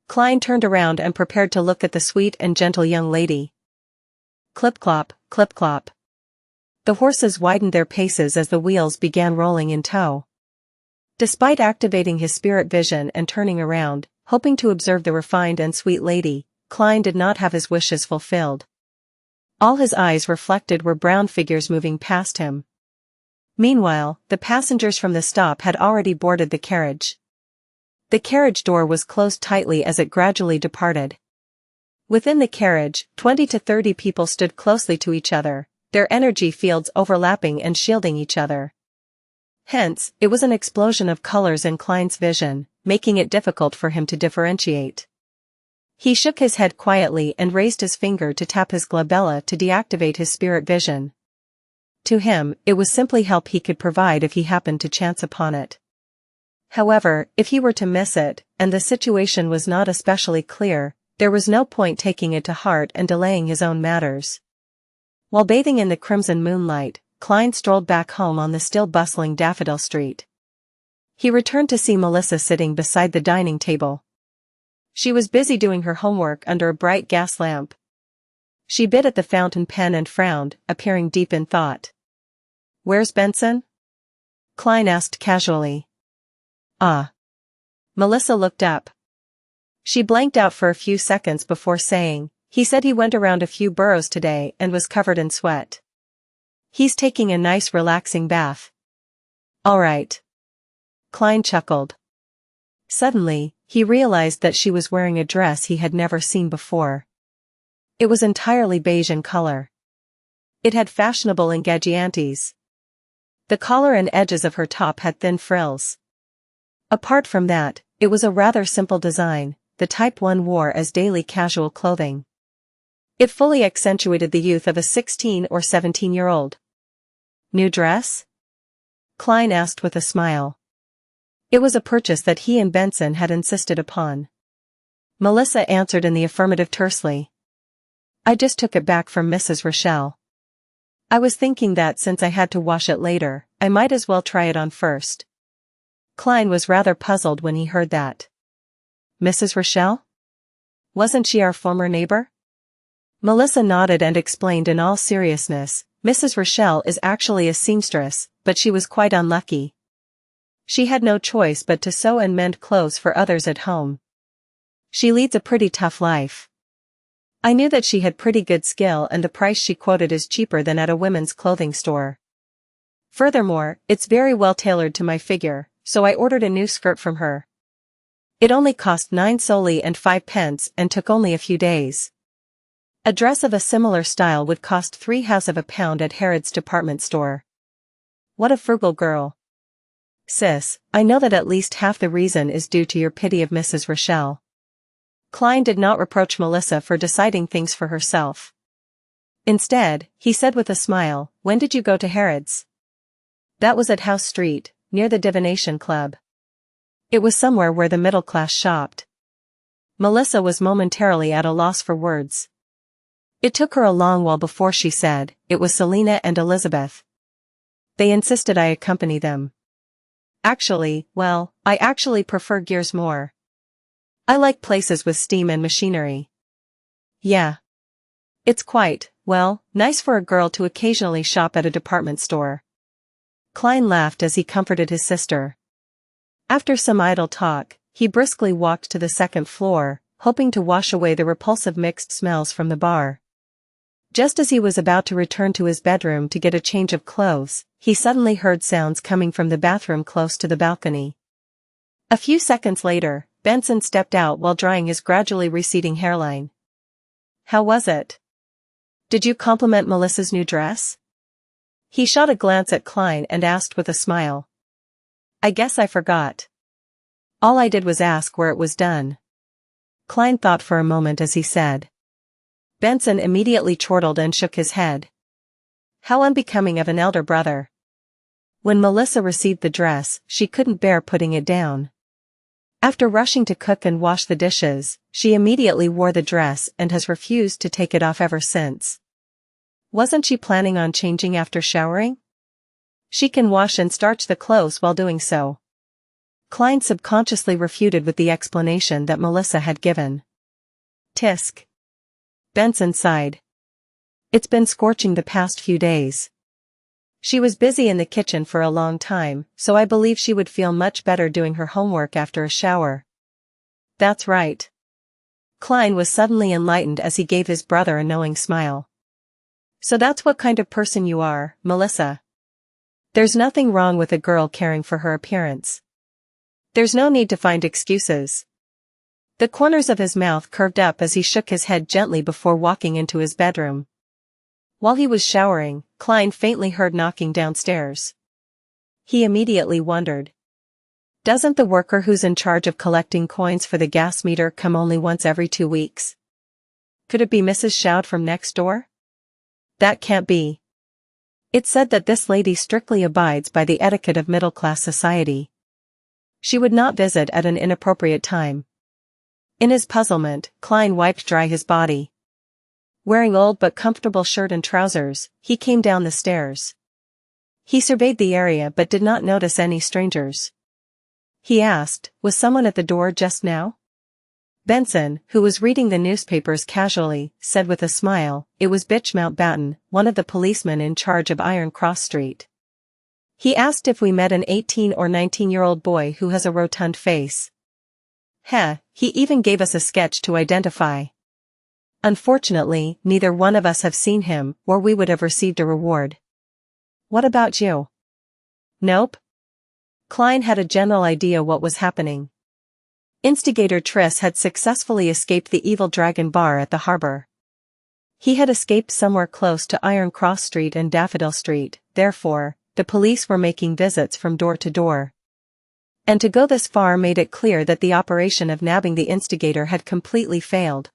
Klein turned around and prepared to look at the sweet and gentle young lady. Clip-clop, clip-clop. The horses widened their paces as the wheels began rolling in tow. Despite activating his spirit vision and turning around, hoping to observe the refined and sweet lady, Klein did not have his wishes fulfilled. All his eyes reflected were brown figures moving past him. Meanwhile, the passengers from the stop had already boarded the carriage. The carriage door was closed tightly as it gradually departed. Within the carriage, 20 to 30 people stood closely to each other, their energy fields overlapping and shielding each other. Hence, it was an explosion of colors in Klein's vision, making it difficult for him to differentiate. He shook his head quietly and raised his finger to tap his glabella to deactivate his spirit vision. To him, it was simply help he could provide if he happened to chance upon it. However, if he were to miss it, and the situation was not especially clear, there was no point taking it to heart and delaying his own matters. While bathing in the crimson moonlight, Klein strolled back home on the still bustling Daffodil Street. He returned to see Melissa sitting beside the dining table. She was busy doing her homework under a bright gas lamp. She bit at the fountain pen and frowned, appearing deep in thought. "Where's Benson?" Klein asked casually. "Ah." Melissa looked up. She blanked out for a few seconds before saying, "He said he went around a few boroughs today and was covered in sweat. He's taking a nice relaxing bath." "All right." Klein chuckled. Suddenly, he realized that she was wearing a dress he had never seen before. It was entirely beige in color. It had fashionable engagiantes. The collar and edges of her top had thin frills. Apart from that, it was a rather simple design, the type one wore as daily casual clothing. It fully accentuated the youth of a 16 or 17-year-old. "New dress?" Klein asked with a smile. It was a purchase that he and Benson had insisted upon. Melissa answered in the affirmative tersely. "I just took it back from Mrs. Rochelle. I was thinking that since I had to wash it later, I might as well try it on first." Klein was rather puzzled when he heard that. "Mrs. Rochelle? Wasn't she our former neighbor?" Melissa nodded and explained in all seriousness, "Mrs. Rochelle is actually a seamstress, but she was quite unlucky. She had no choice but to sew and mend clothes for others at home. She leads a pretty tough life. I knew that she had pretty good skill and the price she quoted is cheaper than at a women's clothing store. Furthermore, it's very well tailored to my figure, so I ordered a new skirt from her. It only cost 9 soldi and 5 pence and took only a few days. A dress of a similar style would cost 3/4 of a pound at Harrods department store. What a frugal girl. Sis, I know that at least half the reason is due to your pity of Mrs. Rochelle." Klein did not reproach Melissa for deciding things for herself. Instead, he said with a smile, "When did you go to Harrods?" "That was at House Street, near the Divination Club. It was somewhere where the middle class shopped." Melissa was momentarily at a loss for words. It took her a long while before she said, "It was Selena and Elizabeth. They insisted I accompany them. Actually, well, I actually prefer Gears more. I like places with steam and machinery. Yeah. It's quite, well, nice for a girl to occasionally shop at a department store." Klein laughed as he comforted his sister. After some idle talk, he briskly walked to the second floor, hoping to wash away the repulsive mixed smells from the bar. Just as he was about to return to his bedroom to get a change of clothes, he suddenly heard sounds coming from the bathroom close to the balcony. A few seconds later, Benson stepped out while drying his gradually receding hairline. "How was it? Did you compliment Melissa's new dress?" He shot a glance at Klein and asked with a smile. "I guess I forgot. All I did was ask where it was done." Klein thought for a moment as he said. Benson immediately chortled and shook his head. How unbecoming of an elder brother. When Melissa received the dress, she couldn't bear putting it down. After rushing to cook and wash the dishes, she immediately wore the dress and has refused to take it off ever since. Wasn't she planning on changing after showering? She can wash and starch the clothes while doing so. Klein subconsciously refuted with the explanation that Melissa had given. Tisk. Benson sighed. It's been scorching the past few days. She was busy in the kitchen for a long time, so I believe she would feel much better doing her homework after a shower. That's right. Klein was suddenly enlightened as he gave his brother a knowing smile. So that's what kind of person you are, Melissa. There's nothing wrong with a girl caring for her appearance. There's no need to find excuses. The corners of his mouth curved up as he shook his head gently before walking into his bedroom. While he was showering, Klein faintly heard knocking downstairs. He immediately wondered. Doesn't the worker who's in charge of collecting coins for the gas meter come only once every 2 weeks? Could it be Mrs. Shoud from next door? That can't be. It's said that this lady strictly abides by the etiquette of middle-class society. She would not visit at an inappropriate time. In his puzzlement, Klein wiped dry his body. Wearing old but comfortable shirt and trousers, he came down the stairs. He surveyed the area but did not notice any strangers. He asked, was someone at the door just now? Benson, who was reading the newspapers casually, said with a smile, it was Bitch Mountbatten, one of the policemen in charge of Iron Cross Street. He asked if we met an 18 or 19-year-old boy who has a rotund face. He even gave us a sketch to identify. Unfortunately, neither one of us have seen him, or we would have received a reward. What about you? Nope. Klein had a general idea what was happening. Instigator Triss had successfully escaped the evil dragon bar at the harbor. He had escaped somewhere close to Iron Cross Street and Daffodil Street, therefore, the police were making visits from door to door. And to go this far made it clear that the operation of nabbing the instigator had completely failed.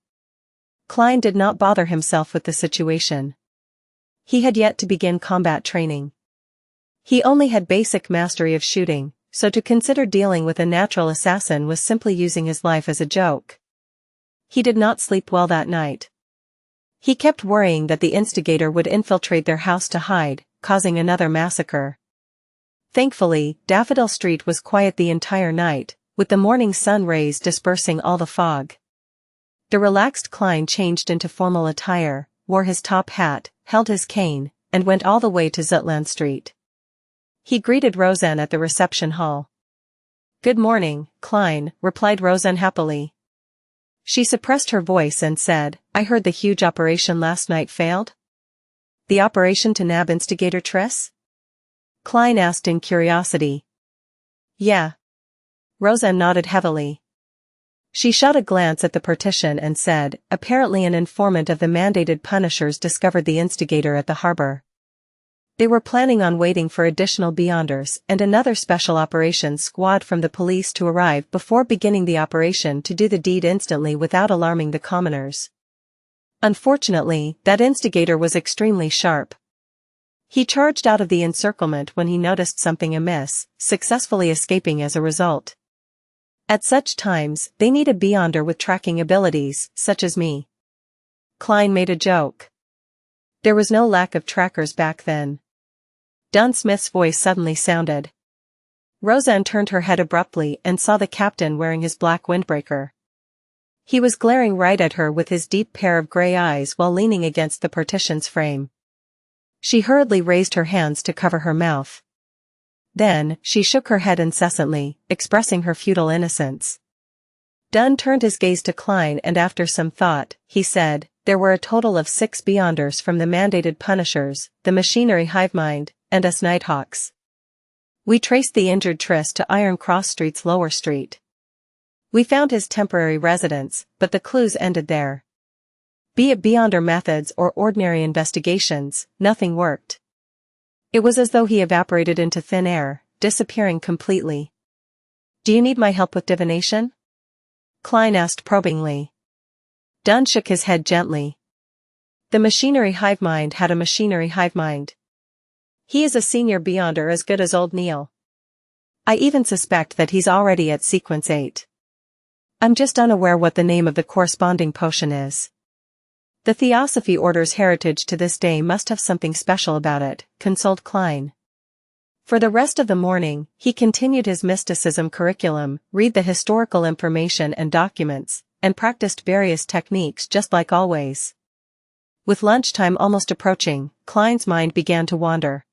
Klein did not bother himself with the situation. He had yet to begin combat training. He only had basic mastery of shooting, so to consider dealing with a natural assassin was simply using his life as a joke. He did not sleep well that night. He kept worrying that the instigator would infiltrate their house to hide, causing another massacre. Thankfully, Daffodil Street was quiet the entire night, with the morning sun rays dispersing all the fog. The relaxed Klein changed into formal attire, wore his top hat, held his cane, and went all the way to Zutland Street. He greeted Roseanne at the reception hall. Good morning, Klein, replied Roseanne happily. She suppressed her voice and said, I heard the huge operation last night failed? The operation to nab Instigator Triss? Klein asked in curiosity. Yeah. Roseanne nodded heavily. She shot a glance at the partition and said, apparently an informant of the mandated punishers discovered the instigator at the harbor. They were planning on waiting for additional Beyonders and another special operations squad from the police to arrive before beginning the operation to do the deed instantly without alarming the commoners. Unfortunately, that instigator was extremely sharp. He charged out of the encirclement when he noticed something amiss, successfully escaping as a result. At such times, they need a Beyonder with tracking abilities, such as me. Klein made a joke. There was no lack of trackers back then. Dunn Smith's voice suddenly sounded. Roseanne turned her head abruptly and saw the captain wearing his black windbreaker. He was glaring right at her with his deep pair of gray eyes while leaning against the partition's frame. She hurriedly raised her hands to cover her mouth. Then, she shook her head incessantly, expressing her futile innocence. Dunn turned his gaze to Klein and after some thought, he said, there were a total of 6 Beyonders from the mandated punishers, the machinery hivemind, and us Nighthawks. We traced the injured Triss to Iron Cross Street's lower street. We found his temporary residence, but the clues ended there. Be it Beyonder methods or ordinary investigations, nothing worked. It was as though he evaporated into thin air, disappearing completely. Do you need my help with divination? Klein asked probingly. Dunn shook his head gently. The machinery hivemind had a machinery hivemind. He is a senior Beyonder as good as old Neil. I even suspect that he's already at sequence 8. I'm just unaware what the name of the corresponding potion is. The Theosophy Order's heritage to this day must have something special about it, consoled Klein. For the rest of the morning, he continued his mysticism curriculum, read the historical information and documents, and practiced various techniques just like always. With lunchtime almost approaching, Klein's mind began to wander.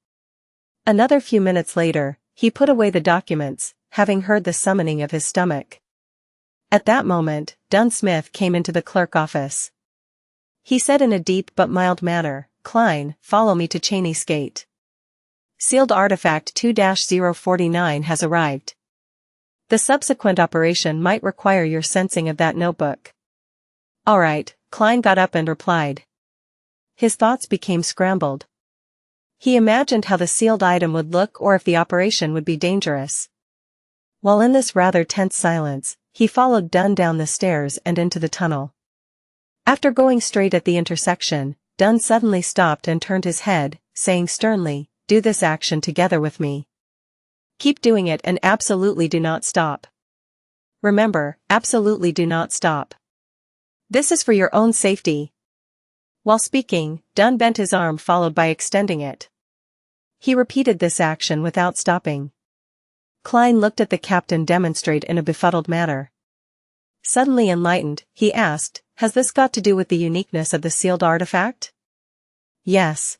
Another few minutes later, he put away the documents, having heard the summoning of his stomach. At that moment, Dunn Smith came into the clerk office. He said in a deep but mild manner, "Klein, follow me to Cheney's Gate. Sealed artifact 2-049 has arrived. The subsequent operation might require your sensing of that notebook." "All right," Klein got up and replied. His thoughts became scrambled. He imagined how the sealed item would look or if the operation would be dangerous. While in this rather tense silence, he followed Dunn down the stairs and into the tunnel. After going straight at the intersection, Dunn suddenly stopped and turned his head, saying sternly, "Do this action together with me. Keep doing it and absolutely do not stop. Remember, absolutely do not stop. This is for your own safety." While speaking, Dunn bent his arm followed by extending it. He repeated this action without stopping. Klein looked at the captain demonstrate in a befuddled manner. Suddenly enlightened, he asked, "Has this got to do with the uniqueness of the sealed artifact?" "Yes."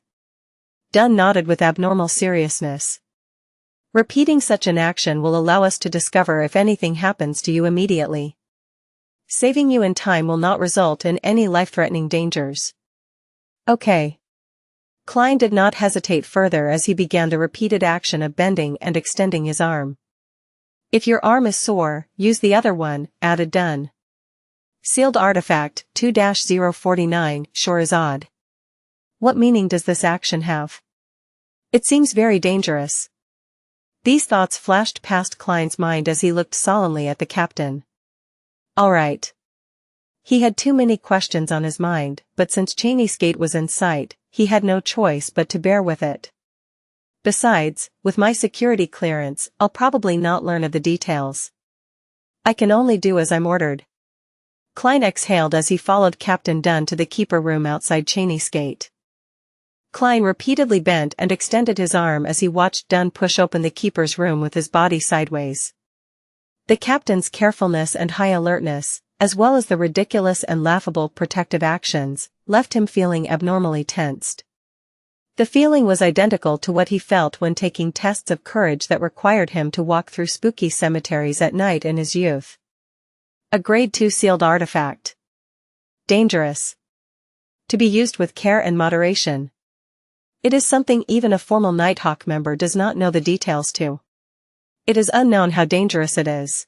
Dunn nodded with abnormal seriousness. "Repeating such an action will allow us to discover if anything happens to you immediately. Saving you in time will not result in any life-threatening dangers." "Okay." Klein did not hesitate further as he began the repeated action of bending and extending his arm. "If your arm is sore, use the other one," added Dunn. "Sealed artifact 2-049 sure is odd. What meaning does this action have? It seems very dangerous." These thoughts flashed past Klein's mind as he looked solemnly at the captain. All right. He had too many questions on his mind, but since Cheney's Gate was in sight, he had no choice but to bear with it. Besides, with my security clearance, I'll probably not learn of the details. I can only do as I'm ordered. Klein exhaled as he followed Captain Dunn to the keeper room outside Cheney's Gate. Klein repeatedly bent and extended his arm as he watched Dunn push open the keeper's room with his body sideways. The captain's carefulness and high alertness, as well as the ridiculous and laughable protective actions, left him feeling abnormally tensed. The feeling was identical to what he felt when taking tests of courage that required him to walk through spooky cemeteries at night in his youth. A Grade 2 sealed artifact. Dangerous. To be used with care and moderation. It is something even a formal Nighthawk member does not know the details to. It is unknown how dangerous it is.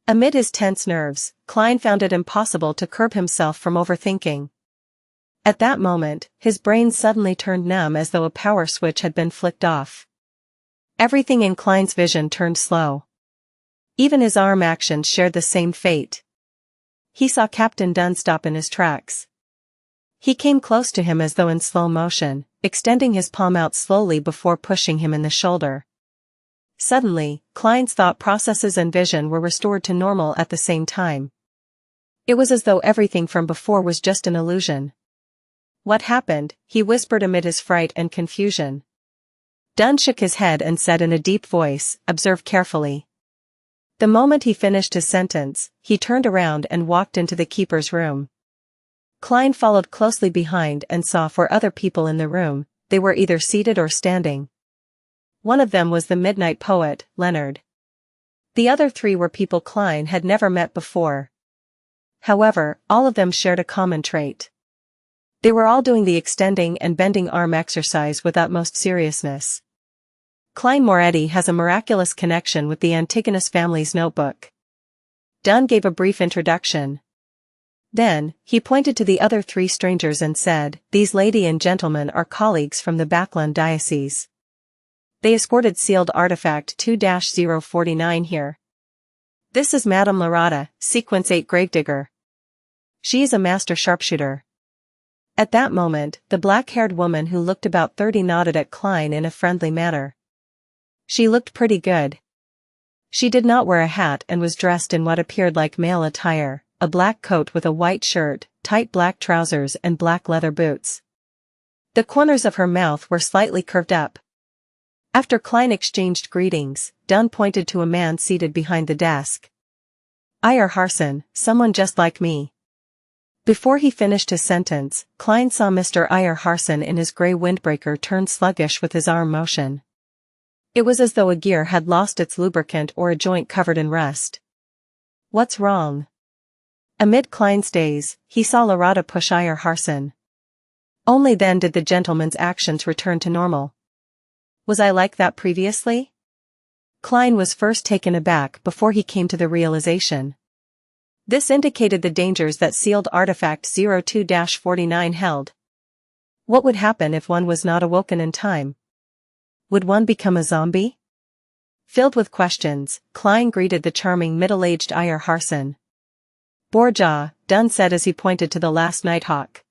Amid his tense nerves, Klein found it impossible to curb himself from overthinking. At that moment, his brain suddenly turned numb as though a power switch had been flicked off. Everything in Klein's vision turned slow. Even his arm actions shared the same fate. He saw Captain Dunn stop in his tracks. He came close to him as though in slow motion, extending his palm out slowly before pushing him in the shoulder. Suddenly, Klein's thought processes and vision were restored to normal at the same time. It was as though everything from before was just an illusion. "What happened?" he whispered amid his fright and confusion. Dunn shook his head and said in a deep voice, "Observe carefully." The moment he finished his sentence, he turned around and walked into the keeper's room. Klein followed closely behind and saw 4 other people in the room. They were either seated or standing. One of them was the midnight poet, Leonard. The other 3 were people Klein had never met before. However, all of them shared a common trait. They were all doing the extending and bending arm exercise with utmost seriousness. Klein Moretti has a miraculous connection with the Antigonus family's notebook. Dunn gave a brief introduction. Then, he pointed to the other 3 strangers and said, "These lady and gentlemen are colleagues from the Backlund diocese. They escorted sealed artifact 2-049 here. This is Madame Larata, Sequence 8 Gravedigger. She is a master sharpshooter." At that moment, the black-haired woman who looked about 30 nodded at Klein in a friendly manner. She looked pretty good. She did not wear a hat and was dressed in what appeared like male attire, a black coat with a white shirt, tight black trousers and black leather boots. The corners of her mouth were slightly curved up. After Klein exchanged greetings, Dunn pointed to a man seated behind the desk. "Iyer Harson, someone just like me." Before he finished his sentence, Klein saw Mr. Iyer Harson in his grey windbreaker turn sluggish with his arm motion. It was as though a gear had lost its lubricant or a joint covered in rust. "What's wrong?" Amid Klein's daze, he saw Lorada push Iyer Harson. Only then did the gentleman's actions return to normal. "Was I like that previously?" Klein was first taken aback before he came to the realization. This indicated the dangers that sealed artifact 02-49 held. What would happen if one was not awoken in time? Would one become a zombie? Filled with questions, Klein greeted the charming middle-aged Iyer Harson. "Borja," Dunn said as he pointed to the last Nighthawk.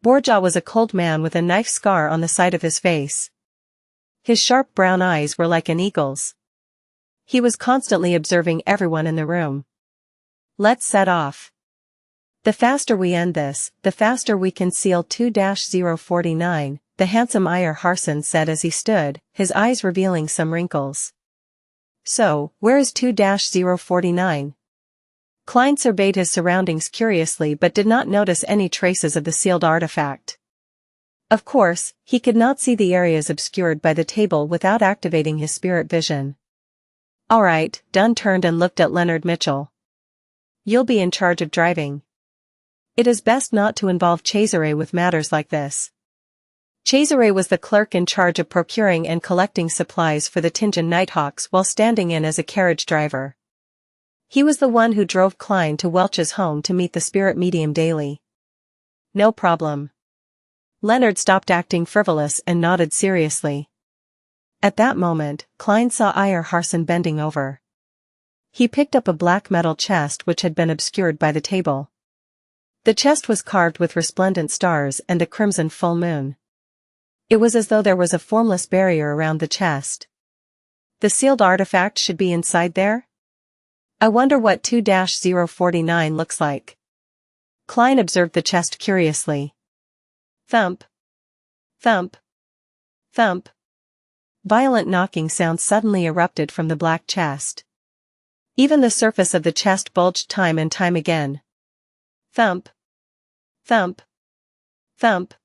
Borja was a cold man with a knife scar on the side of his face. His sharp brown eyes were like an eagle's. He was constantly observing everyone in the room. "Let's set off. The faster we end this, the faster we can seal 2-049, the handsome Iyer Harson said as he stood, his eyes revealing some wrinkles. "So, where is 2-049? Klein surveyed his surroundings curiously but did not notice any traces of the sealed artifact. Of course, he could not see the areas obscured by the table without activating his spirit vision. "All right," Dunn turned and looked at Leonard Mitchell. "You'll be in charge of driving. It is best not to involve Cesare with matters like this." Cesare was the clerk in charge of procuring and collecting supplies for the Tingen Nighthawks while standing in as a carriage driver. He was the one who drove Klein to Welch's home to meet the spirit medium daily. "No problem." Leonard stopped acting frivolous and nodded seriously. At that moment, Klein saw Iyer Harson bending over. He picked up a black metal chest which had been obscured by the table. The chest was carved with resplendent stars and a crimson full moon. It was as though there was a formless barrier around the chest. The sealed artifact should be inside there? I wonder what 2-049 looks like. Klein observed the chest curiously. Thump. Thump. Thump. Violent knocking sounds suddenly erupted from the black chest. Even the surface of the chest bulged time and time again. Thump. Thump. Thump.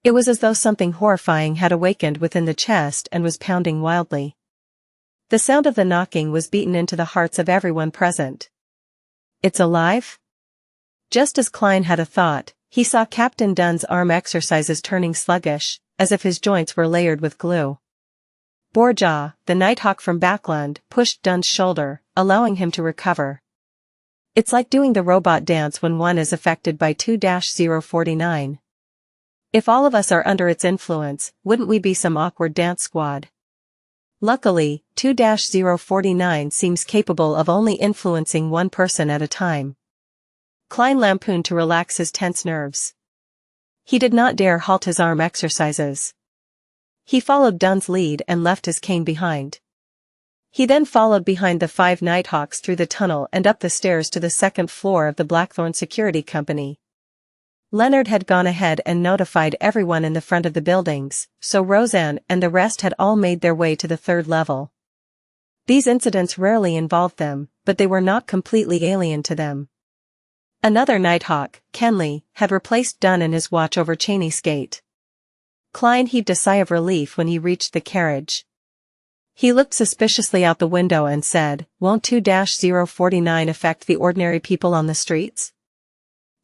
It was as though something horrifying had awakened within the chest and was pounding wildly. The sound of the knocking was beaten into the hearts of everyone present. "It's alive?" Just as Klein had a thought, he saw Captain Dunn's arm exercises turning sluggish, as if his joints were layered with glue. Borja, the Nighthawk from Backland, pushed Dunn's shoulder, allowing him to recover. "It's like doing the robot dance when one is affected by 2-049. If all of us are under its influence, wouldn't we be some awkward dance squad?" Luckily, 2-049 seems capable of only influencing one person at a time. Klein lampooned to relax his tense nerves. He did not dare halt his arm exercises. He followed Dunn's lead and left his cane behind. He then followed behind the 5 Nighthawks through the tunnel and up the stairs to the second floor of the Blackthorn Security Company. Leonard had gone ahead and notified everyone in the front of the buildings, so Roseanne and the rest had all made their way to the 3rd level. These incidents rarely involved them, but they were not completely alien to them. Another Nighthawk, Kenley, had replaced Dunn in his watch over Cheney's gate. Klein heaved a sigh of relief when he reached the carriage. He looked suspiciously out the window and said, "Won't 2-049 affect the ordinary people on the streets?"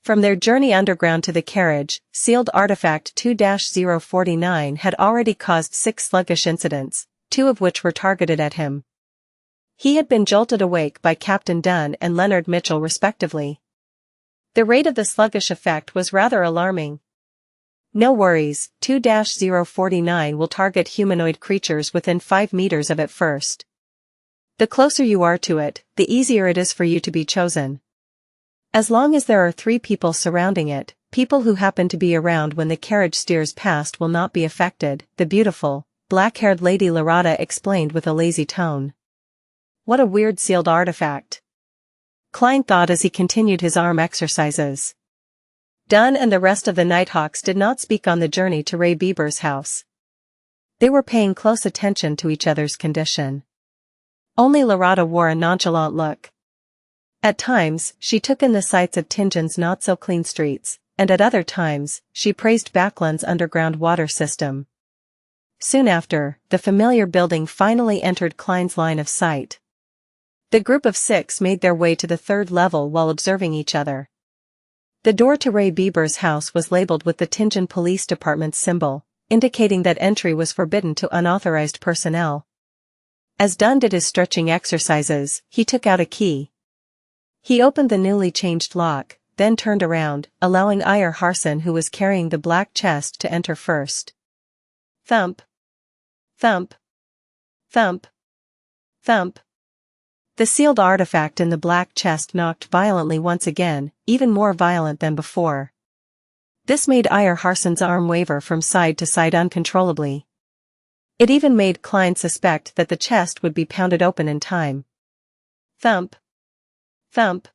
From their journey underground to the carriage, sealed artifact 2-049 had already caused 6 sluggish incidents, 2 of which were targeted at him. He had been jolted awake by Captain Dunn and Leonard Mitchell respectively. The rate of the sluggish effect was rather alarming. "No worries, 2-049 will target humanoid creatures within 5 meters of it first. The closer you are to it, the easier it is for you to be chosen. As long as there are 3 people surrounding it, people who happen to be around when the carriage steers past will not be affected," the beautiful, black-haired Lady Lorada explained with a lazy tone. What a weird sealed artifact. Klein thought as he continued his arm exercises. Dunn and the rest of the Nighthawks did not speak on the journey to Ray Bieber's house. They were paying close attention to each other's condition. Only Larada wore a nonchalant look. At times, she took in the sights of Tinjin's not-so-clean streets, and at other times, she praised Baklan's underground water system. Soon after, the familiar building finally entered Klein's line of sight. The group of 6 made their way to the 3rd level while observing each other. The door to Ray Bieber's house was labeled with the Tinjin Police Department's symbol, indicating that entry was forbidden to unauthorized personnel. As Dunn did his stretching exercises, he took out a key. He opened the newly changed lock, then turned around, allowing Iyer Harson, who was carrying the black chest, to enter first. Thump. Thump. Thump. Thump. The sealed artifact in the black chest knocked violently once again, even more violent than before. This made Iyer Harson's arm waver from side to side uncontrollably. It even made Klein suspect that the chest would be pounded open in time. Thump. Thump.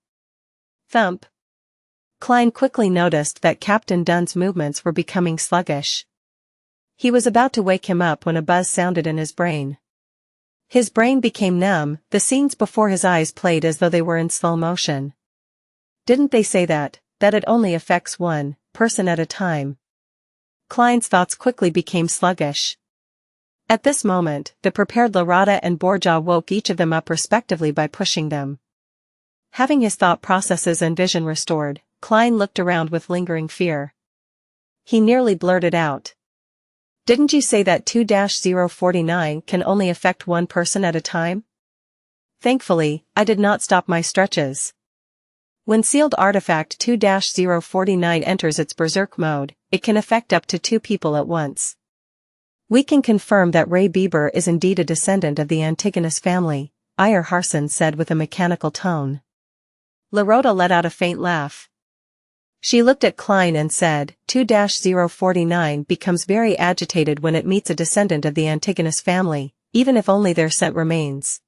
Thump. Klein quickly noticed that Captain Dunn's movements were becoming sluggish. He was about to wake him up when a buzz sounded in his brain. His brain became numb, the scenes before his eyes played as though they were in slow motion. Didn't they say that it only affects one person at a time? Klein's thoughts quickly became sluggish. At this moment, the prepared Larada and Borja woke each of them up respectively by pushing them. Having his thought processes and vision restored, Klein looked around with lingering fear. He nearly blurted out. Didn't you say that 2-049 can only affect one person at a time? Thankfully, I did not stop my stretches. When sealed artifact 2-049 enters its berserk mode, it can affect up to 2 people at once. We can confirm that Ray Bieber is indeed a descendant of the Antigonus family, Iyer Harson said with a mechanical tone. Larota let out a faint laugh. She looked at Klein and said, 2-049 becomes very agitated when it meets a descendant of the Antigonus family, even if only their scent remains.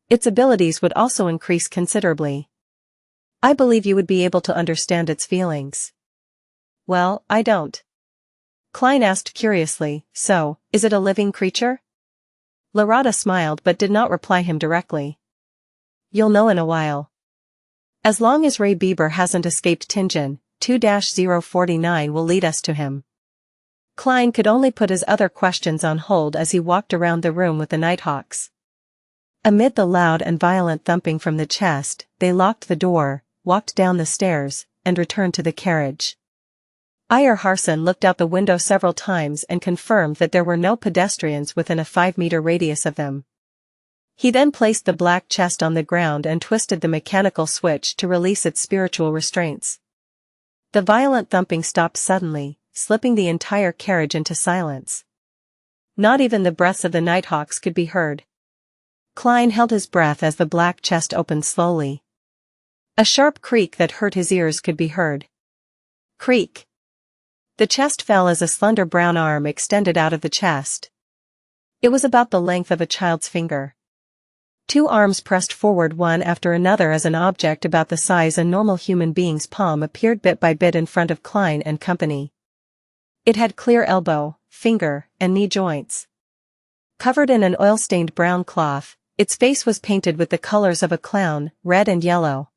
Its abilities would also increase considerably. I believe you would be able to understand its feelings. Well, I don't. Klein asked curiously, so, is it a living creature? Larada smiled but did not reply him directly. You'll know in a while. As long as Ray Bieber hasn't escaped Tinjin, 2-049 will lead us to him. Klein could only put his other questions on hold as he walked around the room with the Nighthawks. Amid the loud and violent thumping from the chest, they locked the door, walked down the stairs, and returned to the carriage. Iyer Harson looked out the window several times and confirmed that there were no pedestrians within a 5-meter radius of them. He then placed the black chest on the ground and twisted the mechanical switch to release its spiritual restraints. The violent thumping stopped suddenly, slipping the entire carriage into silence. Not even the breaths of the Nighthawks could be heard. Klein held his breath as the black chest opened slowly. A sharp creak that hurt his ears could be heard. Creak. The chest fell as a slender brown arm extended out of the chest. It was about the length of a child's finger. 2 arms pressed forward one after another as an object about the size a normal human being's palm appeared bit by bit in front of Klein and company. It had clear elbow, finger, and knee joints. Covered in an oil-stained brown cloth, its face was painted with the colors of a clown, red and yellow.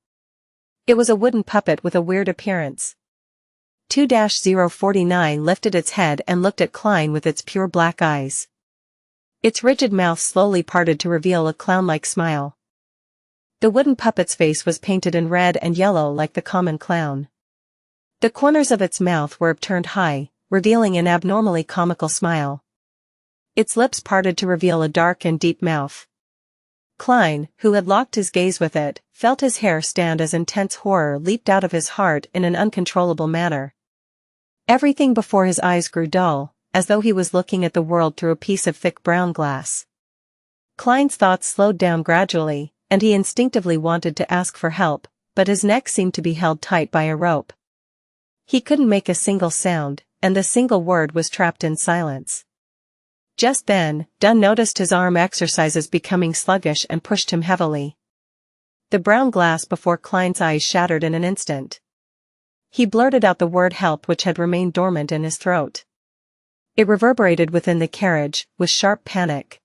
It was a wooden puppet with a weird appearance. 2-049 lifted its head and looked at Klein with its pure black eyes. Its rigid mouth slowly parted to reveal a clown-like smile. The wooden puppet's face was painted in red and yellow like the common clown. The corners of its mouth were upturned high, revealing an abnormally comical smile. Its lips parted to reveal a dark and deep mouth. Klein, who had locked his gaze with it, felt his hair stand as intense horror leaped out of his heart in an uncontrollable manner. Everything before his eyes grew dull, as though he was looking at the world through a piece of thick brown glass. Klein's thoughts slowed down gradually, and he instinctively wanted to ask for help, but his neck seemed to be held tight by a rope. He couldn't make a single sound, and the single word was trapped in silence. Just then, Dunn noticed his arm exercises becoming sluggish and pushed him heavily. The brown glass before Klein's eyes shattered in an instant. He blurted out the word help, which had remained dormant in his throat. It reverberated within the carriage, with sharp panic.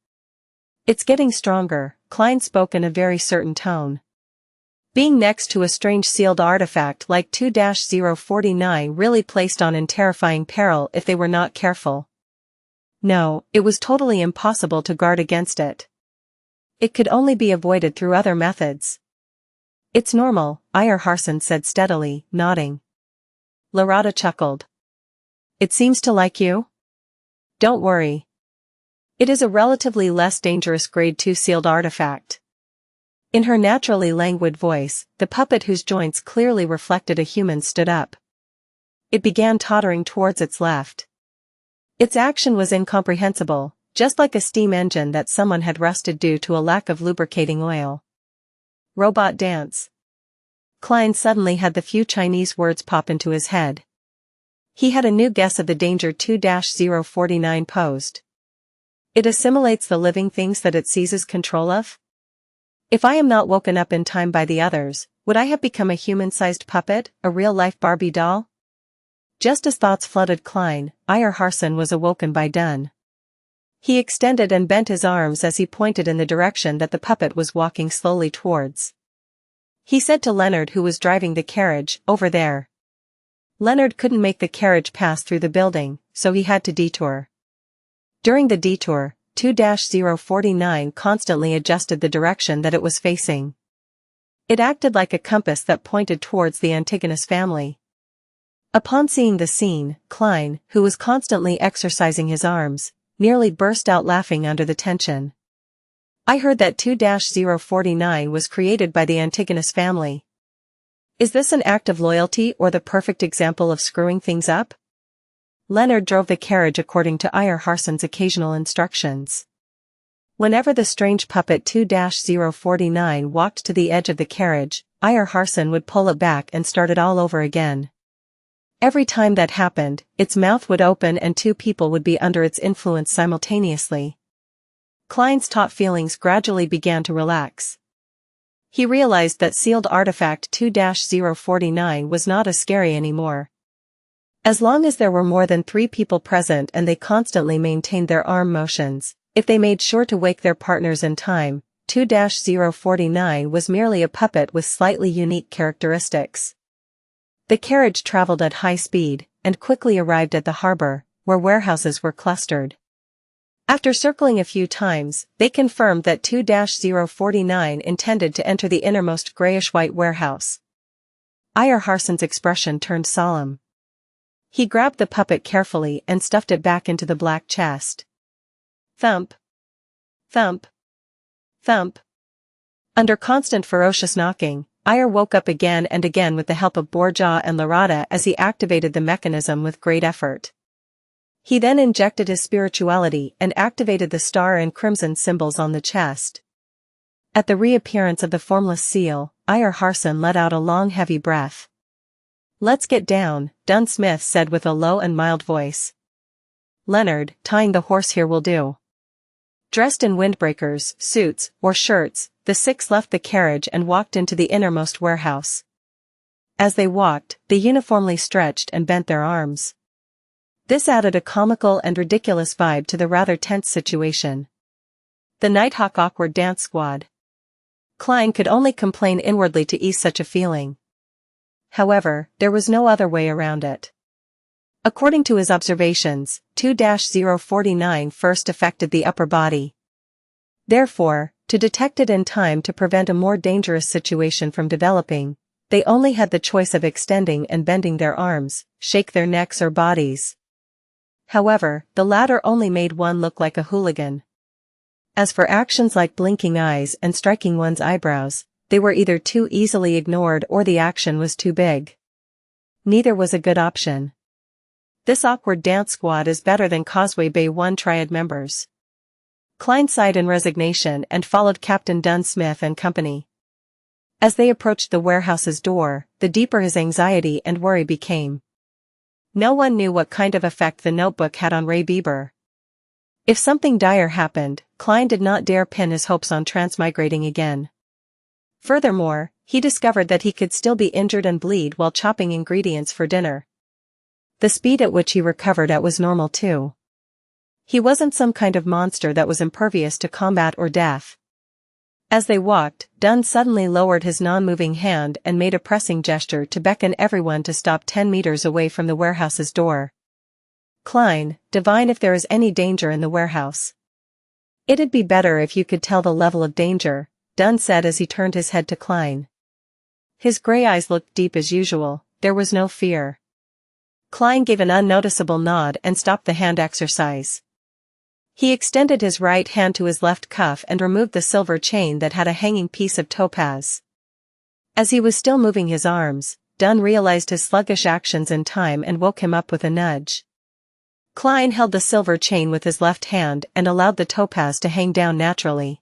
"It's getting stronger," Klein spoke in a very certain tone. Being next to a strange sealed artifact like 2-049 really placed on in terrifying peril if they were not careful. No, it was totally impossible to guard against it. It could only be avoided through other methods. "It's normal," Harson said steadily, nodding. Larada chuckled. "It seems to like you? Don't worry. It is a relatively less dangerous grade 2 sealed artifact." In her naturally languid voice, the puppet whose joints clearly reflected a human stood up. It began tottering towards its left. Its action was incomprehensible, just like a steam engine that someone had rusted due to a lack of lubricating oil. Robot dance. Klein suddenly had the few Chinese words pop into his head. He had a new guess of the danger 2-049 posed. It assimilates the living things that it seizes control of? If I am not woken up in time by the others, would I have become a human-sized puppet, a real-life Barbie doll? Just as thoughts flooded Klein, Harson was awoken by Dunn. He extended and bent his arms as he pointed in the direction that the puppet was walking slowly towards. He said to Leonard, who was driving the carriage, "Over there." Leonard couldn't make the carriage pass through the building, so he had to detour. During the detour, 2-049 constantly adjusted the direction that it was facing. It acted like a compass that pointed towards the Antigonus family. Upon seeing the scene, Klein, who was constantly exercising his arms, nearly burst out laughing under the tension. "I heard that 2-049 was created by the Antigonus family. Is this an act of loyalty or the perfect example of screwing things up?" Leonard drove the carriage according to Harson's occasional instructions. Whenever the strange puppet 2-049 walked to the edge of the carriage, Harson would pull it back and start it all over again. Every time that happened, its mouth would open and two people would be under its influence simultaneously. Klein's taut feelings gradually began to relax. He realized that sealed artifact 2-049 was not as scary anymore. As long as there were more than 3 people present and they constantly maintained their arm motions, if they made sure to wake their partners in time, 2-049 was merely a puppet with slightly unique characteristics. The carriage traveled at high speed, and quickly arrived at the harbor, where warehouses were clustered. After circling a few times, they confirmed that 2-049 intended to enter the innermost grayish-white warehouse. Harson's expression turned solemn. He grabbed the puppet carefully and stuffed it back into the black chest. Thump. Thump. Thump. Under constant ferocious knocking, woke up again and again with the help of Borja and Larada as he activated the mechanism with great effort. He then injected his spirituality and activated the star and crimson symbols on the chest. At the reappearance of the formless seal, Harson let out a long heavy breath. "Let's get down," Dunn Smith said with a low and mild voice. "Leonard, tying the horse here will do." Dressed in windbreakers, suits, or shirts, the 6 left the carriage and walked into the innermost warehouse. As they walked, they uniformly stretched and bent their arms. This added a comical and ridiculous vibe to the rather tense situation. The Nighthawk awkward dance squad. Klein could only complain inwardly to ease such a feeling. However, there was no other way around it. According to his observations, 2-049 first affected the upper body. Therefore, to detect it in time to prevent a more dangerous situation from developing, they only had the choice of extending and bending their arms, shake their necks or bodies. However, the latter only made one look like a hooligan. As for actions like blinking eyes and striking one's eyebrows, they were either too easily ignored or the action was too big. Neither was a good option. This awkward dance squad is better than Causeway Bay 1 Triad members. Klein sighed in resignation and followed Captain Dunn Smith and company. As they approached the warehouse's door, the deeper his anxiety and worry became. No one knew what kind of effect the notebook had on Ray Bieber. If something dire happened, Klein did not dare pin his hopes on transmigrating again. Furthermore, he discovered that he could still be injured and bleed while chopping ingredients for dinner. The speed at which he recovered at was normal too. He wasn't some kind of monster that was impervious to combat or death. As they walked, Dunn suddenly lowered his non-moving hand and made a pressing gesture to beckon everyone to stop 10 meters away from the warehouse's door. Klein, divine if there is any danger in the warehouse. It'd be better if you could tell the level of danger, Dunn said as he turned his head to Klein. His gray eyes looked deep as usual, there was no fear. Klein gave an unnoticeable nod and stopped the hand exercise. He extended his right hand to his left cuff and removed the silver chain that had a hanging piece of topaz. As he was still moving his arms, Dunn realized his sluggish actions in time and woke him up with a nudge. Klein held the silver chain with his left hand and allowed the topaz to hang down naturally.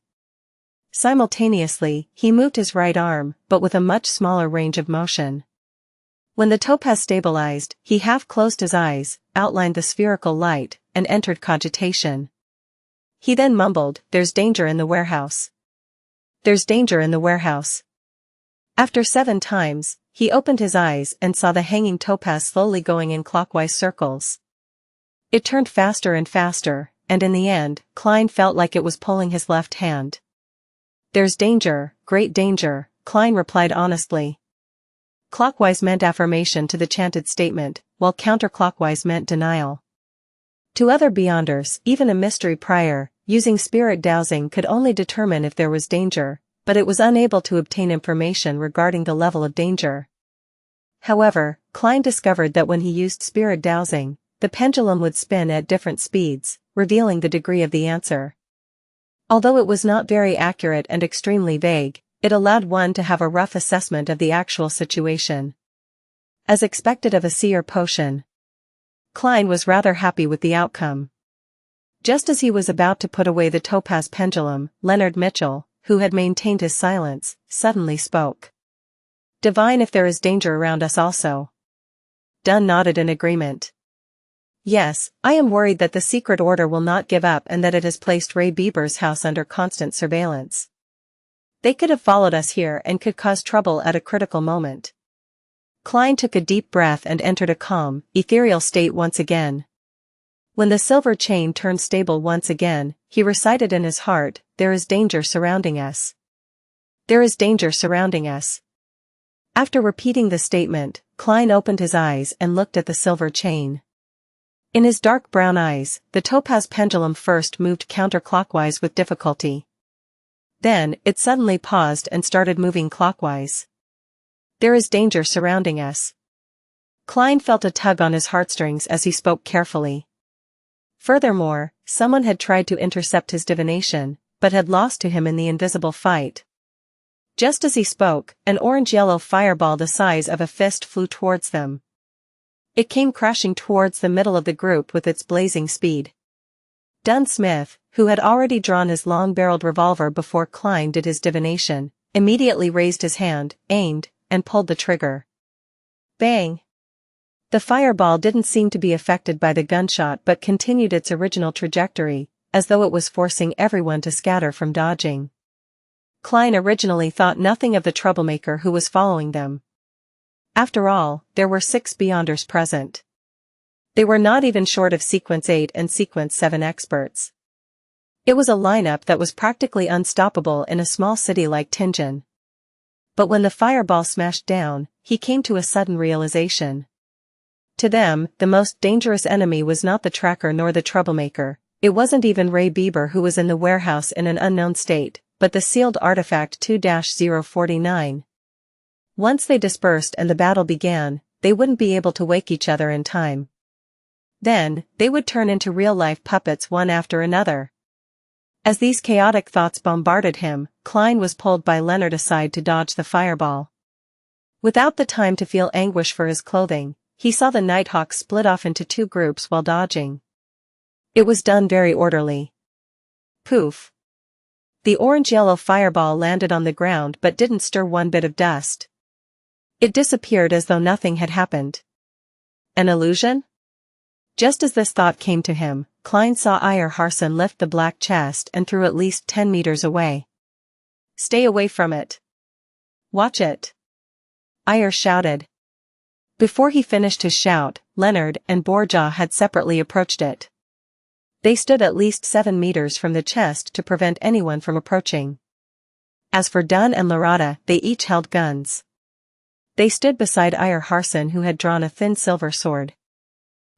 Simultaneously, he moved his right arm, but with a much smaller range of motion. When the topaz stabilized, he half closed his eyes, outlined the spherical light, and entered cogitation. He then mumbled, "There's danger in the warehouse. There's danger in the warehouse." After 7 times, he opened his eyes and saw the hanging topaz slowly going in clockwise circles. It turned faster and faster, and in the end, Klein felt like it was pulling his left hand. "There's danger, great danger," Klein replied honestly. Clockwise meant affirmation to the chanted statement, while counterclockwise meant denial. To other Beyonders, even a mystery prior, using spirit dowsing could only determine if there was danger, but it was unable to obtain information regarding the level of danger. However, Klein discovered that when he used spirit dowsing, the pendulum would spin at different speeds, revealing the degree of the answer. Although it was not very accurate and extremely vague, it allowed one to have a rough assessment of the actual situation. As expected of a Seer potion, Klein was rather happy with the outcome. Just as he was about to put away the topaz pendulum, Leonard Mitchell, who had maintained his silence, suddenly spoke. "Divine if there is danger around us also." Dunn nodded in agreement. "Yes, I am worried that the secret order will not give up and that it has placed Ray Bieber's house under constant surveillance. They could have followed us here and could cause trouble at a critical moment." Klein took a deep breath and entered a calm, ethereal state once again. When the silver chain turned stable once again, he recited in his heart, "There is danger surrounding us. There is danger surrounding us." After repeating the statement, Klein opened his eyes and looked at the silver chain. In his dark brown eyes, the topaz pendulum first moved counterclockwise with difficulty. Then, it suddenly paused and started moving clockwise. "There is danger surrounding us." Klein felt a tug on his heartstrings as he spoke carefully. Furthermore, someone had tried to intercept his divination, but had lost to him in the invisible fight. Just as he spoke, an orange-yellow fireball the size of a fist flew towards them. It came crashing towards the middle of the group with its blazing speed. Dunn Smith, who had already drawn his long-barreled revolver before Klein did his divination, immediately raised his hand, aimed, and pulled the trigger. Bang! The fireball didn't seem to be affected by the gunshot but continued its original trajectory, as though it was forcing everyone to scatter from dodging. Klein originally thought nothing of the troublemaker who was following them. After all, there were 6 Beyonders present. They were not even short of Sequence 8 and Sequence 7 experts. It was a lineup that was practically unstoppable in a small city like Tianjin. But when the fireball smashed down, he came to a sudden realization. To them, the most dangerous enemy was not the tracker nor the troublemaker, it wasn't even Ray Bieber who was in the warehouse in an unknown state, but the sealed artifact 2-049. Once they dispersed and the battle began, they wouldn't be able to wake each other in time. Then, they would turn into real-life puppets one after another. As these chaotic thoughts bombarded him, Klein was pulled by Leonard aside to dodge the fireball. Without the time to feel anguish for his clothing, he saw the Nighthawk split off into 2 groups while dodging. It was done very orderly. Poof! The orange-yellow fireball landed on the ground but didn't stir one bit of dust. It disappeared as though nothing had happened. An illusion? Just as this thought came to him, Klein saw Iyer Harson lift the black chest and threw at least 10 meters away. "Stay away from it. Watch it," Iyer shouted. Before he finished his shout, Leonard and Borja had separately approached it. They stood at least 7 meters from the chest to prevent anyone from approaching. As for Dunn and Larada, they each held guns. They stood beside Iyer Harson, who had drawn a thin silver sword.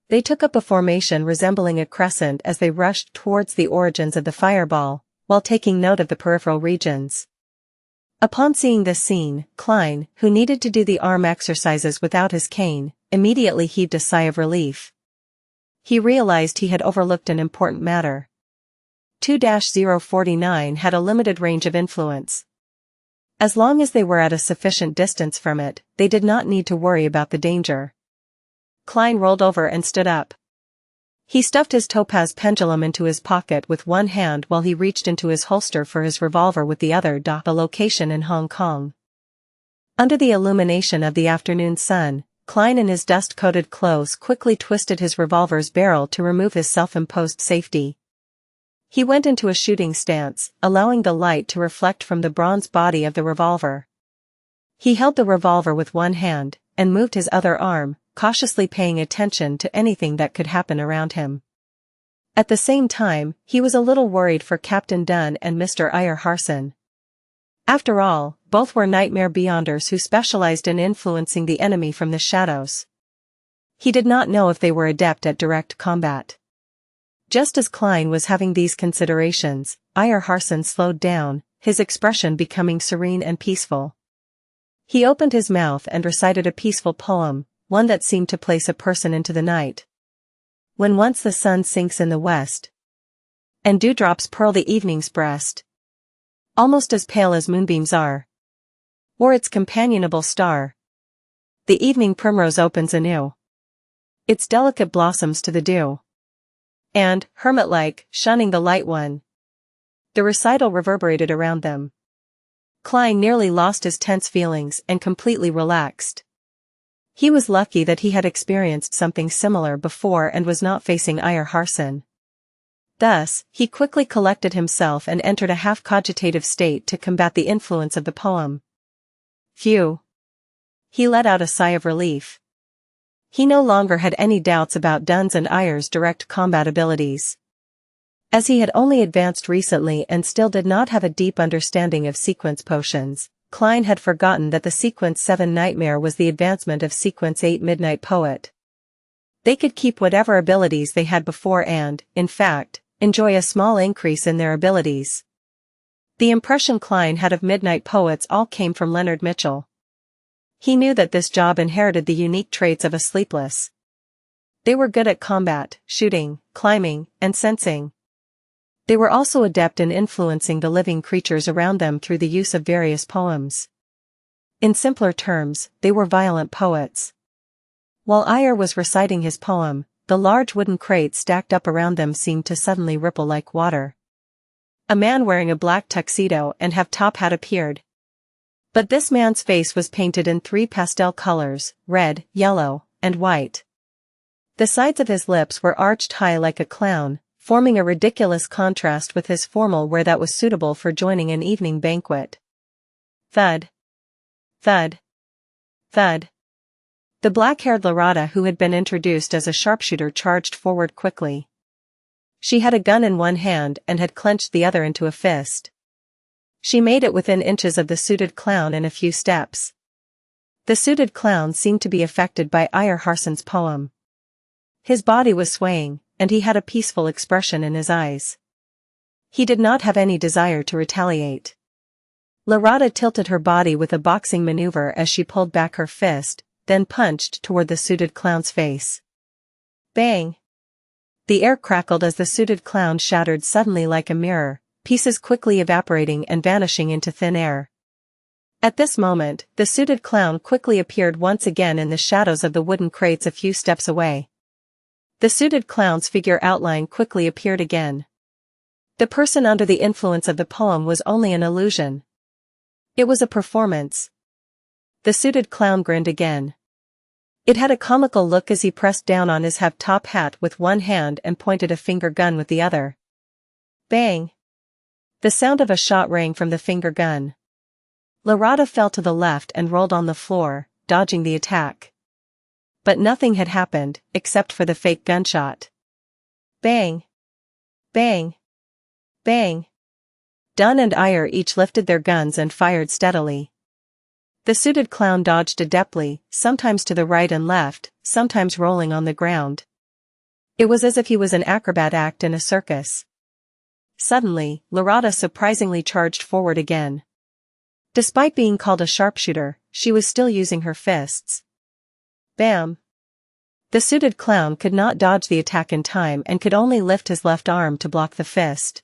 They took up a formation resembling a crescent as they rushed towards the origins of the fireball, while taking note of the peripheral regions. Upon seeing this scene, Klein, who needed to do the arm exercises without his cane, immediately heaved a sigh of relief. He realized he had overlooked an important matter. 2-049 had a limited range of influence. As long as they were at a sufficient distance from it, they did not need to worry about the danger. Klein rolled over and stood up. He stuffed his topaz pendulum into his pocket with one hand while he reached into his holster for his revolver with the other. The location in Hong Kong. Under the illumination of the afternoon sun, Klein in his dust-coated clothes quickly twisted his revolver's barrel to remove his self-imposed safety. He went into a shooting stance, allowing the light to reflect from the bronze body of the revolver. He held the revolver with one hand, and moved his other arm, cautiously paying attention to anything that could happen around him. At the same time, he was a little worried for Captain Dunn and Mr. Iyer Harson. After all, both were nightmare beyonders who specialized in influencing the enemy from the shadows. He did not know if they were adept at direct combat. Just as Klein was having these considerations, Iyer Harson slowed down, his expression becoming serene and peaceful. He opened his mouth and recited a peaceful poem, one that seemed to place a person into the night. When once the sun sinks in the west, and dewdrops pearl the evening's breast, almost as pale as moonbeams are, or its companionable star, the evening primrose opens anew its delicate blossoms to the dew, and, hermit-like, shunning the light one. The recital reverberated around them. Klein nearly lost his tense feelings and completely relaxed. He was lucky that he had experienced something similar before and was not facing Iyer Harson. Thus, he quickly collected himself and entered a half-cogitative state to combat the influence of the poem. Phew! He let out a sigh of relief. He no longer had any doubts about Dunn's and Iyer's direct combat abilities. As he had only advanced recently and still did not have a deep understanding of sequence potions, Klein had forgotten that the Sequence 7 Nightmare was the advancement of Sequence 8 Midnight Poet. They could keep whatever abilities they had before and, in fact, enjoy a small increase in their abilities. The impression Klein had of Midnight Poets all came from Leonard Mitchell. He knew that this job inherited the unique traits of a Sleepless. They were good at combat, shooting, climbing, and sensing. They were also adept in influencing the living creatures around them through the use of various poems. In simpler terms, they were violent poets. While Iyer was reciting his poem, the large wooden crates stacked up around them seemed to suddenly ripple like water. A man wearing a black tuxedo and half-top hat appeared. But this man's face was painted in 3 pastel colors, red, yellow, and white. The sides of his lips were arched high like a clown, forming a ridiculous contrast with his formal wear that was suitable for joining an evening banquet. Thud. Thud. Thud. The black-haired Larada, who had been introduced as a sharpshooter, charged forward quickly. She had a gun in one hand and had clenched the other into a fist. She made it within inches of the suited clown in a few steps. The suited clown seemed to be affected by Iyer Harson's poem. His body was swaying, and he had a peaceful expression in his eyes. He did not have any desire to retaliate. Larada tilted her body with a boxing maneuver as she pulled back her fist, then punched toward the suited clown's face. Bang! The air crackled as the suited clown shattered suddenly like a mirror, pieces quickly evaporating and vanishing into thin air. At this moment, the suited clown quickly appeared once again in the shadows of the wooden crates a few steps away. The suited clown's figure outline quickly appeared again. The person under the influence of the poem was only an illusion. It was a performance. The suited clown grinned again. It had a comical look as he pressed down on his top hat with one hand and pointed a finger gun with the other. Bang! The sound of a shot rang from the finger gun. Larada fell to the left and rolled on the floor, dodging the attack. But nothing had happened, except for the fake gunshot. Bang! Bang! Bang! Dunn and Iyer each lifted their guns and fired steadily. The suited clown dodged adeptly, sometimes to the right and left, sometimes rolling on the ground. It was as if he was an acrobat act in a circus. Suddenly, Larada surprisingly charged forward again. Despite being called a sharpshooter, she was still using her fists. Bam! The suited clown could not dodge the attack in time and could only lift his left arm to block the fist.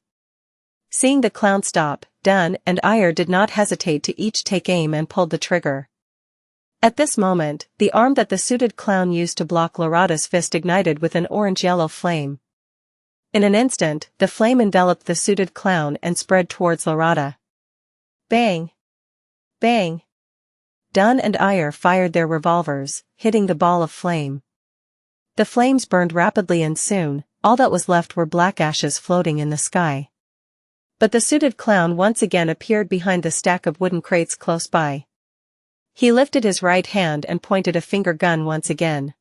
Seeing the clown stop, Dunn and Iyer did not hesitate to each take aim and pulled the trigger. At this moment, the arm that the suited clown used to block Larada's fist ignited with an orange-yellow flame. In an instant, the flame enveloped the suited clown and spread towards Larada. Bang! Bang! Dunn and Iyer fired their revolvers, hitting the ball of flame. The flames burned rapidly and soon, all that was left were black ashes floating in the sky. But the suited clown once again appeared behind the stack of wooden crates close by. He lifted his right hand and pointed a finger gun once again.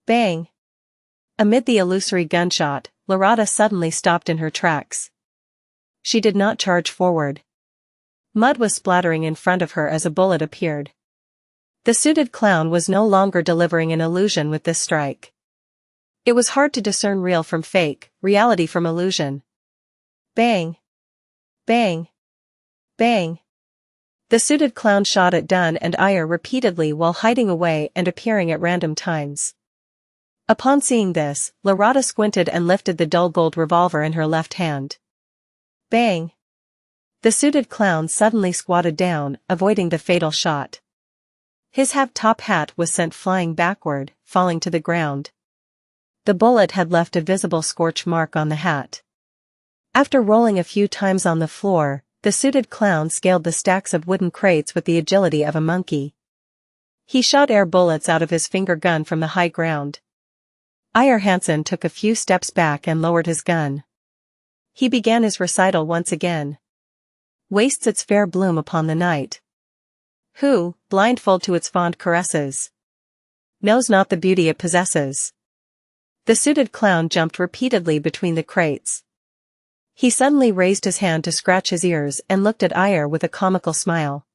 Bang! Amid the illusory gunshot, Larada suddenly stopped in her tracks. She did not charge forward. Mud was splattering in front of her as a bullet appeared. The suited clown was no longer delivering an illusion with this strike. It was hard to discern real from fake, reality from illusion. Bang! Bang! Bang! The suited clown shot at Dunn and Iyer repeatedly while hiding away and appearing at random times. Upon seeing this, Larada squinted and lifted the dull gold revolver in her left hand. Bang! The suited clown suddenly squatted down, avoiding the fatal shot. His top hat was sent flying backward, falling to the ground. The bullet had left a visible scorch mark on the hat. After rolling a few times on the floor, the suited clown scaled the stacks of wooden crates with the agility of a monkey. He shot air bullets out of his finger gun from the high ground. Iyer Hansen took a few steps back and lowered his gun. He began his recital once again. Wastes its fair bloom upon the night. Who, blindfold to its fond caresses, knows not the beauty it possesses. The suited clown jumped repeatedly between the crates. He suddenly raised his hand to scratch his ears and looked at Iyer with a comical smile.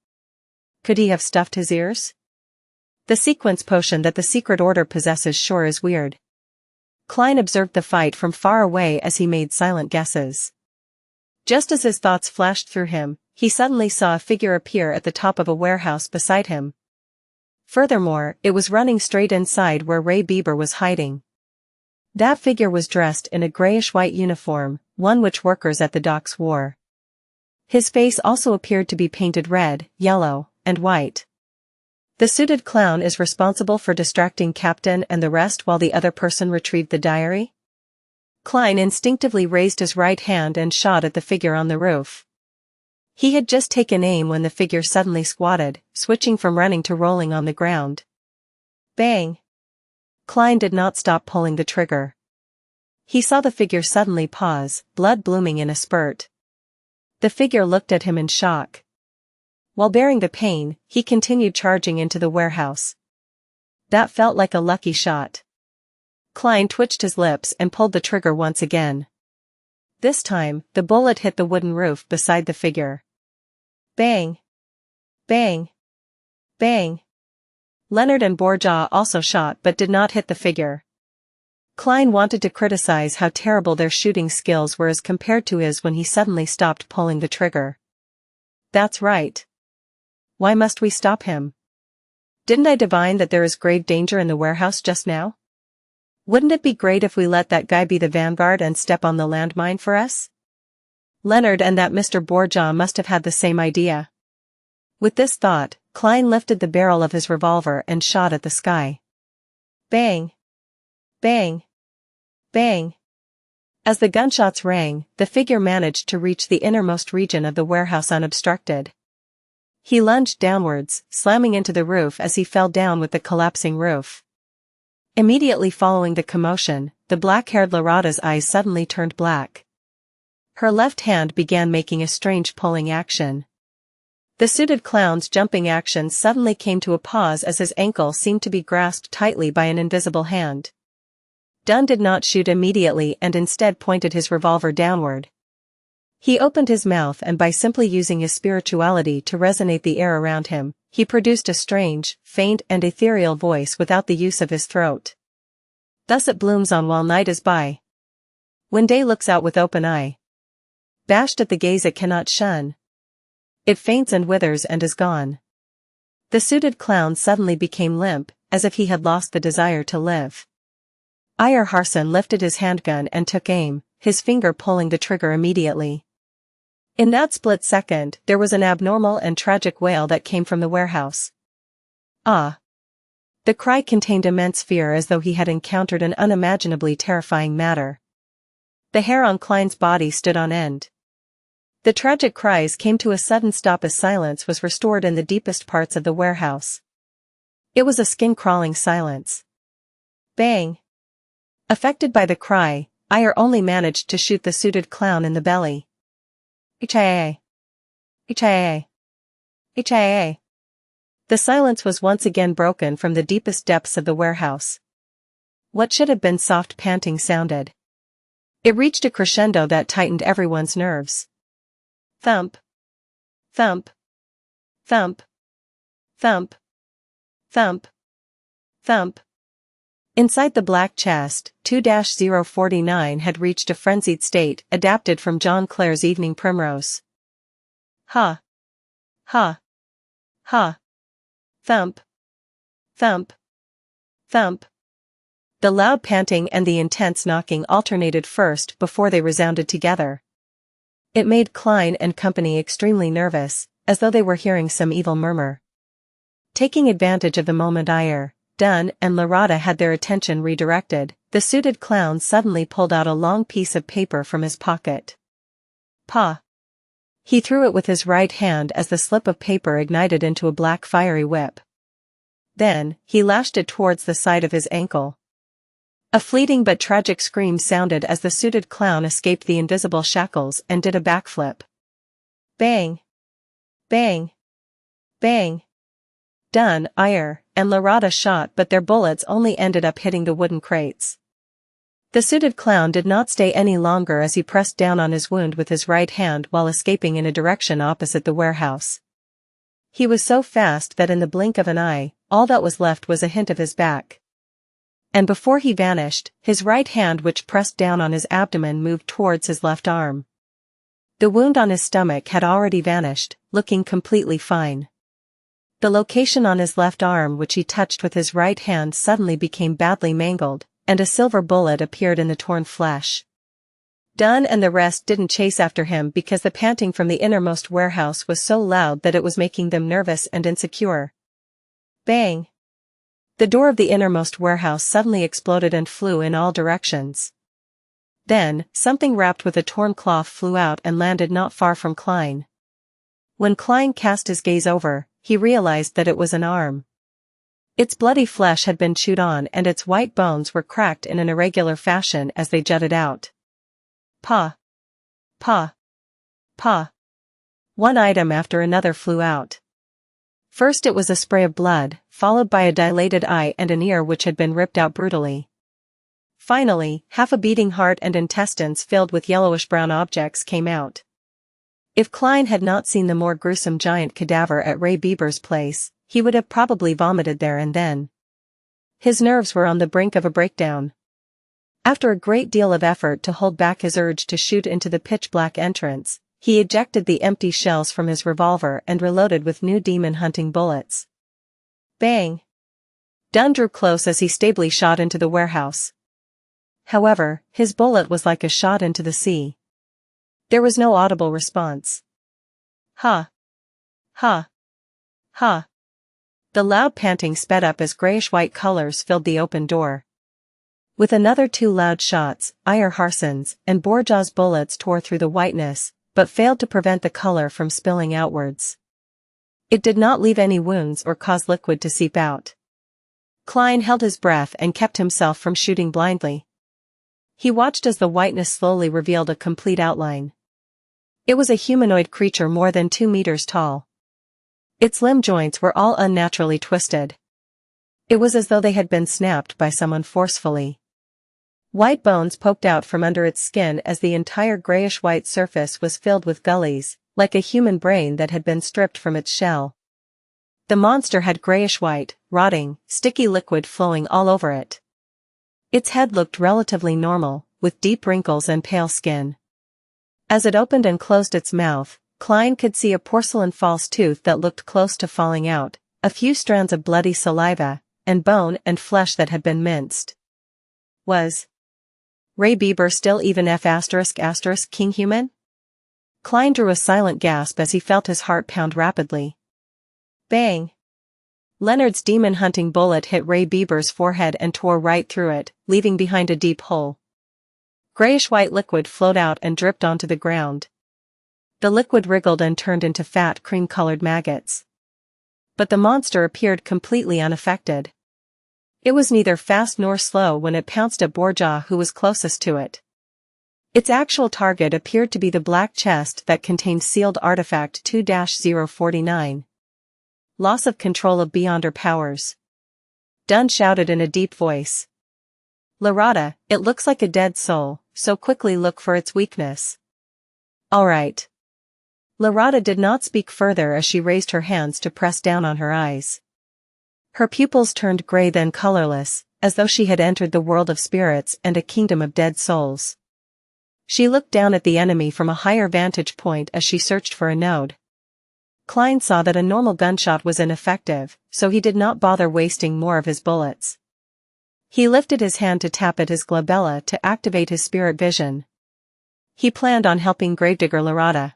Could he have stuffed his ears? The sequence potion that the secret order possesses sure is weird. Klein observed the fight from far away as he made silent guesses. Just as his thoughts flashed through him, he suddenly saw a figure appear at the top of a warehouse beside him. Furthermore, it was running straight inside where Ray Bieber was hiding. That figure was dressed in a grayish-white uniform, one which workers at the docks wore. His face also appeared to be painted red, yellow, and white. The suited clown is responsible for distracting Captain and the rest while the other person retrieved the diary? Klein instinctively raised his right hand and shot at the figure on the roof. He had just taken aim when the figure suddenly squatted, switching from running to rolling on the ground. Bang! Klein did not stop pulling the trigger. He saw the figure suddenly pause, blood blooming in a spurt. The figure looked at him in shock. While bearing the pain, he continued charging into the warehouse. That felt like a lucky shot. Klein twitched his lips and pulled the trigger once again. This time, the bullet hit the wooden roof beside the figure. Bang! Bang! Bang! Leonard and Borja also shot but did not hit the figure. Klein wanted to criticize how terrible their shooting skills were as compared to his when he suddenly stopped pulling the trigger. That's right. Why must we stop him? Didn't I divine that there is grave danger in the warehouse just now? Wouldn't it be great if we let that guy be the vanguard and step on the landmine for us? Leonard and that Mr. Borja must have had the same idea. With this thought, Klein lifted the barrel of his revolver and shot at the sky. Bang! Bang! Bang! As the gunshots rang, the figure managed to reach the innermost region of the warehouse unobstructed. He lunged downwards, slamming into the roof as he fell down with the collapsing roof. Immediately following the commotion, the black-haired Larada's eyes suddenly turned black. Her left hand began making a strange pulling action. The suited clown's jumping action suddenly came to a pause as his ankle seemed to be grasped tightly by an invisible hand. Dunn did not shoot immediately and instead pointed his revolver downward. He opened his mouth and by simply using his spirituality to resonate the air around him, he produced a strange, faint and ethereal voice without the use of his throat. Thus it blooms on while night is by. When day looks out with open eye. Bashed at the gaze it cannot shun. It faints and withers and is gone. The suited clown suddenly became limp, as if he had lost the desire to live. Ayar Harson lifted his handgun and took aim, his finger pulling the trigger immediately. In that split second, there was an abnormal and tragic wail that came from the warehouse. Ah! The cry contained immense fear as though he had encountered an unimaginably terrifying matter. The hair on Klein's body stood on end. The tragic cries came to a sudden stop as silence was restored in the deepest parts of the warehouse. It was a skin-crawling silence. Bang! Affected by the cry, Ayar only managed to shoot the suited clown in the belly. HIA. HIA. HIA. The silence was once again broken from the deepest depths of the warehouse. What should have been soft panting sounded. It reached a crescendo that tightened everyone's nerves. Thump. Thump. Thump. Thump. Thump. Thump. Inside the black chest, 2-049 had reached a frenzied state adapted from John Clare's Evening Primrose. Ha. Ha. Ha. Thump. Thump. Thump. The loud panting and the intense knocking alternated first before they resounded together. It made Klein and company extremely nervous, as though they were hearing some evil murmur. Taking advantage of the moment Ayar, Dunn and Larada had their attention redirected, the suited clown suddenly pulled out a long piece of paper from his pocket. Pa! He threw it with his right hand as the slip of paper ignited into a black fiery whip. Then, he lashed it towards the side of his ankle. A fleeting but tragic scream sounded as the suited clown escaped the invisible shackles and did a backflip. Bang! Bang! Bang! Dunn, Ayar, and Larada shot but their bullets only ended up hitting the wooden crates. The suited clown did not stay any longer as he pressed down on his wound with his right hand while escaping in a direction opposite the warehouse. He was so fast that in the blink of an eye, all that was left was a hint of his back. And before he vanished, his right hand which pressed down on his abdomen moved towards his left arm. The wound on his stomach had already vanished, looking completely fine. The location on his left arm which he touched with his right hand suddenly became badly mangled, and a silver bullet appeared in the torn flesh. Dunn and the rest didn't chase after him because the panting from the innermost warehouse was so loud that it was making them nervous and insecure. Bang! The door of the innermost warehouse suddenly exploded and flew in all directions. Then, something wrapped with a torn cloth flew out and landed not far from Klein. When Klein cast his gaze over, he realized that it was an arm. Its bloody flesh had been chewed on and its white bones were cracked in an irregular fashion as they jutted out. Pa! Pa! Pa! One item after another flew out. First it was a spray of blood, followed by a dilated eye and an ear which had been ripped out brutally. Finally, half a beating heart and intestines filled with yellowish-brown objects came out. If Klein had not seen the more gruesome giant cadaver at Ray Bieber's place, he would have probably vomited there and then. His nerves were on the brink of a breakdown. After a great deal of effort to hold back his urge to shoot into the pitch-black entrance, he ejected the empty shells from his revolver and reloaded with new demon-hunting bullets. Bang! Dunn drew close as he stably shot into the warehouse. However, his bullet was like a shot into the sea. There was no audible response. Ha! Ha! Ha! The loud panting sped up as grayish-white colors filled the open door. With another 2 loud shots, Ayar Harson's and Borjaw's bullets tore through the whiteness, but failed to prevent the color from spilling outwards. It did not leave any wounds or cause liquid to seep out. Klein held his breath and kept himself from shooting blindly. He watched as the whiteness slowly revealed a complete outline. It was a humanoid creature more than 2 meters tall. Its limb joints were all unnaturally twisted. It was as though they had been snapped by someone forcefully. White bones poked out from under its skin as the entire grayish-white surface was filled with gullies, like a human brain that had been stripped from its shell. The monster had grayish-white, rotting, sticky liquid flowing all over it. Its head looked relatively normal, with deep wrinkles and pale skin. As it opened and closed its mouth, Klein could see a porcelain false tooth that looked close to falling out, a few strands of bloody saliva, and bone and flesh that had been minced. Was Ray Bieber still even F*** King Human? Klein drew a silent gasp as he felt his heart pound rapidly. Bang! Leonard's demon-hunting bullet hit Ray Bieber's forehead and tore right through it, leaving behind a deep hole. Grayish-white liquid flowed out and dripped onto the ground. The liquid wriggled and turned into fat cream-colored maggots. But the monster appeared completely unaffected. It was neither fast nor slow when it pounced at Borja, who was closest to it. Its actual target appeared to be the black chest that contained sealed artifact 2-049. Loss of control of Beyonder powers. Dunn shouted in a deep voice. Larada, it looks like a dead soul, so quickly look for its weakness. Alright. Larada did not speak further as she raised her hands to press down on her eyes. Her pupils turned gray then colorless, as though she had entered the world of spirits and a kingdom of dead souls. She looked down at the enemy from a higher vantage point as she searched for a node. Klein saw that a normal gunshot was ineffective, so he did not bother wasting more of his bullets. He lifted his hand to tap at his glabella to activate his spirit vision. He planned on helping Gravedigger Larada.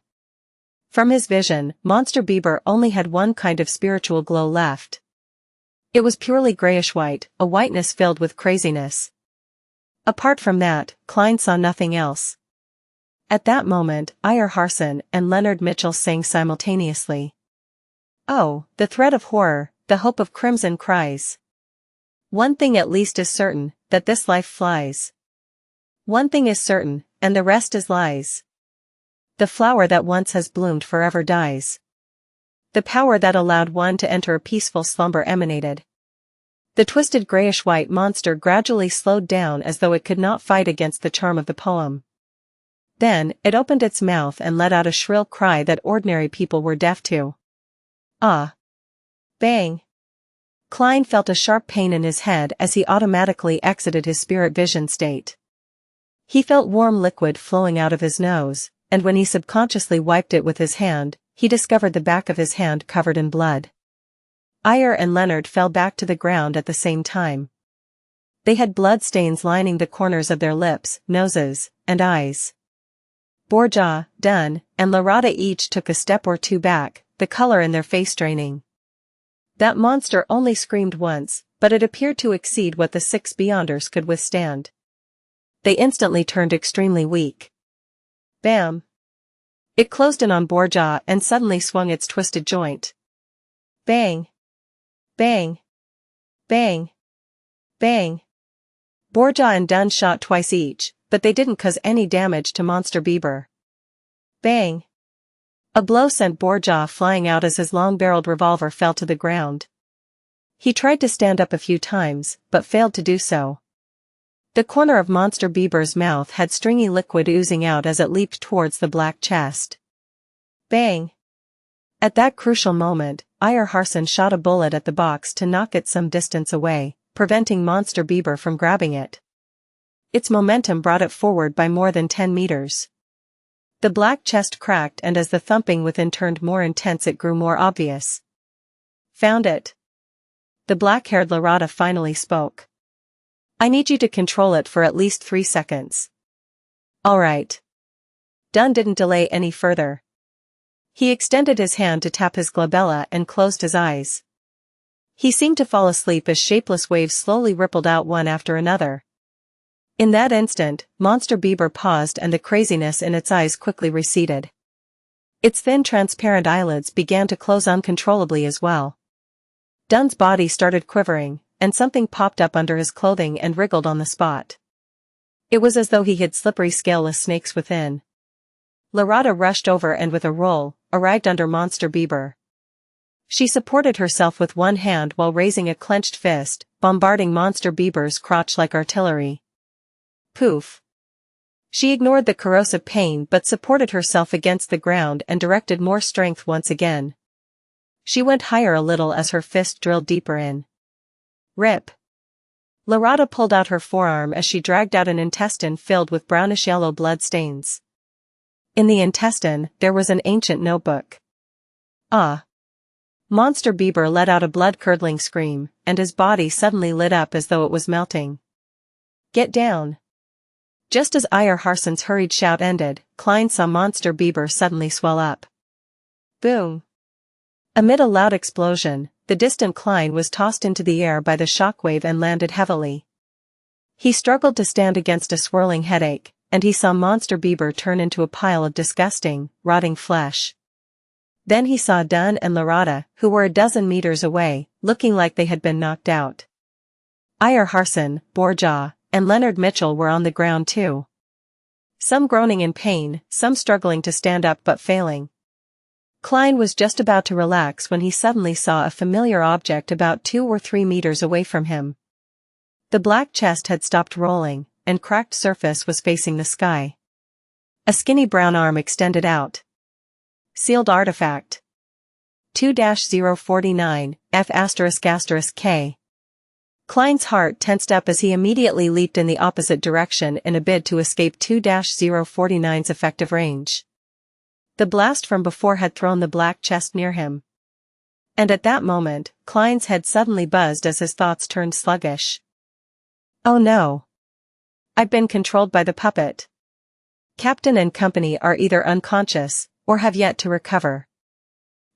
From his vision, Monster Bieber only had one kind of spiritual glow left. It was purely grayish-white, a whiteness filled with craziness. Apart from that, Klein saw nothing else. At that moment, Iyer Harson and Leonard Mitchell sang simultaneously. Oh, the threat of horror, the hope of crimson cries. One thing at least is certain, that this life flies. One thing is certain, and the rest is lies. The flower that once has bloomed forever dies. The power that allowed one to enter a peaceful slumber emanated. The twisted grayish-white monster gradually slowed down as though it could not fight against the charm of the poem. Then, it opened its mouth and let out a shrill cry that ordinary people were deaf to. Ah! Bang! Klein felt a sharp pain in his head as he automatically exited his spirit vision state. He felt warm liquid flowing out of his nose, and when he subconsciously wiped it with his hand, he discovered the back of his hand covered in blood. Iyer and Leonard fell back to the ground at the same time. They had blood stains lining the corners of their lips, noses, and eyes. Borja, Dunn, and Larada each took a step or two back, the color in their face draining. That monster only screamed once, but it appeared to exceed what the 6 Beyonders could withstand. They instantly turned extremely weak. Bam! It closed in on Borja and suddenly swung its twisted joint. Bang! Bang! Bang! Bang! Borja and Dunn shot twice each, but they didn't cause any damage to Monster Bieber. Bang! A blow sent Borja flying out as his long-barreled revolver fell to the ground. He tried to stand up a few times, but failed to do so. The corner of Monster Bieber's mouth had stringy liquid oozing out as it leaped towards the black chest. Bang! At that crucial moment, Iyer Harson shot a bullet at the box to knock it some distance away, preventing Monster Bieber from grabbing it. Its momentum brought it forward by more than 10 meters. The black chest cracked, and as the thumping within turned more intense it grew more obvious. Found it. The black-haired Larada finally spoke. I need you to control it for at least 3 seconds. Alright. Dunn didn't delay any further. He extended his hand to tap his glabella and closed his eyes. He seemed to fall asleep as shapeless waves slowly rippled out one after another. In that instant, Monster Bieber paused and the craziness in its eyes quickly receded. Its thin transparent eyelids began to close uncontrollably as well. Dun's body started quivering, and something popped up under his clothing and wriggled on the spot. It was as though he hid slippery scaleless snakes within. Larada rushed over and with a roll, arrived under Monster Bieber. She supported herself with one hand while raising a clenched fist, bombarding Monster Bieber's crotch like artillery. Poof. She ignored the corrosive pain but supported herself against the ground and directed more strength once again. She went higher a little as her fist drilled deeper in. Rip. Larada pulled out her forearm as she dragged out an intestine filled with brownish-yellow blood stains. In the intestine, there was an ancient notebook. Ah! Monster Bieber let out a blood-curdling scream, and his body suddenly lit up as though it was melting. Get down! Just as Iyer Harsen's hurried shout ended, Klein saw Monster Bieber suddenly swell up. Boom! Amid a loud explosion, the distant Klein was tossed into the air by the shockwave and landed heavily. He struggled to stand against a swirling headache, and he saw Monster Bieber turn into a pile of disgusting, rotting flesh. Then he saw Dun and Larada, who were a dozen meters away, looking like they had been knocked out. Iyer Harsen, Borja, and Leonard Mitchell were on the ground too. Some groaning in pain, some struggling to stand up but failing. Klein was just about to relax when he suddenly saw a familiar object about 2 or 3 meters away from him. The black chest had stopped rolling, and cracked surface was facing the sky. A skinny brown arm extended out. Sealed artifact. 2-049, F***K. Klein's heart tensed up as he immediately leaped in the opposite direction in a bid to escape 2-049's effective range. The blast from before had thrown the black chest near him. And at that moment, Klein's head suddenly buzzed as his thoughts turned sluggish. Oh no! I've been controlled by the puppet. Captain and company are either unconscious, or have yet to recover.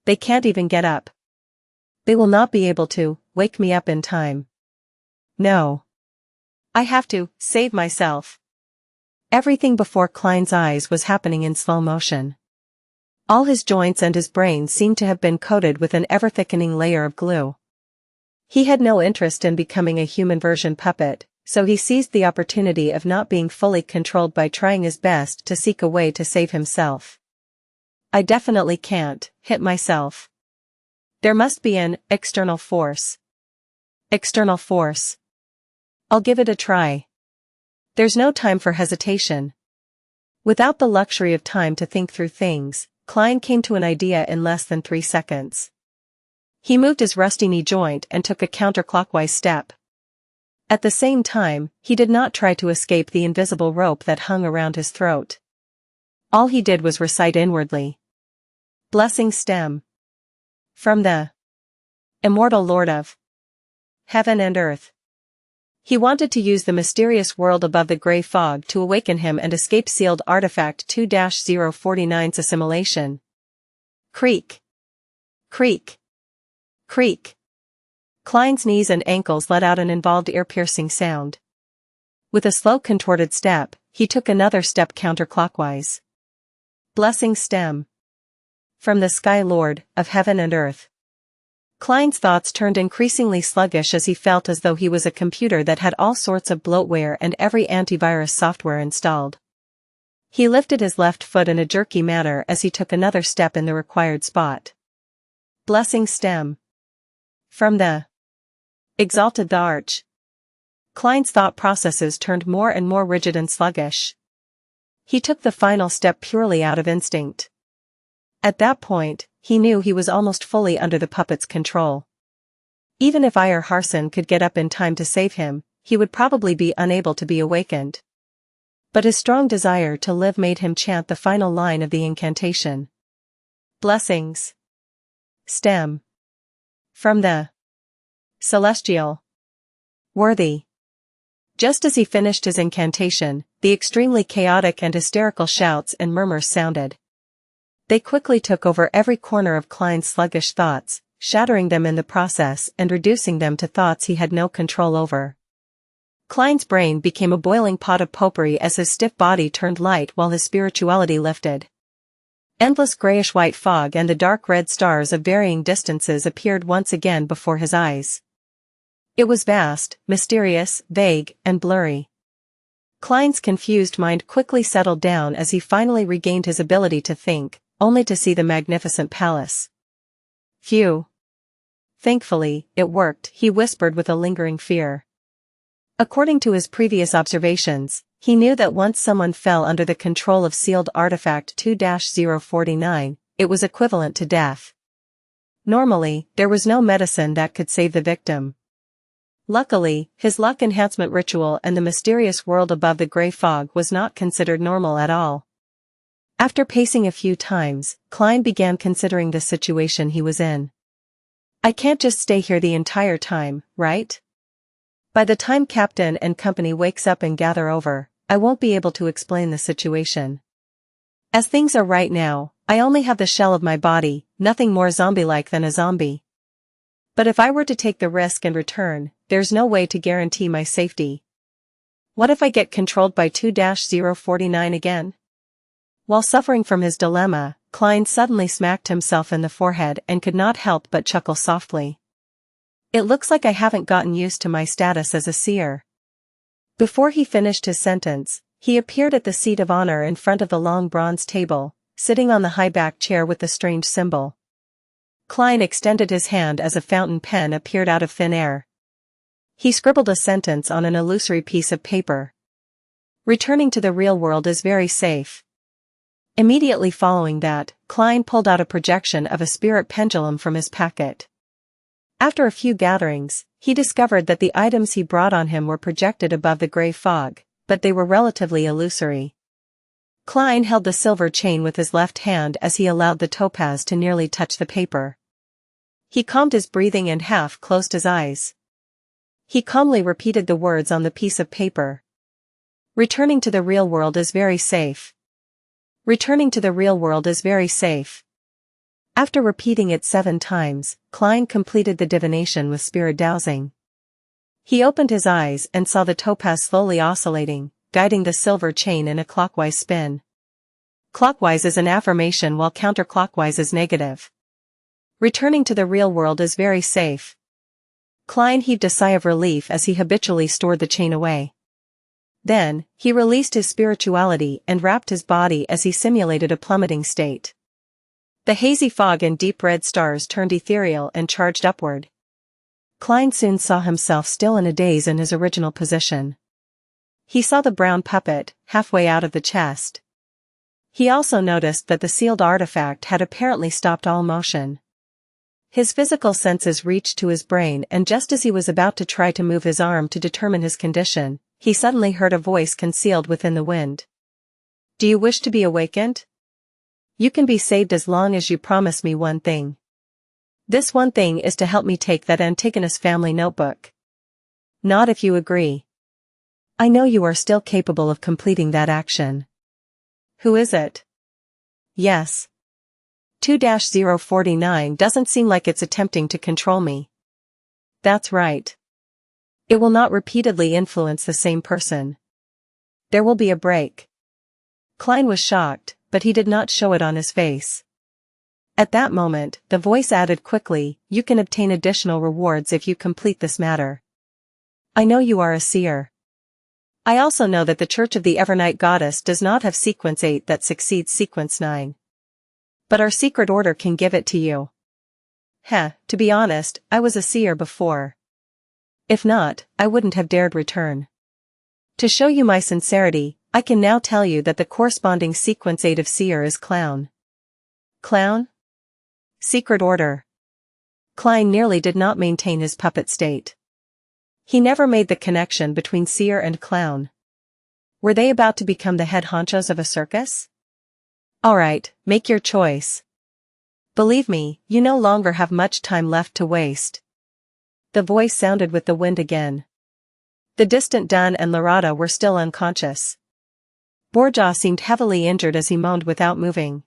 They can't even get up. They will not be able to wake me up in time. No. I have to save myself. Everything before Klein's eyes was happening in slow motion. All his joints and his brain seemed to have been coated with an ever-thickening layer of glue. He had no interest in becoming a human version puppet, so he seized the opportunity of not being fully controlled by trying his best to seek a way to save himself. I definitely can't hit myself. There must be an external force. External force. I'll give it a try. There's no time for hesitation. Without the luxury of time to think through things, Klein came to an idea in less than 3 seconds. He moved his rusty knee joint and took a counterclockwise step. At the same time, he did not try to escape the invisible rope that hung around his throat. All he did was recite inwardly. Blessing stem. From the immortal Lord of heaven and earth. He wanted to use the mysterious world above the gray fog to awaken him and escape sealed artifact 2-049's assimilation. Creak. Creak. Creak. Klein's knees and ankles let out an involved ear-piercing sound. With a slow contorted step, he took another step counterclockwise. Blessing stem. From the Sky Lord of heaven and earth. Klein's thoughts turned increasingly sluggish as he felt as though he was a computer that had all sorts of bloatware and every antivirus software installed. He lifted his left foot in a jerky manner as he took another step in the required spot. Blessing stem. From the exalted the arch. Klein's thought processes turned more and more rigid and sluggish. He took the final step purely out of instinct. At that point, he knew he was almost fully under the puppet's control. Even if Iyer Harsen could get up in time to save him, he would probably be unable to be awakened. But his strong desire to live made him chant the final line of the incantation. Blessings. Stem. From the celestial. Worthy. Just as he finished his incantation, the extremely chaotic and hysterical shouts and murmurs sounded. They quickly took over every corner of Klein's sluggish thoughts, shattering them in the process and reducing them to thoughts he had no control over. Klein's brain became a boiling pot of potpourri as his stiff body turned light while his spirituality lifted. Endless grayish-white fog and the dark red stars of varying distances appeared once again before his eyes. It was vast, mysterious, vague, and blurry. Klein's confused mind quickly settled down as he finally regained his ability to think, only to see the magnificent palace. Phew. Thankfully, it worked, he whispered with a lingering fear. According to his previous observations, he knew that once someone fell under the control of sealed artifact 2-049, it was equivalent to death. Normally, there was no medicine that could save the victim. Luckily, his luck enhancement ritual and the mysterious world above the gray fog was not considered normal at all. After pacing a few times, Klein began considering the situation he was in. I can't just stay here the entire time, right? By the time Captain and company wakes up and gather over, I won't be able to explain the situation. As things are right now, I only have the shell of my body, nothing more zombie-like than a zombie. But if I were to take the risk and return, there's no way to guarantee my safety. What if I get controlled by 2-049 again? While suffering from his dilemma, Klein suddenly smacked himself in the forehead and could not help but chuckle softly. It looks like I haven't gotten used to my status as a seer. Before he finished his sentence, he appeared at the seat of honor in front of the long bronze table, sitting on the high-backed chair with the strange symbol. Klein extended his hand as a fountain pen appeared out of thin air. He scribbled a sentence on an illusory piece of paper. Returning to the real world is very safe. Immediately following that, Klein pulled out a projection of a spirit pendulum from his packet. After a few gatherings, he discovered that the items he brought on him were projected above the gray fog, but they were relatively illusory. Klein held the silver chain with his left hand as he allowed the topaz to nearly touch the paper. He calmed his breathing and half-closed his eyes. He calmly repeated the words on the piece of paper. Returning to the real world is very safe. Returning to the real world is very safe. After repeating it 7 times, Klein completed the divination with spirit dowsing. He opened his eyes and saw the topaz slowly oscillating, guiding the silver chain in a clockwise spin. Clockwise is an affirmation while counterclockwise is negative. Returning to the real world is very safe. Klein heaved a sigh of relief as he habitually stored the chain away. Then, he released his spirituality and wrapped his body as he simulated a plummeting state. The hazy fog and deep red stars turned ethereal and charged upward. Klein soon saw himself still in a daze in his original position. He saw the brown puppet, halfway out of the chest. He also noticed that the sealed artifact had apparently stopped all motion. His physical senses reached to his brain, and just as he was about to try to move his arm to determine his condition, he suddenly heard a voice concealed within the wind. Do you wish to be awakened? You can be saved as long as you promise me one thing. This one thing is to help me take that Antigonus family notebook. Not if you agree. I know you are still capable of completing that action. Who is it? Yes. 2-049 doesn't seem like it's attempting to control me. That's right. It will not repeatedly influence the same person. There will be a break. Klein was shocked, but he did not show it on his face. At that moment, the voice added quickly, you can obtain additional rewards if you complete this matter. I know you are a seer. I also know that the Church of the Evernight Goddess does not have sequence 8 that succeeds sequence 9. But our secret order can give it to you. To be honest, I was a seer before. If not, I wouldn't have dared return. To show you my sincerity, I can now tell you that the corresponding sequence 8 of seer is clown. Clown? Secret order. Klein nearly did not maintain his puppet state. He never made the connection between seer and clown. Were they about to become the head honchos of a circus? Alright, make your choice. Believe me, you no longer have much time left to waste. The voice sounded with the wind again. The distant Dunn and Lorada were still unconscious. Borja seemed heavily injured as he moaned without moving.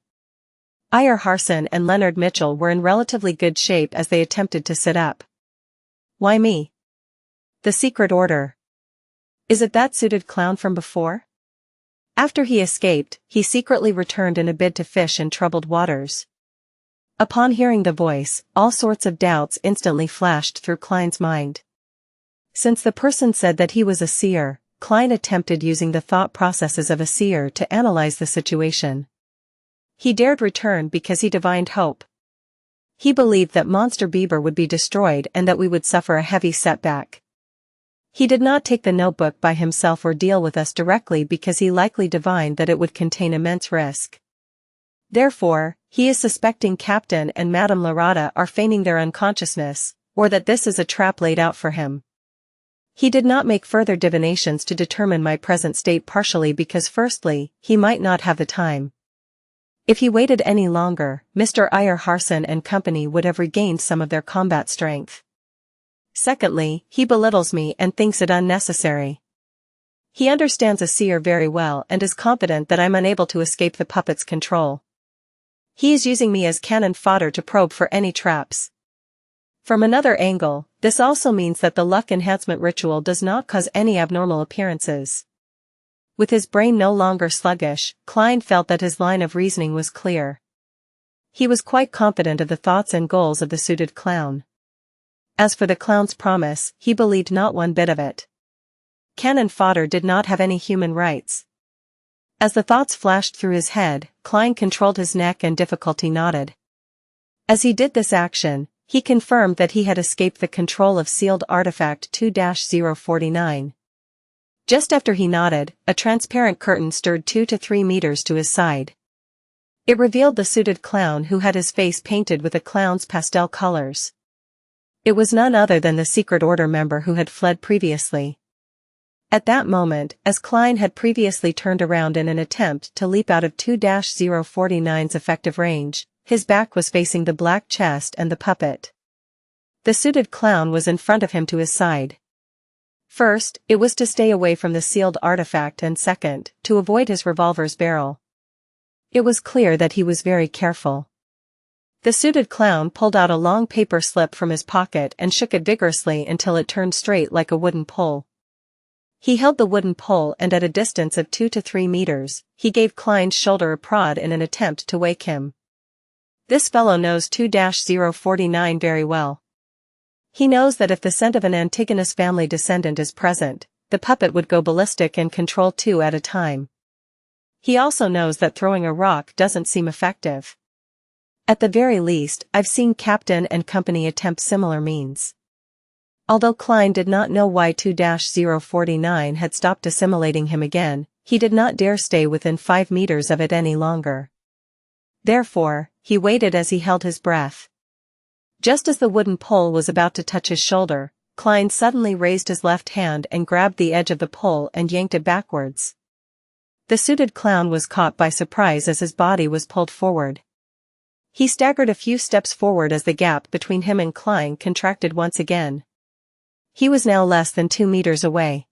Iyer Harson and Leonard Mitchell were in relatively good shape as they attempted to sit up. Why me? The secret order. Is it that suited clown from before? After he escaped, he secretly returned in a bid to fish in troubled waters. Upon hearing the voice, all sorts of doubts instantly flashed through Klein's mind. Since the person said that he was a seer, Klein attempted using the thought processes of a seer to analyze the situation. He dared return because he divined hope. He believed that Monster Bieber would be destroyed and that we would suffer a heavy setback. He did not take the notebook by himself or deal with us directly because he likely divined that it would contain immense risk. Therefore, he is suspecting Captain and Madame Larada are feigning their unconsciousness, or that this is a trap laid out for him. He did not make further divinations to determine my present state partially because firstly, he might not have the time. If he waited any longer, Mr. Iyer Harson and company would have regained some of their combat strength. Secondly, he belittles me and thinks it unnecessary. He understands a seer very well and is confident that I'm unable to escape the puppet's control. He is using me as cannon fodder to probe for any traps. From another angle, this also means that the luck enhancement ritual does not cause any abnormal appearances. With his brain no longer sluggish, Klein felt that his line of reasoning was clear. He was quite confident of the thoughts and goals of the suited clown. As for the clown's promise, he believed not one bit of it. Cannon fodder did not have any human rights. As the thoughts flashed through his head, Klein controlled his neck and difficulty nodded. As he did this action, he confirmed that he had escaped the control of sealed artifact 2-049. Just after he nodded, a transparent curtain stirred 2 to 3 meters to his side. It revealed the suited clown who had his face painted with a clown's pastel colors. It was none other than the Secret Order member who had fled previously. At that moment, as Klein had previously turned around in an attempt to leap out of 2-049's effective range, his back was facing the black chest and the puppet. The suited clown was in front of him to his side. First, it was to stay away from the sealed artifact and second, to avoid his revolver's barrel. It was clear that he was very careful. The suited clown pulled out a long paper slip from his pocket and shook it vigorously until it turned straight like a wooden pole. He held the wooden pole and at a distance of 2 to 3 meters, he gave Klein's shoulder a prod in an attempt to wake him. This fellow knows 2-049 very well. He knows that if the scent of an Antigonus family descendant is present, the puppet would go ballistic and control 2 at a time. He also knows that throwing a rock doesn't seem effective. At the very least, I've seen Captain and company attempt similar means. Although Klein did not know why 2-049 had stopped assimilating him again, he did not dare stay within 5 meters of it any longer. Therefore, he waited as he held his breath. Just as the wooden pole was about to touch his shoulder, Klein suddenly raised his left hand and grabbed the edge of the pole and yanked it backwards. The suited clown was caught by surprise as his body was pulled forward. He staggered a few steps forward as the gap between him and Klein contracted once again. He was now less than 2 meters away.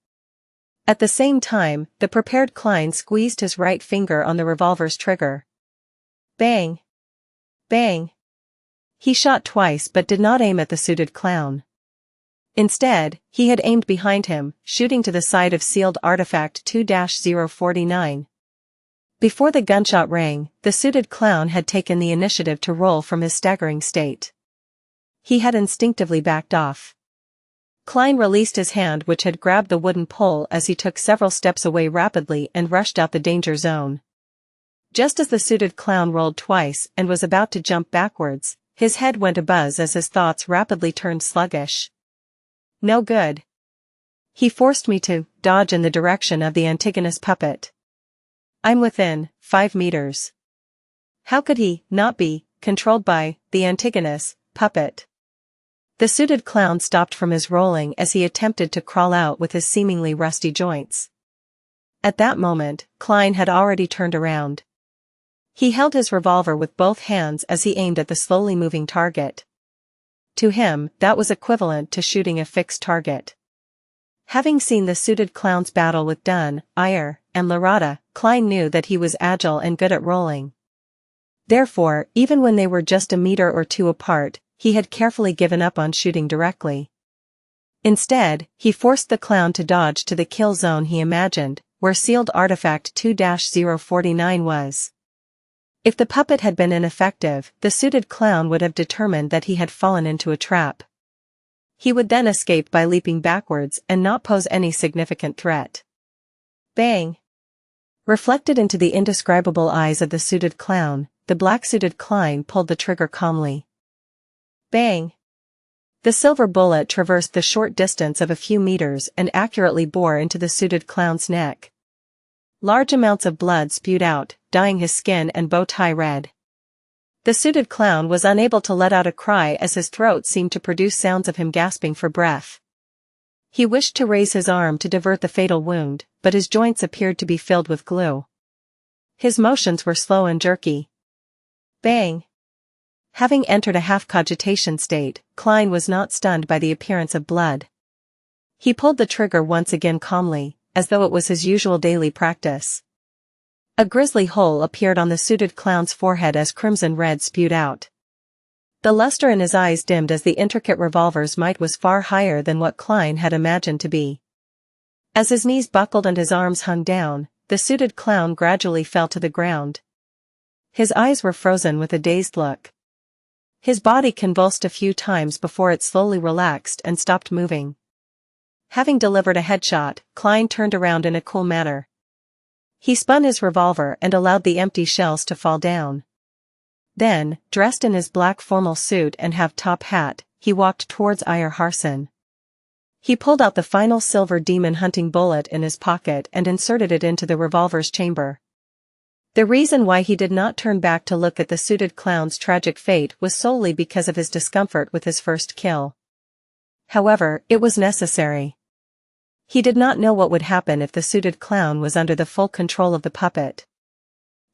At the same time, the prepared Klein squeezed his right finger on the revolver's trigger. Bang! Bang! He shot twice but did not aim at the suited clown. Instead, he had aimed behind him, shooting to the side of sealed artifact 2-049. Before the gunshot rang, the suited clown had taken the initiative to roll from his staggering state. He had instinctively backed off. Klein released his hand which had grabbed the wooden pole as he took several steps away rapidly and rushed out the danger zone. Just as the suited clown rolled twice and was about to jump backwards, his head went abuzz as his thoughts rapidly turned sluggish. No good. He forced me to dodge in the direction of the Antigonus puppet. I'm within 5 meters. How could he not be controlled by the Antigonus puppet? The suited clown stopped from his rolling as he attempted to crawl out with his seemingly rusty joints. At that moment, Klein had already turned around. He held his revolver with both hands as he aimed at the slowly moving target. To him, that was equivalent to shooting a fixed target. Having seen the suited clown's battle with Dunn, Iyer, and Larada, Klein knew that he was agile and good at rolling. Therefore, even when they were just a meter or two apart, he had carefully given up on shooting directly. Instead, he forced the clown to dodge to the kill zone he imagined, where sealed artifact 2-049 was. If the puppet had been ineffective, the suited clown would have determined that he had fallen into a trap. He would then escape by leaping backwards and not pose any significant threat. Bang! Reflected into the indescribable eyes of the suited clown, the black-suited Klein pulled the trigger calmly. Bang! The silver bullet traversed the short distance of a few meters and accurately bore into the suited clown's neck. Large amounts of blood spewed out, dyeing his skin and bow tie red. The suited clown was unable to let out a cry as his throat seemed to produce sounds of him gasping for breath. He wished to raise his arm to divert the fatal wound, but his joints appeared to be filled with glue. His motions were slow and jerky. Bang! Having entered a half-cogitation state, Klein was not stunned by the appearance of blood. He pulled the trigger once again calmly, as though it was his usual daily practice. A grisly hole appeared on the suited clown's forehead as crimson red spewed out. The luster in his eyes dimmed as the intricate revolver's might was far higher than what Klein had imagined to be. As his knees buckled and his arms hung down, the suited clown gradually fell to the ground. His eyes were frozen with a dazed look. His body convulsed a few times before it slowly relaxed and stopped moving. Having delivered a headshot, Klein turned around in a cool manner. He spun his revolver and allowed the empty shells to fall down. Then, dressed in his black formal suit and half-top hat, he walked towards Iyer Harson. He pulled out the final silver demon-hunting bullet in his pocket and inserted it into the revolver's chamber. The reason why he did not turn back to look at the suited clown's tragic fate was solely because of his discomfort with his first kill. However, it was necessary. He did not know what would happen if the suited clown was under the full control of the puppet.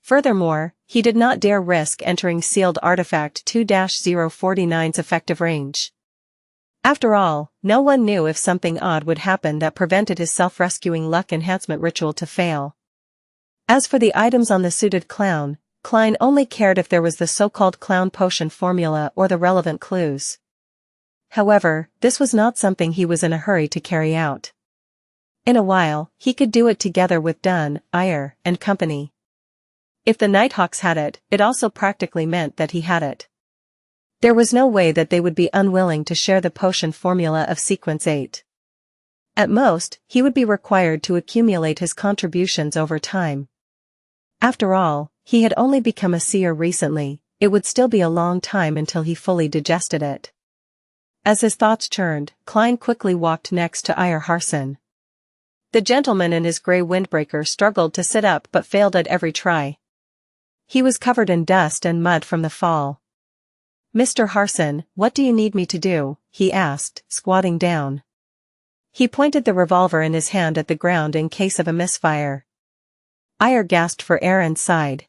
Furthermore, he did not dare risk entering sealed artifact 2-049's effective range. After all, no one knew if something odd would happen that prevented his self-rescuing luck enhancement ritual to fail. As for the items on the suited clown, Klein only cared if there was the so-called clown potion formula or the relevant clues. However, this was not something he was in a hurry to carry out. In a while, he could do it together with Dunn, Iyer, and company. If the Nighthawks had it, it also practically meant that he had it. There was no way that they would be unwilling to share the potion formula of Sequence 8. At most, he would be required to accumulate his contributions over time. After all, he had only become a seer recently, it would still be a long time until he fully digested it. As his thoughts churned, Klein quickly walked next to Iyer Harson. The gentleman in his grey windbreaker struggled to sit up but failed at every try. He was covered in dust and mud from the fall. "Mr. Harson, what do you need me to do?" he asked, squatting down. He pointed the revolver in his hand at the ground in case of a misfire. Iyer gasped for air and sighed.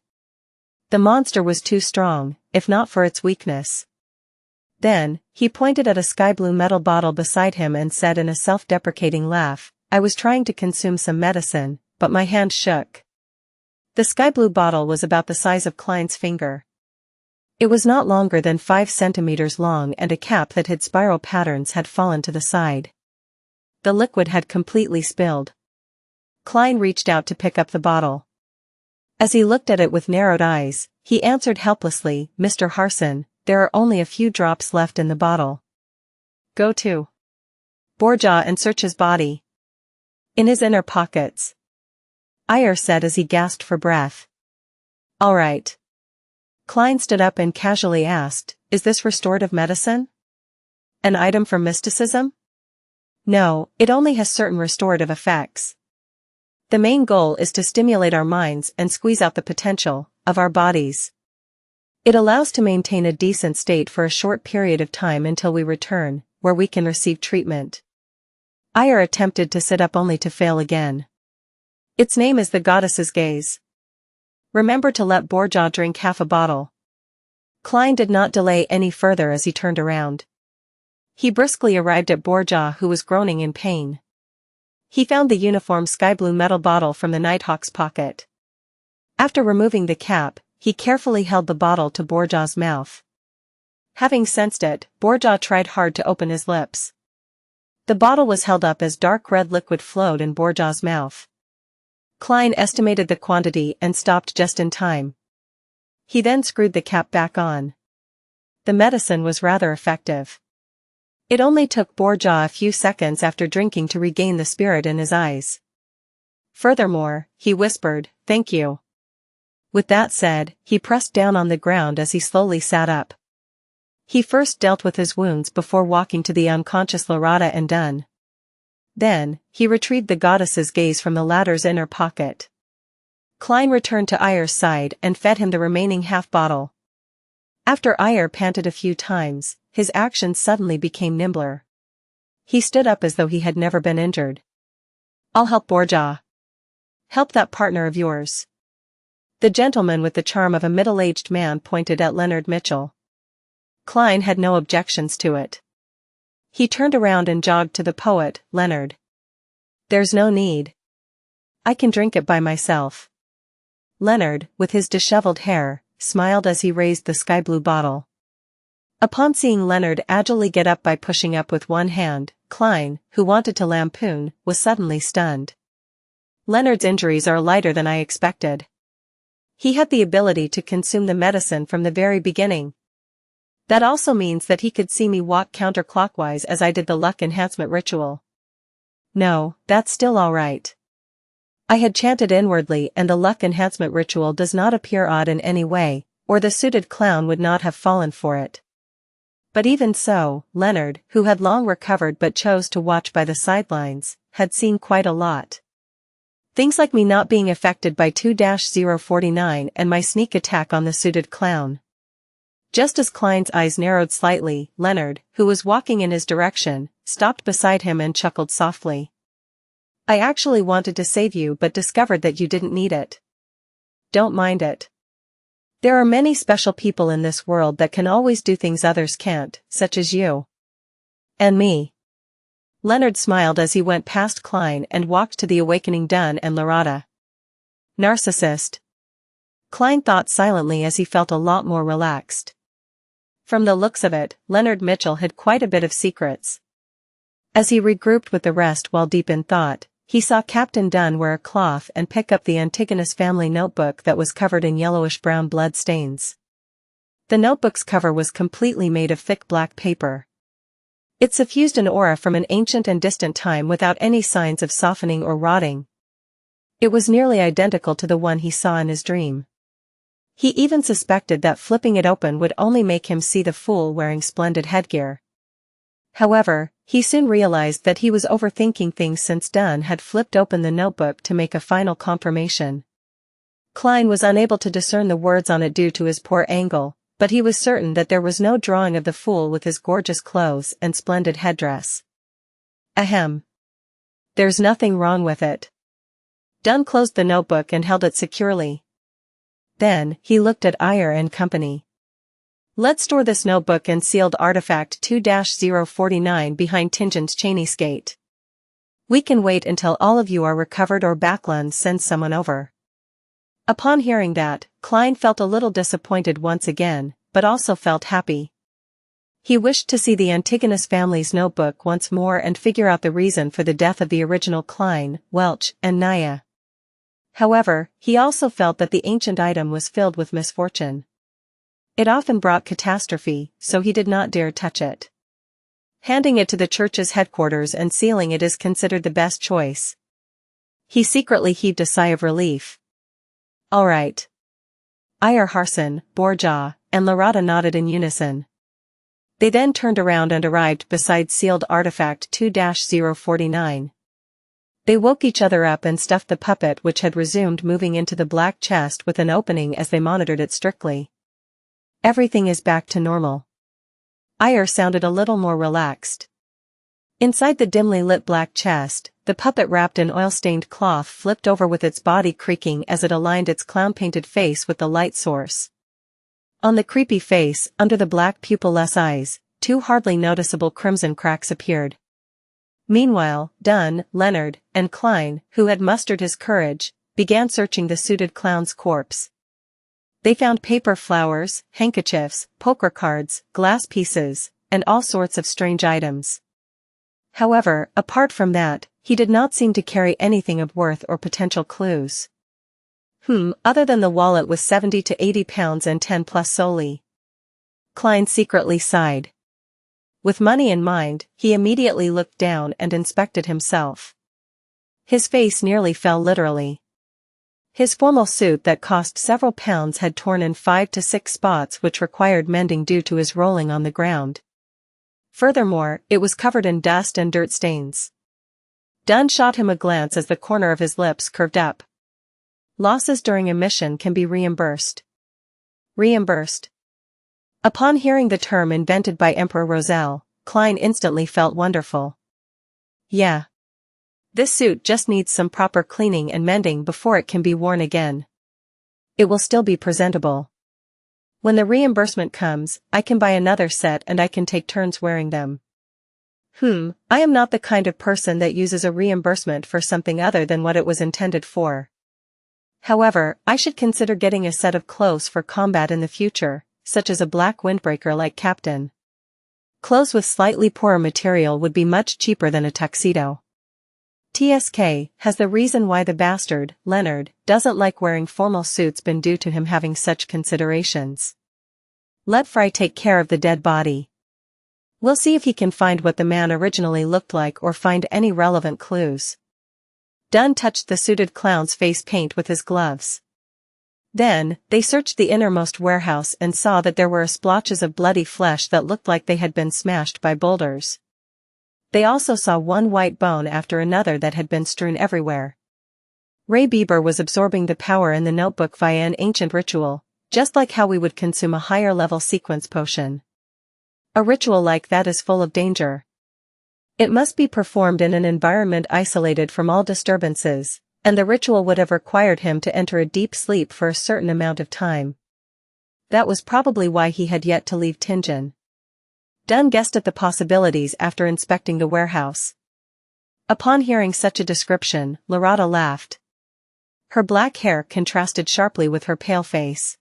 The monster was too strong, if not for its weakness. Then, he pointed at a sky-blue metal bottle beside him and said in a self-deprecating laugh, "I was trying to consume some medicine, but my hand shook." The sky-blue bottle was about the size of Klein's finger. It was not longer than 5 centimeters long and a cap that hid spiral patterns had fallen to the side. The liquid had completely spilled. Klein reached out to pick up the bottle. As he looked at it with narrowed eyes, he answered helplessly, "Mr. Harson, there are only a few drops left in the bottle." "Go to Borja and search his body. In his inner pockets," Iyer said as he gasped for breath. "All right." Klein stood up and casually asked, "Is this restorative medicine? An item for mysticism?" "No, it only has certain restorative effects. The main goal is to stimulate our minds and squeeze out the potential of our bodies. It allows to maintain a decent state for a short period of time until we return, where we can receive treatment." Iyer attempted to sit up only to fail again. "Its name is the Goddess's Gaze. Remember to let Borja drink half a bottle." Klein did not delay any further as he turned around. He briskly arrived at Borja, who was groaning in pain. He found the uniform sky-blue metal bottle from the Nighthawk's pocket. After removing the cap, he carefully held the bottle to Borja's mouth. Having sensed it, Borja tried hard to open his lips. The bottle was held up as dark red liquid flowed in Borja's mouth. Klein estimated the quantity and stopped just in time. He then screwed the cap back on. The medicine was rather effective. It only took Borja a few seconds after drinking to regain the spirit in his eyes. Furthermore, he whispered, "Thank you." With that said, he pressed down on the ground as he slowly sat up. He first dealt with his wounds before walking to the unconscious Lorada and Dunn. Then, he retrieved the goddess's gaze from the latter's inner pocket. Klein returned to Ayer's side and fed him the remaining half-bottle. After Ayer panted a few times, his actions suddenly became nimbler. He stood up as though he had never been injured. "I'll help Borja. Help that partner of yours." The gentleman with the charm of a middle-aged man pointed at Leonard Mitchell. Klein had no objections to it. He turned around and jogged to the poet, Leonard. "There's no need. I can drink it by myself." Leonard, with his disheveled hair, smiled as he raised the sky-blue bottle. Upon seeing Leonard agilely get up by pushing up with one hand, Klein, who wanted to lampoon, was suddenly stunned. "Leonard's injuries are lighter than I expected. He had the ability to consume the medicine from the very beginning. That also means that he could see me walk counterclockwise as I did the luck enhancement ritual. No, that's still all right. I had chanted inwardly and the luck enhancement ritual does not appear odd in any way, or the suited clown would not have fallen for it." But even so, Leonard, who had long recovered but chose to watch by the sidelines, had seen quite a lot. Things like me not being affected by 2-049 and my sneak attack on the suited clown. Just as Klein's eyes narrowed slightly, Leonard, who was walking in his direction, stopped beside him and chuckled softly. "I actually wanted to save you but discovered that you didn't need it. Don't mind it. There are many special people in this world that can always do things others can't, such as you. And me." Leonard smiled as he went past Klein and walked to the awakening Dunn and Lorada. Narcissist. Klein thought silently as he felt a lot more relaxed. From the looks of it, Leonard Mitchell had quite a bit of secrets. As he regrouped with the rest while deep in thought, he saw Captain Dunn wear a cloth and pick up the Antigonus family notebook that was covered in yellowish-brown blood stains. The notebook's cover was completely made of thick black paper. It suffused an aura from an ancient and distant time without any signs of softening or rotting. It was nearly identical to the one he saw in his dream. He even suspected that flipping it open would only make him see the fool wearing splendid headgear. However, he soon realized that he was overthinking things since Dunn had flipped open the notebook to make a final confirmation. Klein was unable to discern the words on it due to his poor angle, but he was certain that there was no drawing of the fool with his gorgeous clothes and splendid headdress. Ahem. There's nothing wrong with it. Dunn closed the notebook and held it securely. Then, he looked at Ayer and company. "Let's store this notebook and sealed artifact 2-049 behind Tingen's Cheney's gate. We can wait until all of you are recovered or Backlund sends someone over." Upon hearing that, Klein felt a little disappointed once again, but also felt happy. He wished to see the Antigonus family's notebook once more and figure out the reason for the death of the original Klein, Welch, and Naya. However, he also felt that the ancient item was filled with misfortune. It often brought catastrophe, so he did not dare touch it. Handing it to the church's headquarters and sealing it is considered the best choice. He secretly heaved a sigh of relief. All right. Ayer Harson, Borja, and Lorada nodded in unison. They then turned around and arrived beside sealed artifact 2-049. They woke each other up and stuffed the puppet which had resumed moving into the black chest with an opening as they monitored it strictly. Everything is back to normal. Ayer sounded a little more relaxed. Inside the dimly lit black chest, the puppet wrapped in oil-stained cloth flipped over with its body creaking as it aligned its clown-painted face with the light source. On the creepy face, under the black pupilless eyes, two hardly noticeable crimson cracks appeared. Meanwhile, Dunn, Leonard, and Klein, who had mustered his courage, began searching the suited clown's corpse. They found paper flowers, handkerchiefs, poker cards, glass pieces, and all sorts of strange items. However, apart from that, he did not seem to carry anything of worth or potential clues. Other than the wallet with 70 to 80 pounds and 10 plus solely. Klein secretly sighed. With money in mind, he immediately looked down and inspected himself. His face nearly fell literally. His formal suit that cost several pounds had torn in 5 to 6 spots which required mending due to his rolling on the ground. Furthermore, it was covered in dust and dirt stains. Dunn shot him a glance as the corner of his lips curved up. Losses during a mission can be reimbursed. Reimbursed. Upon hearing the term invented by Emperor Roselle, Klein instantly felt wonderful. Yeah. This suit just needs some proper cleaning and mending before it can be worn again. It will still be presentable. When the reimbursement comes, I can buy another set and I can take turns wearing them. I am not the kind of person that uses a reimbursement for something other than what it was intended for. However, I should consider getting a set of clothes for combat in the future, such as a black windbreaker like Captain. Clothes with slightly poorer material would be much cheaper than a tuxedo. TSK has the reason why the bastard, Leonard, doesn't like wearing formal suits been due to him having such considerations. Let Fry take care of the dead body. We'll see if he can find what the man originally looked like or find any relevant clues. Dunn touched the suited clown's face paint with his gloves. Then, they searched the innermost warehouse and saw that there were splotches of bloody flesh that looked like they had been smashed by boulders. They also saw one white bone after another that had been strewn everywhere. Ray Bieber was absorbing the power in the notebook via an ancient ritual, just like how we would consume a higher-level sequence potion. A ritual like that is full of danger. It must be performed in an environment isolated from all disturbances, and the ritual would have required him to enter a deep sleep for a certain amount of time. That was probably why he had yet to leave Tingen. Dunn guessed at the possibilities after inspecting the warehouse. Upon hearing such a description, Loretta laughed. Her black hair contrasted sharply with her pale face.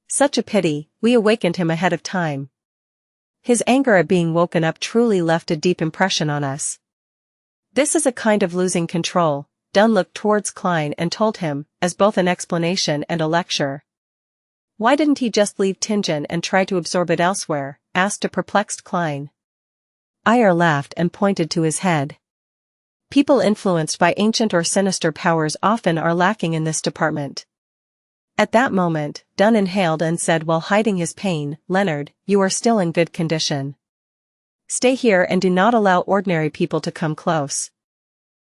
Such a pity, we awakened him ahead of time. His anger at being woken up truly left a deep impression on us. This is a kind of losing control. Dunn looked towards Klein and told him, as both an explanation and a lecture. Why didn't he just leave Tingen and try to absorb it elsewhere? Asked a perplexed Klein. Iyer laughed and pointed to his head. People influenced by ancient or sinister powers often are lacking in this department. At that moment, Dunn inhaled and said while hiding his pain, Leonard, you are still in good condition. Stay here and do not allow ordinary people to come close.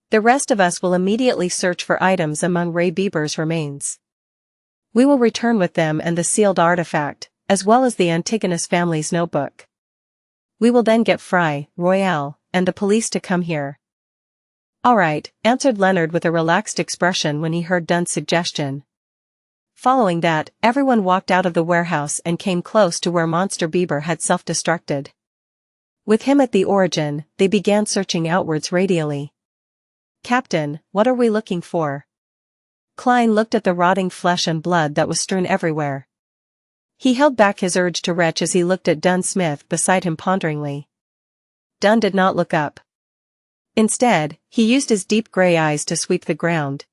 The rest of us will immediately search for items among Ray Bieber's remains. We will return with them and the sealed artifact, as well as the Antigonus family's notebook. We will then get Fry, Royale, and the police to come here. All right, answered Leonard with a relaxed expression when he heard Dunn's suggestion. Following that, everyone walked out of the warehouse and came close to where Monster Bieber had self-destructed. With him at the origin, they began searching outwards radially. Captain, what are we looking for? Klein looked at the rotting flesh and blood that was strewn everywhere. He held back his urge to retch as he looked at Dunn Smith beside him ponderingly. Dunn did not look up. Instead, he used his deep gray eyes to sweep the ground.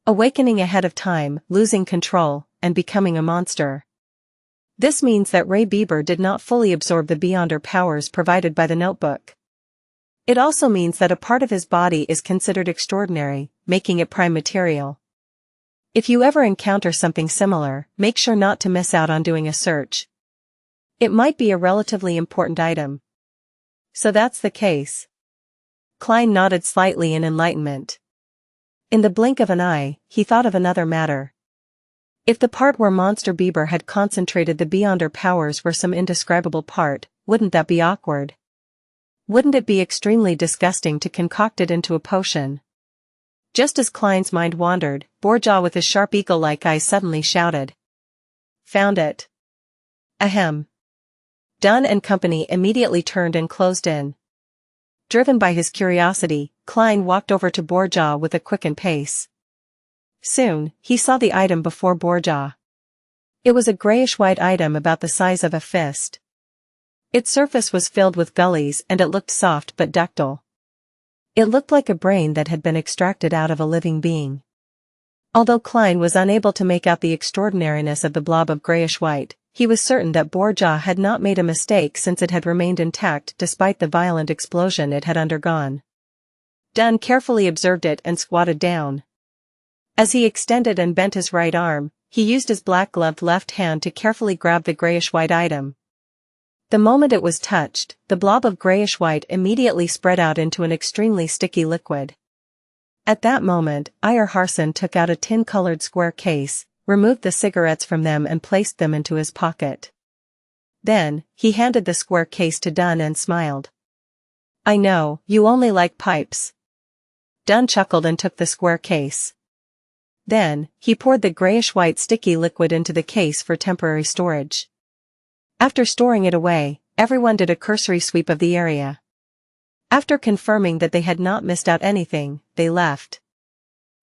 Awakening ahead of time, losing control, and becoming a monster. This means that Ray Bieber did not fully absorb the Beyonder powers provided by the notebook. It also means that a part of his body is considered extraordinary, making it prime material. If you ever encounter something similar, make sure not to miss out on doing a search. It might be a relatively important item. So that's the case. Klein nodded slightly in enlightenment. In the blink of an eye, he thought of another matter. If the part where Monster Bieber had concentrated the Beyonder powers were some indescribable part, wouldn't that be awkward? Wouldn't it be extremely disgusting to concoct it into a potion? Just as Klein's mind wandered, Borja with his sharp eagle-like eyes suddenly shouted. Found it. Ahem. Dunn and company immediately turned and closed in. Driven by his curiosity, Klein walked over to Borja with a quickened pace. Soon, he saw the item before Borja. It was a grayish-white item about the size of a fist. Its surface was filled with gullies and it looked soft but ductile. It looked like a brain that had been extracted out of a living being. Although Klein was unable to make out the extraordinariness of the blob of grayish-white, he was certain that Borja had not made a mistake since it had remained intact despite the violent explosion it had undergone. Dunn carefully observed it and squatted down. As he extended and bent his right arm, he used his black-gloved left hand to carefully grab the grayish-white item. The moment it was touched, the blob of grayish-white immediately spread out into an extremely sticky liquid. At that moment, Iyer Harson took out a tin-colored square case, removed the cigarettes from them and placed them into his pocket. Then, he handed the square case to Dunn and smiled. "I know, you only like pipes." Dunn chuckled and took the square case. Then, he poured the grayish-white sticky liquid into the case for temporary storage. After storing it away, everyone did a cursory sweep of the area. After confirming that they had not missed out anything, they left.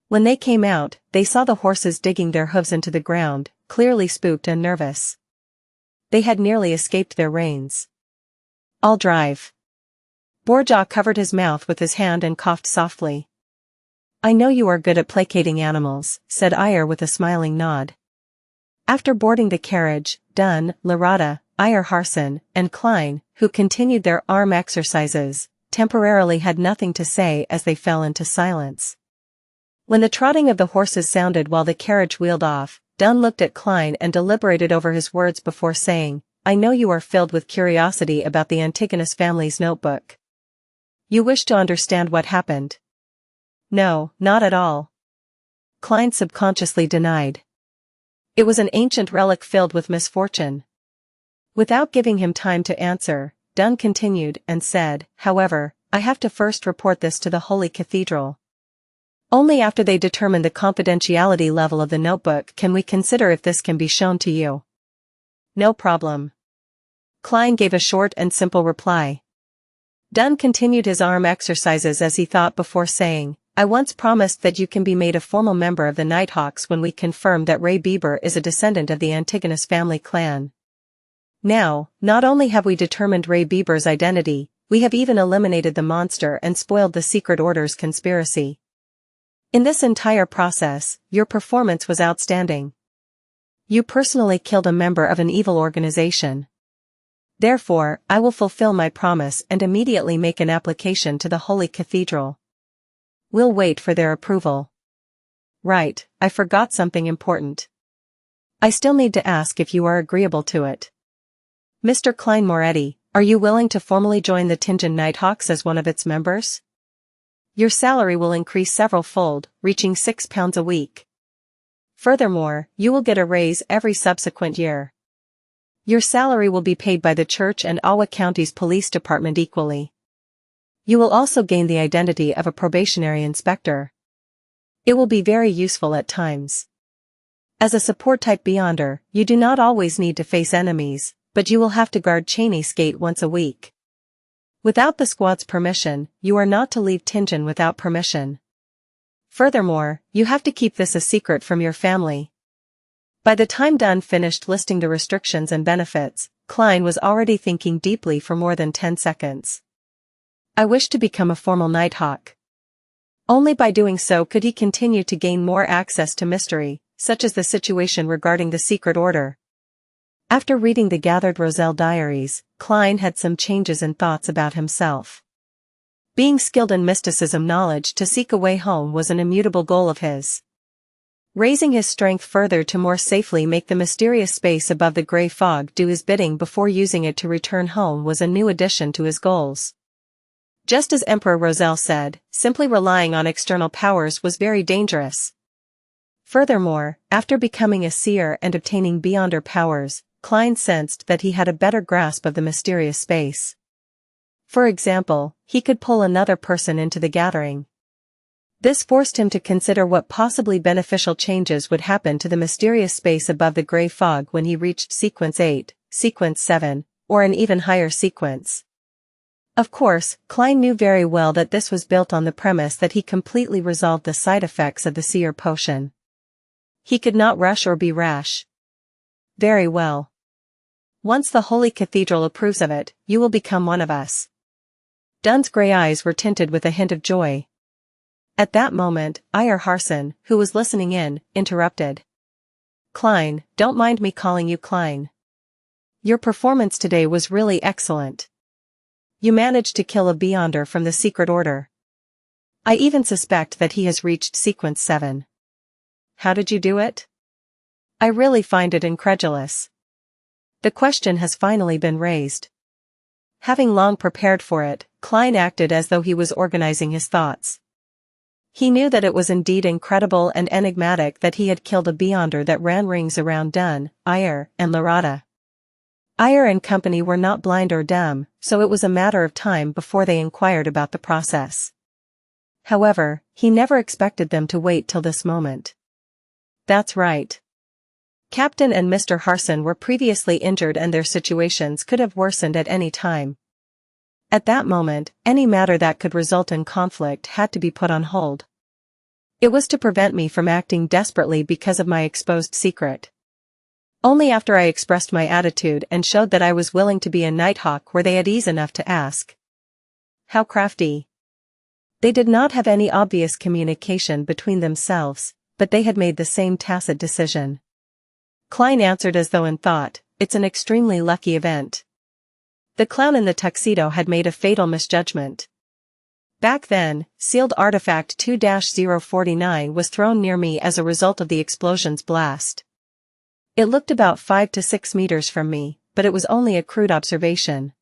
When they came out, they saw the horses digging their hooves into the ground, clearly spooked and nervous. They had nearly escaped their reins. "I'll drive." Borja covered his mouth with his hand and coughed softly. "I know you are good at placating animals," said Iyer with a smiling nod. After boarding the carriage, Dunn, Larada, Iyer Harson, and Klein, who continued their arm exercises, temporarily had nothing to say as they fell into silence. When the trotting of the horses sounded while the carriage wheeled off, Dunn looked at Klein and deliberated over his words before saying, "I know you are filled with curiosity about the Antigonus family's notebook. You wish to understand what happened." "No, not at all," Klein subconsciously denied. "It was an ancient relic filled with misfortune." Without giving him time to answer, Dunn continued and said, "However, I have to first report this to the Holy Cathedral. Only after they determine the confidentiality level of the notebook can we consider if this can be shown to you." "No problem." Klein gave a short and simple reply. Dunn continued his arm exercises as he thought before saying, "I once promised that you can be made a formal member of the Nighthawks when we confirm that Ray Bieber is a descendant of the Antigonus family clan. Now, not only have we determined Ray Bieber's identity, we have even eliminated the monster and spoiled the Secret Order's conspiracy. In this entire process, your performance was outstanding. You personally killed a member of an evil organization. Therefore, I will fulfill my promise and immediately make an application to the Holy Cathedral. We'll wait for their approval." "Right, I forgot something important. I still need to ask if you are agreeable to it. Mr. Klein Moretti, are you willing to formally join the Tingen Nighthawks as one of its members? Your salary will increase several-fold, reaching £6 a week. Furthermore, you will get a raise every subsequent year. Your salary will be paid by the church and Awa County's police department equally. You will also gain the identity of a probationary inspector. It will be very useful at times. As a support-type Beyonder, you do not always need to face enemies, but you will have to guard Cheney's gate once a week. Without the squad's permission, you are not to leave Tingen without permission. Furthermore, you have to keep this a secret from your family." By the time Dunn finished listing the restrictions and benefits, Klein was already thinking deeply for more than 10 seconds. "I wish to become a formal Nighthawk." Only by doing so could he continue to gain more access to mystery, such as the situation regarding the Secret Order. After reading the gathered Roselle diaries, Klein had some changes in thoughts about himself. Being skilled in mysticism knowledge to seek a way home was an immutable goal of his. Raising his strength further to more safely make the mysterious space above the gray fog do his bidding before using it to return home was a new addition to his goals. Just as Emperor Roselle said, simply relying on external powers was very dangerous. Furthermore, after becoming a seer and obtaining Beyonder powers, Klein sensed that he had a better grasp of the mysterious space. For example, he could pull another person into the gathering. This forced him to consider what possibly beneficial changes would happen to the mysterious space above the gray fog when he reached Sequence 8, Sequence 7, or an even higher sequence. Of course, Klein knew very well that this was built on the premise that he completely resolved the side effects of the Seer potion. He could not rush or be rash. "Very well. Once the Holy Cathedral approves of it, you will become one of us." Dunn's gray eyes were tinted with a hint of joy. At that moment, Iyer Harson, who was listening in, interrupted. Klein, don't mind me calling you Klein. Your performance today was really excellent. You managed to kill a Beyonder from the Secret Order. I even suspect that he has reached Sequence 7. How did you do it? I really find it incredulous. The question has finally been raised. Having long prepared for it, Klein acted as though he was organizing his thoughts. He knew that it was indeed incredible and enigmatic that he had killed a Beyonder that ran rings around Dunn, Iyer, and Larada. Iyer and company were not blind or dumb, so it was a matter of time before they inquired about the process. However, he never expected them to wait till this moment. That's right. Captain and Mr. Harson were previously injured and their situations could have worsened at any time. At that moment, any matter that could result in conflict had to be put on hold. It was to prevent me from acting desperately because of my exposed secret. Only after I expressed my attitude and showed that I was willing to be a Nighthawk were they at ease enough to ask. How crafty. They did not have any obvious communication between themselves, but they had made the same tacit decision. Klein answered as though in thought, it's an extremely lucky event. The clown in the tuxedo had made a fatal misjudgment. Back then, sealed artifact 2-049 was thrown near me as a result of the explosion's blast. It looked about 5 to 6 meters from me, but it was only a crude observation.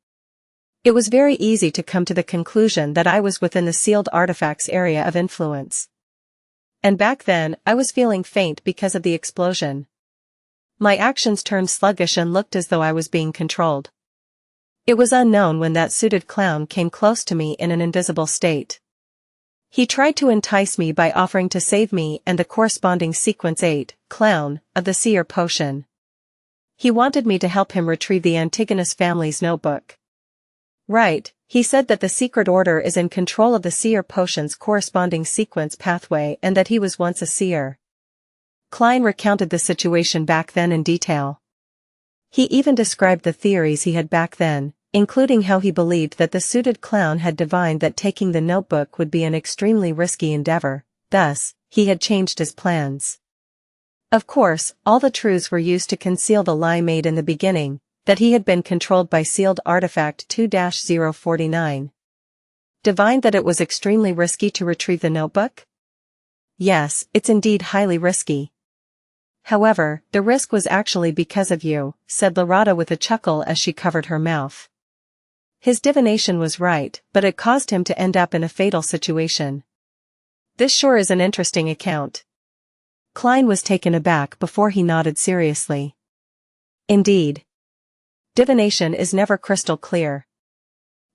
It was very easy to come to the conclusion that I was within the sealed artifact's area of influence. And back then, I was feeling faint because of the explosion. My actions turned sluggish and looked as though I was being controlled. It was unknown when that suited clown came close to me in an invisible state. He tried to entice me by offering to save me and the corresponding Sequence 8, clown, of the Seer potion. He wanted me to help him retrieve the Antigonus family's notebook. Right, he said that the Secret Order is in control of the Seer potion's corresponding sequence pathway and that he was once a Seer. Klein recounted the situation back then in detail. He even described the theories he had back then, including how he believed that the suited clown had divined that taking the notebook would be an extremely risky endeavor, thus, he had changed his plans. Of course, all the truths were used to conceal the lie made in the beginning, that he had been controlled by sealed artifact 2-049. Divined that it was extremely risky to retrieve the notebook? Yes, it's indeed highly risky. However, the risk was actually because of you, said Larada with a chuckle as she covered her mouth. His divination was right, but it caused him to end up in a fatal situation. This sure is an interesting account. Klein was taken aback before he nodded seriously. Indeed. Divination is never crystal clear.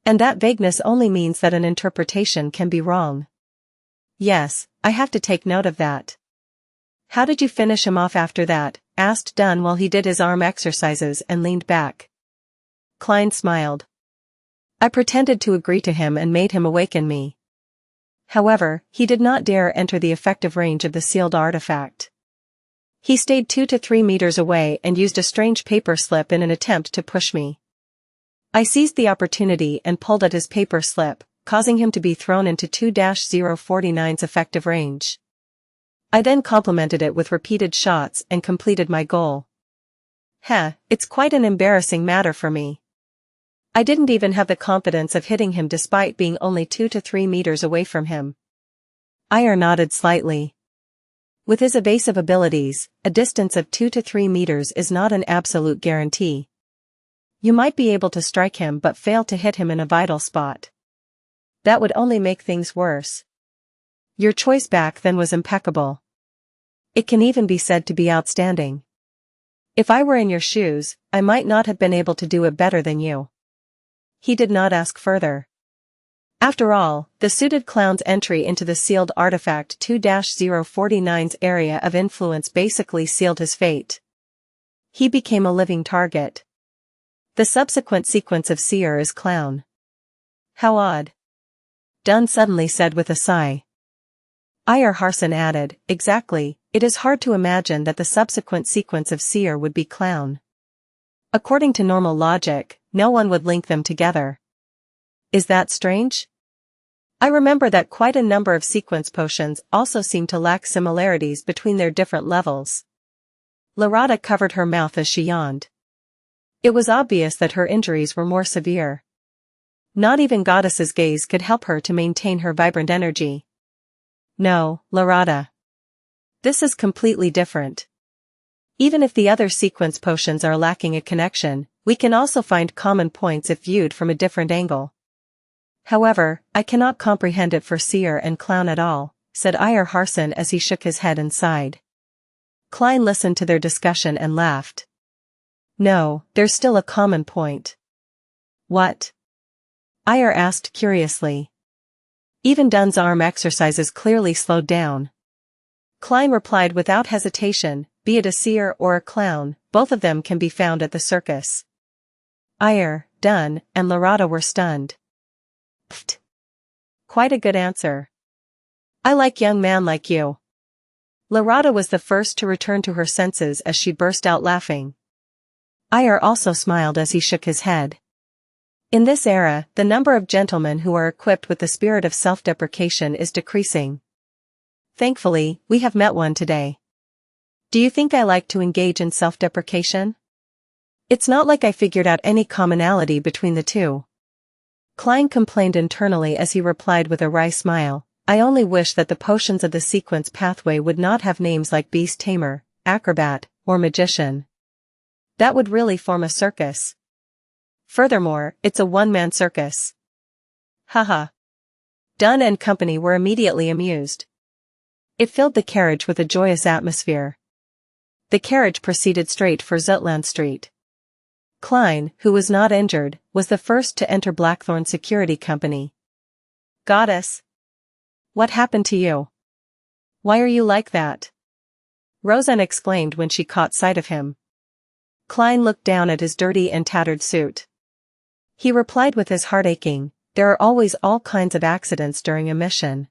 And that vagueness only means that an interpretation can be wrong. Yes, I have to take note of that. How did you finish him off after that? Asked Dunn while he did his arm exercises and leaned back. Klein smiled. I pretended to agree to him and made him awaken me. However, he did not dare enter the effective range of the sealed artifact. He stayed 2 to 3 meters away and used a strange paper slip in an attempt to push me. I seized the opportunity and pulled at his paper slip, causing him to be thrown into 2-049's effective range. I then complemented it with repeated shots and completed my goal. It's quite an embarrassing matter for me. I didn't even have the confidence of hitting him despite being only 2 to 3 meters away from him. Iyer nodded slightly. With his evasive abilities, a distance of 2 to 3 meters is not an absolute guarantee. You might be able to strike him but fail to hit him in a vital spot. That would only make things worse. Your choice back then was impeccable. It can even be said to be outstanding. If I were in your shoes, I might not have been able to do it better than you. He did not ask further. After all, the suited clown's entry into the sealed artifact 2-049's area of influence basically sealed his fate. He became a living target. The subsequent sequence of Seer is clown. How odd. Dunn suddenly said with a sigh. Iyer Harson added, exactly, it is hard to imagine that the subsequent sequence of Seer would be clown. According to normal logic, no one would link them together. Is that strange? I remember that quite a number of sequence potions also seem to lack similarities between their different levels. Larada covered her mouth as she yawned. It was obvious that her injuries were more severe. Not even Goddess's gaze could help her to maintain her vibrant energy. No, Larada. This is completely different. Even if the other sequence potions are lacking a connection, we can also find common points if viewed from a different angle. However, I cannot comprehend it for Seer and Clown at all, said Ayar Harson as he shook his head and sighed. Klein listened to their discussion and laughed. No, there's still a common point. What? Ayar asked curiously. Even Dun's arm exercises clearly slowed down. Klein replied without hesitation, be it a seer or a clown, both of them can be found at the circus. Ayar, Dun, and Larada were stunned. Pfft. Quite a good answer. I like young man like you. Larada was the first to return to her senses as she burst out laughing. Ayar also smiled as he shook his head. In this era, the number of gentlemen who are equipped with the spirit of self-deprecation is decreasing. Thankfully, we have met one today. Do you think I like to engage in self-deprecation? It's not like I figured out any commonality between the two. Klein complained internally as he replied with a wry smile, I only wish that the potions of the sequence pathway would not have names like Beast Tamer, Acrobat, or Magician. That would really form a circus. Furthermore, it's a one-man circus. Haha. Dunn and company were immediately amused. It filled the carriage with a joyous atmosphere. The carriage proceeded straight for Zutland Street. Klein, who was not injured, was the first to enter Blackthorn Security Company. Goddess. What happened to you? Why are you like that? Roseanne exclaimed when she caught sight of him. Klein looked down at his dirty and tattered suit. He replied with his heart aching, there are always all kinds of accidents during a mission.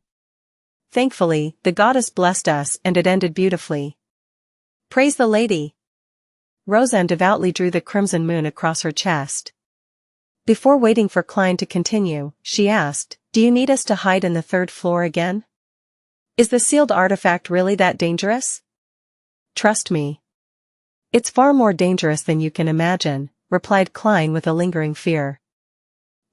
Thankfully, the goddess blessed us and it ended beautifully. Praise the lady. Roseanne devoutly drew the crimson moon across her chest. Before waiting for Klein to continue, she asked, do you need us to hide in the third floor again? Is the sealed artifact really that dangerous? Trust me. It's far more dangerous than you can imagine, replied Klein with a lingering fear.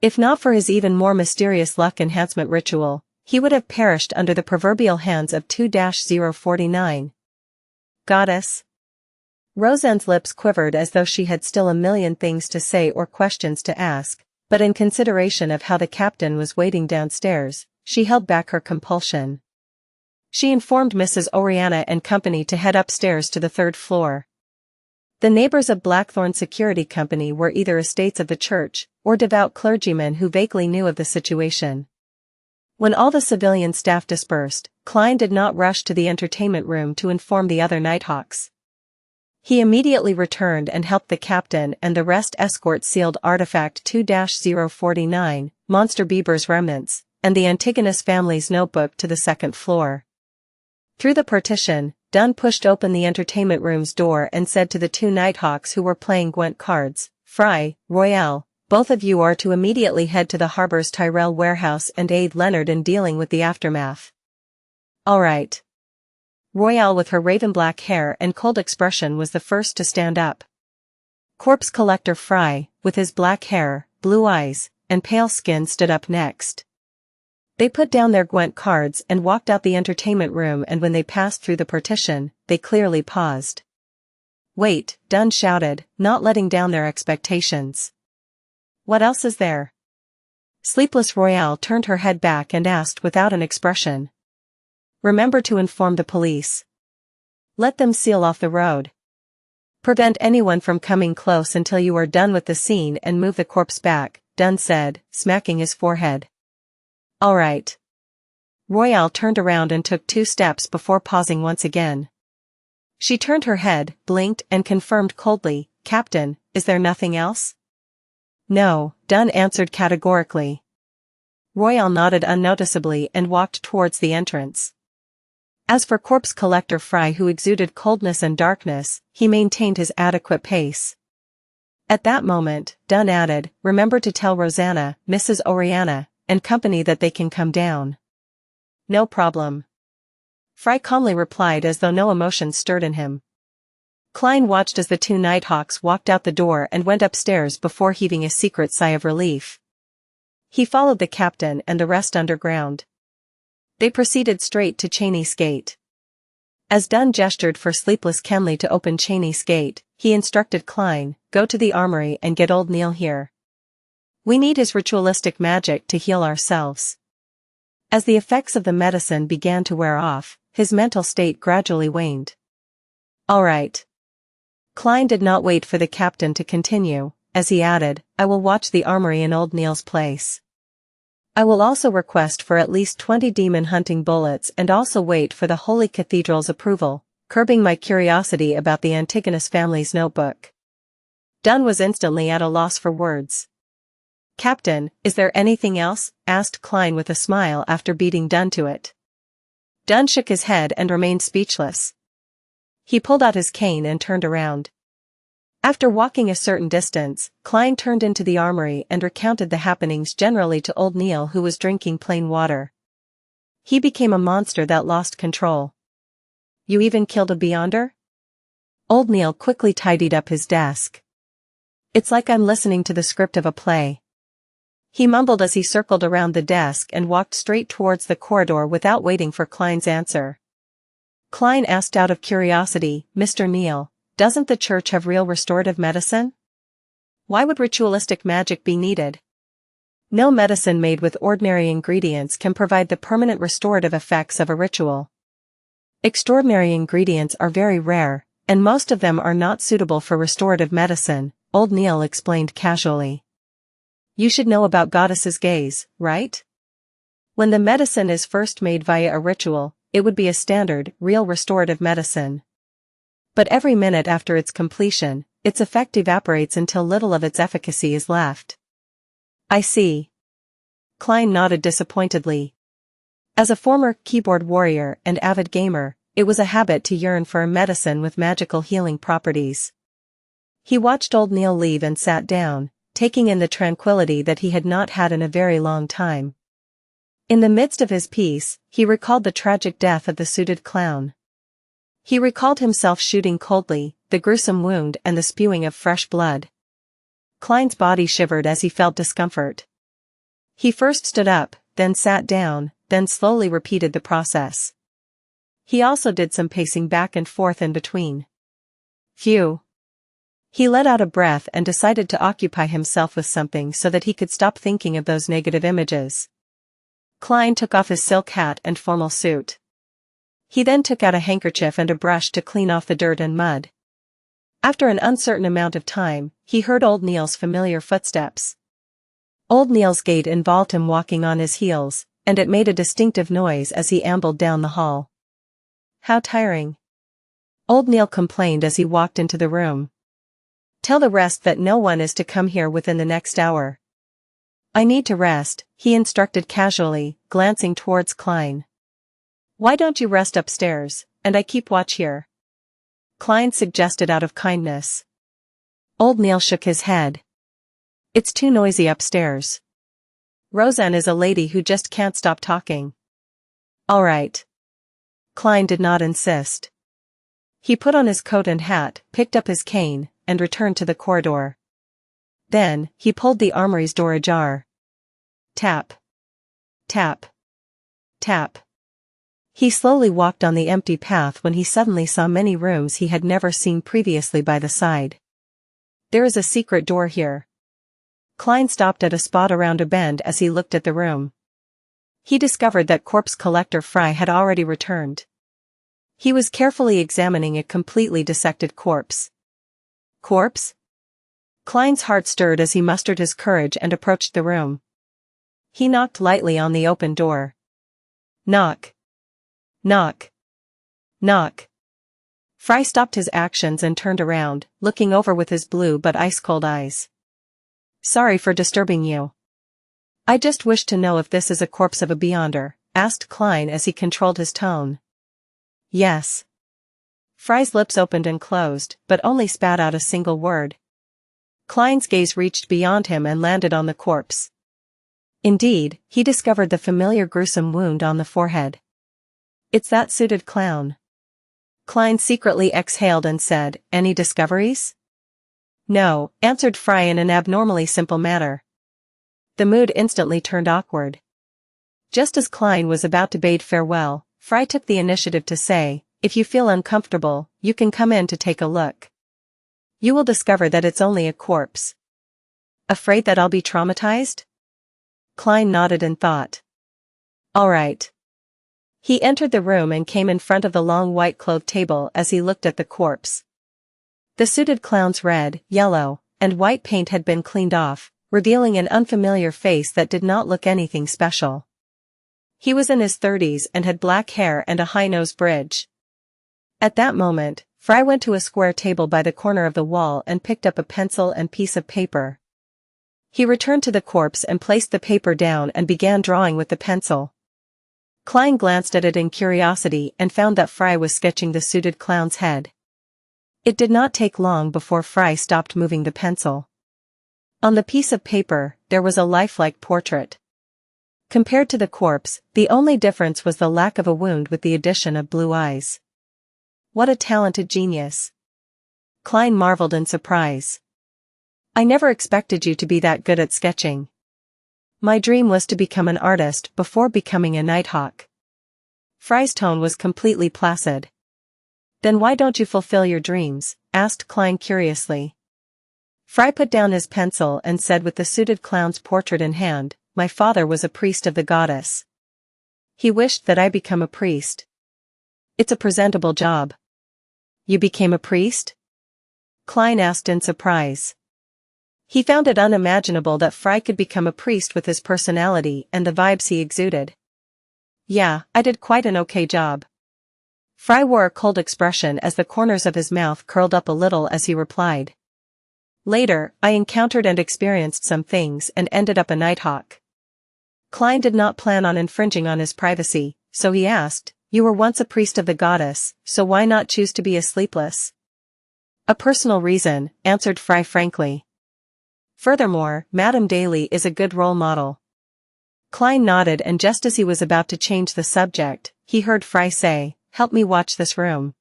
If not for his even more mysterious luck enhancement ritual, he would have perished under the proverbial hands of 2-049. Goddess. Roseanne's lips quivered as though she had still a million things to say or questions to ask, but in consideration of how the captain was waiting downstairs, she held back her compulsion. She informed Mrs. Oriana and company to head upstairs to the third floor. The neighbors of Blackthorn Security Company were either estates of the church, or devout clergymen who vaguely knew of the situation. When all the civilian staff dispersed, Klein did not rush to the entertainment room to inform the other Nighthawks. He immediately returned and helped the captain and the rest escort sealed artifact 2-049, Monster Bieber's remnants, and the Antigonus family's notebook to the second floor. Through the partition, Dunn pushed open the entertainment room's door and said to the two Nighthawks who were playing Gwent cards, Fry, Royale, both of you are to immediately head to the harbor's Tyrell warehouse and aid Leonard in dealing with the aftermath. All right. Royale with her raven-black hair and cold expression was the first to stand up. Corpse Collector Fry, with his black hair, blue eyes, and pale skin stood up next. They put down their Gwent cards and walked out the entertainment room, and when they passed through the partition, they clearly paused. Wait, Dunn shouted, not letting down their expectations. What else is there? Sleepless Royale turned her head back and asked without an expression. Remember to inform the police. Let them seal off the road. Prevent anyone from coming close until you are done with the scene and move the corpse back, Dunn said, smacking his forehead. All right. Royale turned around and took 2 steps before pausing once again. She turned her head, blinked and confirmed coldly, Captain, is there nothing else? No, Dunn answered categorically. Royale nodded unnoticeably and walked towards the entrance. As for Corpse Collector Fry, who exuded coldness and darkness, he maintained his adequate pace. At that moment, Dunn added, "Remember to tell Rosanna, Mrs. Oriana, and company that they can come down." "No problem." Fry calmly replied as though no emotion stirred in him. Klein watched as the two Nighthawks walked out the door and went upstairs before heaving a secret sigh of relief. He followed the captain and the rest underground. They proceeded straight to Cheney's gate. As Dunn gestured for Sleepless Kenley to open Cheney's gate, he instructed Klein, "Go to the armory and get old Neil here. We need his ritualistic magic to heal ourselves." As the effects of the medicine began to wear off, his mental state gradually waned. "All right." Klein did not wait for the captain to continue, as he added, "I will watch the armory in old Neil's place. I will also request for at least 20 demon-hunting bullets and also wait for the Holy Cathedral's approval, curbing my curiosity about the Antigonus family's notebook." Dunn was instantly at a loss for words. "Captain, is there anything else?" asked Klein with a smile after beating Dunn to it. Dunn shook his head and remained speechless. He pulled out his cane and turned around. After walking a certain distance, Klein turned into the armory and recounted the happenings generally to old Neil, who was drinking plain water. He became a monster that lost control. "You even killed a Beyonder?" Old Neil quickly tidied up his desk. "It's like I'm listening to the script of a play." He mumbled as he circled around the desk and walked straight towards the corridor without waiting for Klein's answer. Klein asked out of curiosity, "Mr. Neil, doesn't the church have real restorative medicine? Why would ritualistic magic be needed? No medicine made with ordinary ingredients can provide the permanent restorative effects of a ritual. Extraordinary ingredients are very rare, and most of them are not suitable for restorative medicine," old Neil explained casually. "You should know about Goddess's gaze, right? When the medicine is first made via a ritual, it would be a standard, real restorative medicine. But every minute after its completion, its effect evaporates until little of its efficacy is left." "I see." Klein nodded disappointedly. As a former keyboard warrior and avid gamer, it was a habit to yearn for a medicine with magical healing properties. He watched old Neil leave and sat down, taking in the tranquility that he had not had in a very long time. In the midst of his piece, he recalled the tragic death of the suited clown. He recalled himself shooting coldly, the gruesome wound and the spewing of fresh blood. Klein's body shivered as he felt discomfort. He first stood up, then sat down, then slowly repeated the process. He also did some pacing back and forth in between. Phew. He let out a breath and decided to occupy himself with something so that he could stop thinking of those negative images. Klein took off his silk hat and formal suit. He then took out a handkerchief and a brush to clean off the dirt and mud. After an uncertain amount of time, he heard old Neil's familiar footsteps. Old Neil's gait involved him walking on his heels, and it made a distinctive noise as he ambled down the hall. "How tiring," old Neil complained as he walked into the room. "Tell the rest that no one is to come here within the next hour." "I need to rest," he instructed casually, glancing towards Klein. "Why don't you rest upstairs, and I keep watch here?" Klein suggested out of kindness. Old Neil shook his head. "It's too noisy upstairs. Roseanne is a lady who just can't stop talking." "All right." Klein did not insist. He put on his coat and hat, picked up his cane, and returned to the corridor. Then, he pulled the armory's door ajar. Tap. Tap. Tap. He slowly walked on the empty path when he suddenly saw many rooms he had never seen previously by the side. "There is a secret door here." Klein stopped at a spot around a bend as he looked at the room. He discovered that corpse collector Fry had already returned. He was carefully examining a completely dissected corpse. Corpse? Klein's heart stirred as he mustered his courage and approached the room. He knocked lightly on the open door. Knock. Knock. Knock. Fry stopped his actions and turned around, looking over with his blue but ice-cold eyes. "Sorry for disturbing you. I just wish to know if this is a corpse of a Beyonder," asked Klein as he controlled his tone. "Yes." Fry's lips opened and closed, but only spat out a single word. Klein's gaze reached beyond him and landed on the corpse. Indeed, he discovered the familiar gruesome wound on the forehead. It's that suited clown. Klein secretly exhaled and said, "Any discoveries?" "No," answered Fry in an abnormally simple manner. The mood instantly turned awkward. Just as Klein was about to bid farewell, Fry took the initiative to say, "If you feel uncomfortable, you can come in to take a look. You will discover that it's only a corpse." "Afraid that I'll be traumatized?" Klein nodded in thought. "All right." He entered the room and came in front of the long white-clothed table as he looked at the corpse. The suited clown's red, yellow, and white paint had been cleaned off, revealing an unfamiliar face that did not look anything special. He was in his 30s and had black hair and a high-nose bridge. At that moment, Fry went to a square table by the corner of the wall and picked up a pencil and piece of paper. He returned to the corpse and placed the paper down and began drawing with the pencil. Klein glanced at it in curiosity and found that Fry was sketching the suited clown's head. It did not take long before Fry stopped moving the pencil. On the piece of paper, there was a lifelike portrait. Compared to the corpse, the only difference was the lack of a wound with the addition of blue eyes. What a talented genius! Klein marveled in surprise. "I never expected you to be that good at sketching. My dream was to become an artist before becoming a nighthawk." Fry's tone was completely placid. "Then why don't you fulfill your dreams?" asked Klein curiously. Fry put down his pencil and said with the suited clown's portrait in hand, "My father was a priest of the goddess. He wished that I become a priest. It's a presentable job." "You became a priest?" Klein asked in surprise. He found it unimaginable that Fry could become a priest with his personality and the vibes he exuded. "Yeah, I did quite an okay job." Fry wore a cold expression as the corners of his mouth curled up a little as he replied. "Later, I encountered and experienced some things and ended up a nighthawk." Klein did not plan on infringing on his privacy, so he asked, "You were once a priest of the goddess, so why not choose to be a sleepless?" "A personal reason," answered Fry frankly. "Furthermore, Madame Daly is a good role model." Klein nodded, and just as he was about to change the subject, he heard Fry say, "Help me watch this room.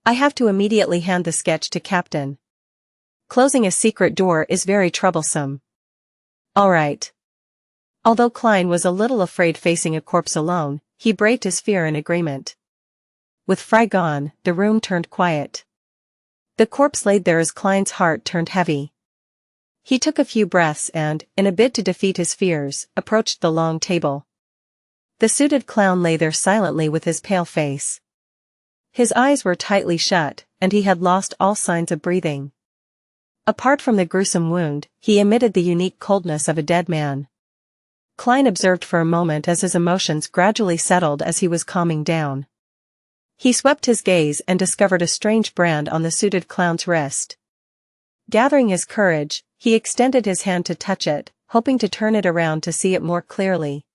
I have to immediately hand the sketch to Captain. Closing a secret door is very troublesome." "All right." Although Klein was a little afraid facing a corpse alone, he braved his fear in agreement. With Fry gone, the room turned quiet. The corpse laid there as Klein's heart turned heavy. He took a few breaths and, in a bid to defeat his fears, approached the long table. The suited clown lay there silently with his pale face. His eyes were tightly shut, and he had lost all signs of breathing. Apart from the gruesome wound, he emitted the unique coldness of a dead man. Klein observed for a moment as his emotions gradually settled as he was calming down. He swept his gaze and discovered a strange brand on the suited clown's wrist. Gathering his courage, he extended his hand to touch it, hoping to turn it around to see it more clearly.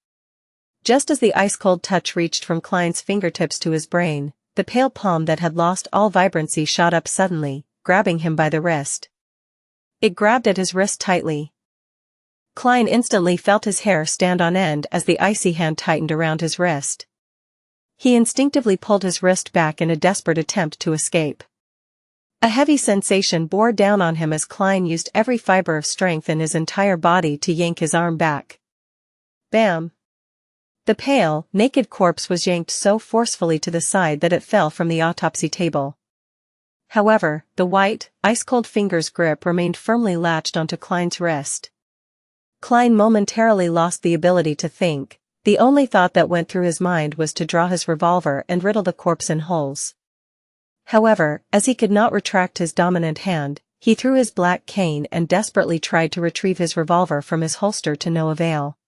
Just as the ice-cold touch reached from Klein's fingertips to his brain, the pale palm that had lost all vibrancy shot up suddenly, grabbing him by the wrist. It grabbed at his wrist tightly. Klein instantly felt his hair stand on end as the icy hand tightened around his wrist. He instinctively pulled his wrist back in a desperate attempt to escape. A heavy sensation bore down on him as Klein used every fiber of strength in his entire body to yank his arm back. Bam! The pale, naked corpse was yanked so forcefully to the side that it fell from the autopsy table. However, the white, ice-cold finger's grip remained firmly latched onto Klein's wrist. Klein momentarily lost the ability to think. The only thought that went through his mind was to draw his revolver and riddle the corpse in holes. However, as he could not retract his dominant hand, he threw his black cane and desperately tried to retrieve his revolver from his holster to no avail.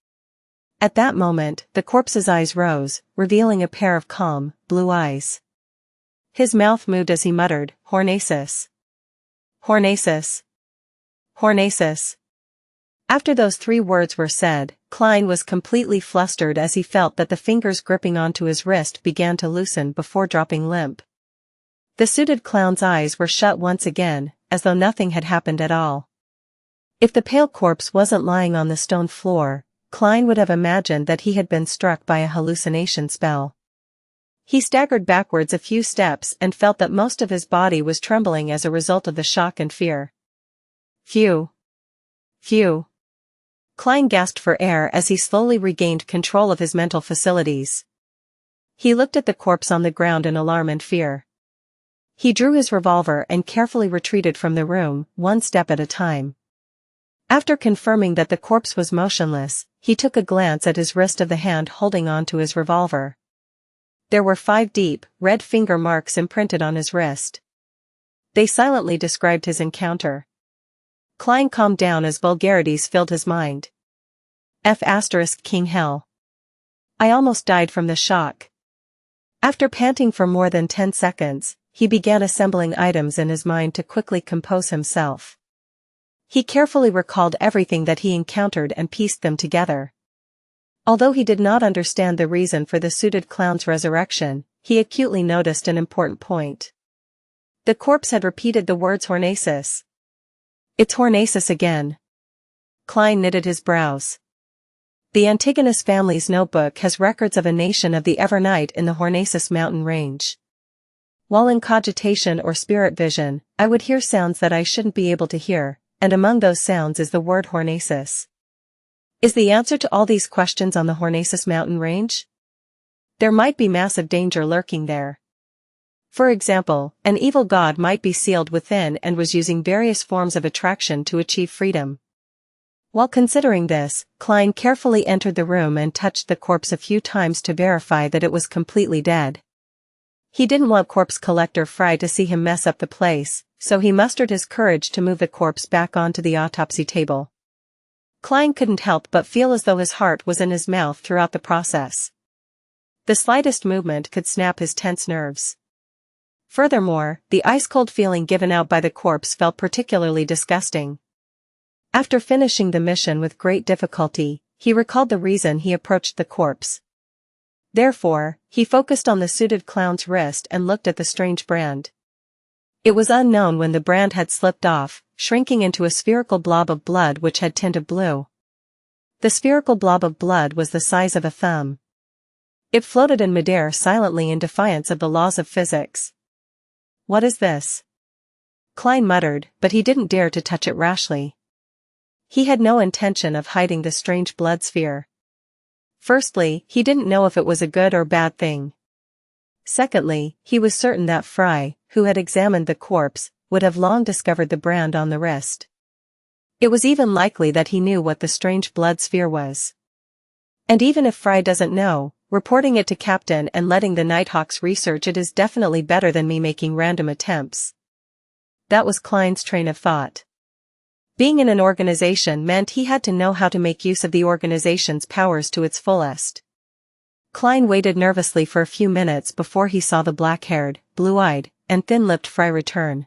At that moment, the corpse's eyes rose, revealing a pair of calm, blue eyes. His mouth moved as he muttered, "Hornasis. Hornasis. Hornasis." After those 3 words were said, Klein was completely flustered as he felt that the fingers gripping onto his wrist began to loosen before dropping limp. The suited clown's eyes were shut once again, as though nothing had happened at all. If the pale corpse wasn't lying on the stone floor, Klein would have imagined that he had been struck by a hallucination spell. He staggered backwards a few steps and felt that most of his body was trembling as a result of the shock and fear. Phew. Phew. Klein gasped for air as he slowly regained control of his mental facilities. He looked at the corpse on the ground in alarm and fear. He drew his revolver and carefully retreated from the room, one step at a time. After confirming that the corpse was motionless, he took a glance at his wrist of the hand holding on to his revolver. There were 5 deep, red finger marks imprinted on his wrist. They silently described his encounter. Klein calmed down as vulgarities filled his mind. King hell. I almost died from the shock. After panting for more than 10 seconds, he began assembling items in his mind to quickly compose himself. He carefully recalled everything that he encountered and pieced them together. Although he did not understand the reason for the suited clown's resurrection, he acutely noticed an important point. The corpse had repeated the words Hornacis. It's Hornacis again. Klein knitted his brows. The Antigonus family's notebook has records of a nation of the Evernight in the Hornacis mountain range. While in cogitation or spirit vision, I would hear sounds that I shouldn't be able to hear, and among those sounds is the word Hornacis. Is the answer to all these questions on the Hornacis mountain range? There might be massive danger lurking there. For example, an evil god might be sealed within and was using various forms of attraction to achieve freedom. While considering this, Klein carefully entered the room and touched the corpse a few times to verify that it was completely dead. He didn't want corpse collector Fry to see him mess up the place, so he mustered his courage to move the corpse back onto the autopsy table. Klein couldn't help but feel as though his heart was in his mouth throughout the process. The slightest movement could snap his tense nerves. Furthermore, the ice-cold feeling given out by the corpse felt particularly disgusting. After finishing the mission with great difficulty, he recalled the reason he approached the corpse. Therefore, he focused on the suited clown's wrist and looked at the strange brand. It was unknown when the brand had slipped off, shrinking into a spherical blob of blood which had tint of blue. The spherical blob of blood was the size of a thumb. It floated in midair silently in defiance of the laws of physics. What is this? Klein muttered, but he didn't dare to touch it rashly. He had no intention of hiding the strange blood sphere. Firstly, he didn't know if it was a good or bad thing. Secondly, he was certain that Fry, who had examined the corpse, would have long discovered the brand on the wrist. It was even likely that he knew what the strange blood sphere was. And even if Fry doesn't know, reporting it to Captain and letting the Nighthawks research it is definitely better than me making random attempts. That was Klein's train of thought. Being in an organization meant he had to know how to make use of the organization's powers to its fullest. Klein waited nervously for a few minutes before he saw the black-haired, blue-eyed, and thin-lipped Fry return.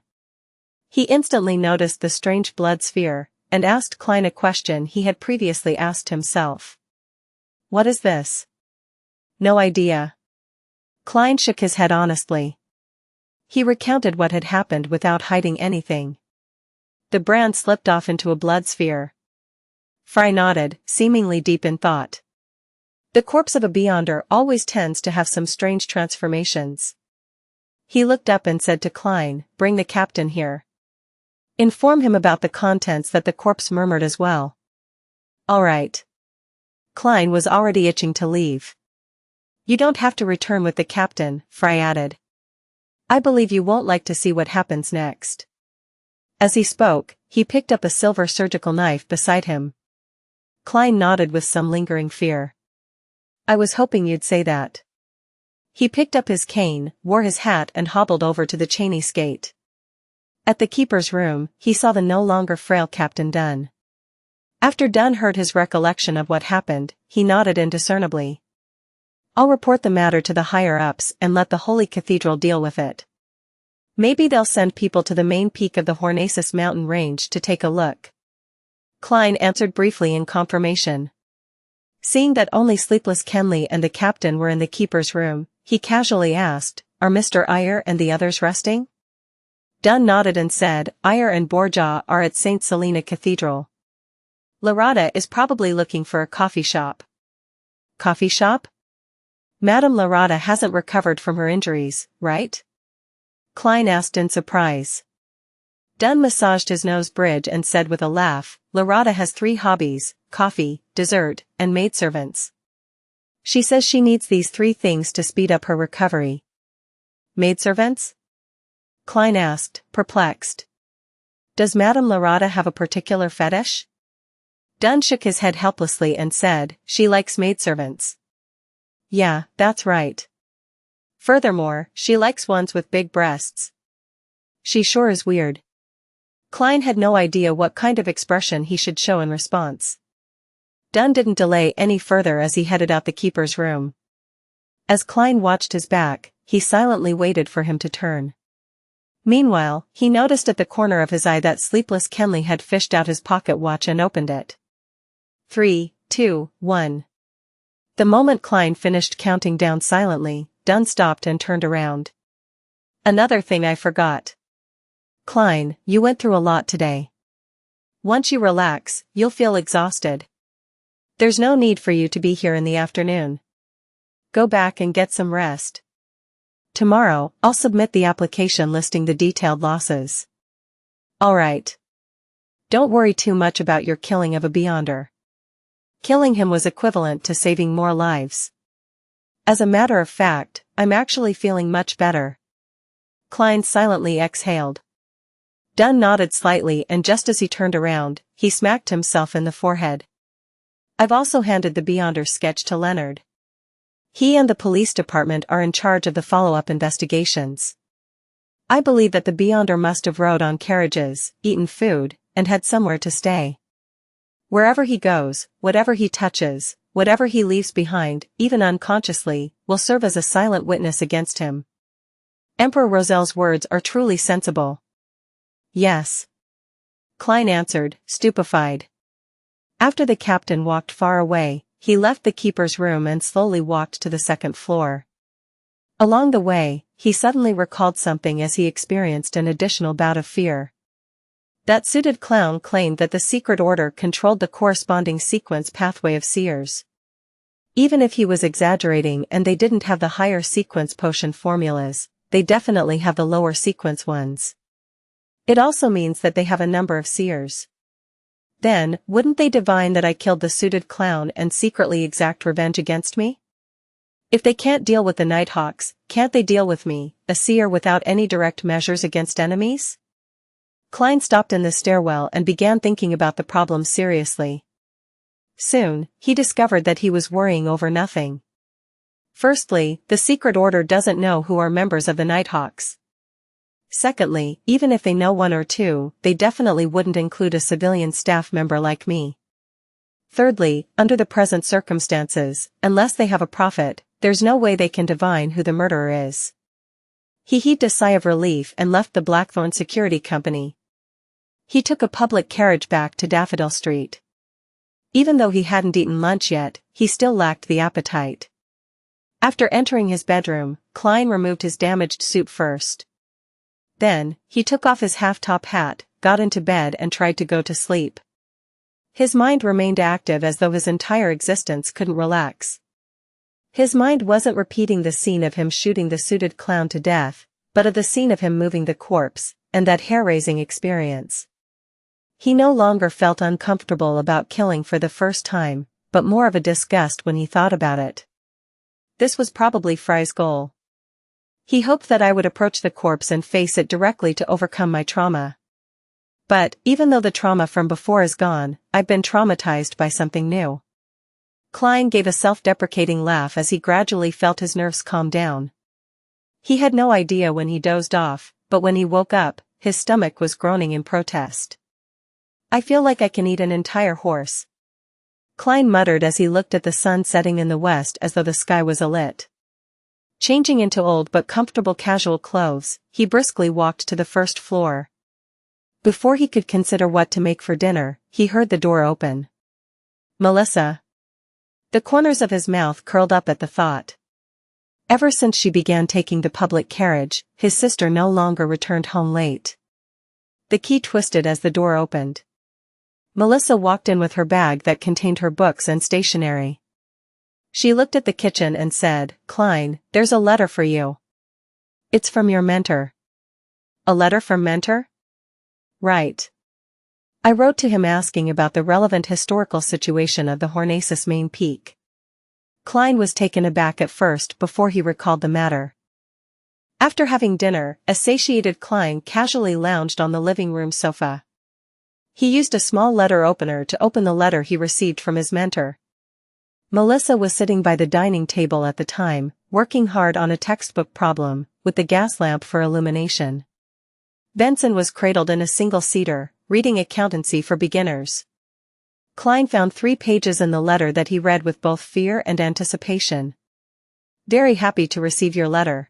He instantly noticed the strange blood sphere, and asked Klein a question he had previously asked himself. What is this? No idea. Klein shook his head honestly. He recounted what had happened without hiding anything. The brand slipped off into a blood sphere. Fry nodded, seemingly deep in thought. The corpse of a Beyonder always tends to have some strange transformations. He looked up and said to Klein, "Bring the captain here. Inform him about the contents that the corpse murmured as well." "All right." Klein was already itching to leave. "You don't have to return with the captain," Fry added. "I believe you won't like to see what happens next." As he spoke, he picked up a silver surgical knife beside him. Klein nodded with some lingering fear. "I was hoping you'd say that." He picked up his cane, wore his hat and hobbled over to the Cheney's gate. At the keeper's room, he saw the no longer frail Captain Dunn. After Dunn heard his recollection of what happened, he nodded indiscernibly. "I'll report the matter to the higher-ups and let the Holy Cathedral deal with it. Maybe they'll send people to the main peak of the Hornacis mountain range to take a look." Klein answered briefly in confirmation. Seeing that only Sleepless Kenley and the captain were in the keeper's room, he casually asked, "Are Mr. Iyer and the others resting?" Dunn nodded and said, "Iyer and Borja are at St. Selena Cathedral. Larada is probably looking for a coffee shop. Coffee shop? Madame Larada hasn't recovered from her injuries, right? Klein asked in surprise. Dunn massaged his nose bridge and said with a laugh, Larada has 3 hobbies: coffee, dessert, and maidservants. She says she needs these 3 things to speed up her recovery. Maidservants? Klein asked, perplexed. Does Madame Larada have a particular fetish? Dunn shook his head helplessly and said, she likes maidservants. Yeah, that's right. Furthermore, she likes ones with big breasts. She sure is weird. Klein had no idea what kind of expression he should show in response. Dunn didn't delay any further as he headed out the keeper's room. As Klein watched his back, he silently waited for him to turn. Meanwhile, he noticed at the corner of his eye that sleepless Kenley had fished out his pocket watch and opened it. 3, 2, 1. The moment Klein finished counting down silently, Dunn stopped and turned around. Another thing I forgot. Klein, you went through a lot today. Once you relax, you'll feel exhausted. There's no need for you to be here in the afternoon. Go back and get some rest. Tomorrow, I'll submit the application listing the detailed losses. Alright. Don't worry too much about your killing of a Beyonder. Killing him was equivalent to saving more lives. As a matter of fact, I'm actually feeling much better. Klein silently exhaled. Dunn nodded slightly, and just as he turned around, he smacked himself in the forehead. I've also handed the Beyonder sketch to Leonard. He and the police department are in charge of the follow-up investigations. I believe that the Beyonder must have rode on carriages, eaten food, and had somewhere to stay. Wherever he goes, whatever he touches, whatever he leaves behind, even unconsciously, will serve as a silent witness against him. Emperor Rosel's words are truly sensible. Yes. Klein answered, stupefied. After the captain walked far away, he left the keeper's room and slowly walked to the 2nd floor. Along the way, he suddenly recalled something as he experienced an additional bout of fear. That suited clown claimed that the secret order controlled the corresponding sequence pathway of seers. Even if he was exaggerating and they didn't have the higher sequence potion formulas, they definitely have the lower sequence ones. It also means that they have a number of seers. Then, wouldn't they divine that I killed the suited clown and secretly exact revenge against me? If they can't deal with the Nighthawks, can't they deal with me, a seer without any direct measures against enemies? Klein stopped in the stairwell and began thinking about the problem seriously. Soon, he discovered that he was worrying over nothing. Firstly, the secret order doesn't know who are members of the Nighthawks. Secondly, even if they know 1 or 2, they definitely wouldn't include a civilian staff member like me. Thirdly, under the present circumstances, unless they have a prophet, there's no way they can divine who the murderer is. He heaved a sigh of relief and left the Blackthorn Security Company. He took a public carriage back to Daffodil Street. Even though he hadn't eaten lunch yet, he still lacked the appetite. After entering his bedroom, Klein removed his damaged suit first. Then, he took off his half-top hat, got into bed and tried to go to sleep. His mind remained active as though his entire existence couldn't relax. His mind wasn't repeating the scene of him shooting the suited clown to death, but of the scene of him moving the corpse, and that hair-raising experience. He no longer felt uncomfortable about killing for the first time, but more of a disgust when he thought about it. This was probably Fry's goal. He hoped that I would approach the corpse and face it directly to overcome my trauma. But, even though the trauma from before is gone, I've been traumatized by something new. Klein gave a self-deprecating laugh as he gradually felt his nerves calm down. He had no idea when he dozed off, but when he woke up, his stomach was groaning in protest. I feel like I can eat an entire horse. Klein muttered as he looked at the sun setting in the west as though the sky was alit. Changing into old but comfortable casual clothes, he briskly walked to the 1st floor. Before he could consider what to make for dinner, he heard the door open. Melissa. The corners of his mouth curled up at the thought. Ever since she began taking the public carriage, his sister no longer returned home late. The key twisted as the door opened. Melissa walked in with her bag that contained her books and stationery. She looked at the kitchen and said, "Klein, there's a letter for you. It's from your mentor." "A letter from mentor?" "Right. I wrote to him asking about the relevant historical situation of the Hornacis main peak." Klein was taken aback at first before he recalled the matter. After having dinner, a satiated Klein casually lounged on the living room sofa. He used a small letter opener to open the letter he received from his mentor. Melissa was sitting by the dining table at the time, working hard on a textbook problem, with the gas lamp for illumination. Benson was cradled in a single-seater, reading Accountancy for Beginners. Klein found 3 pages in the letter that he read with both fear and anticipation. "Very happy to receive your letter.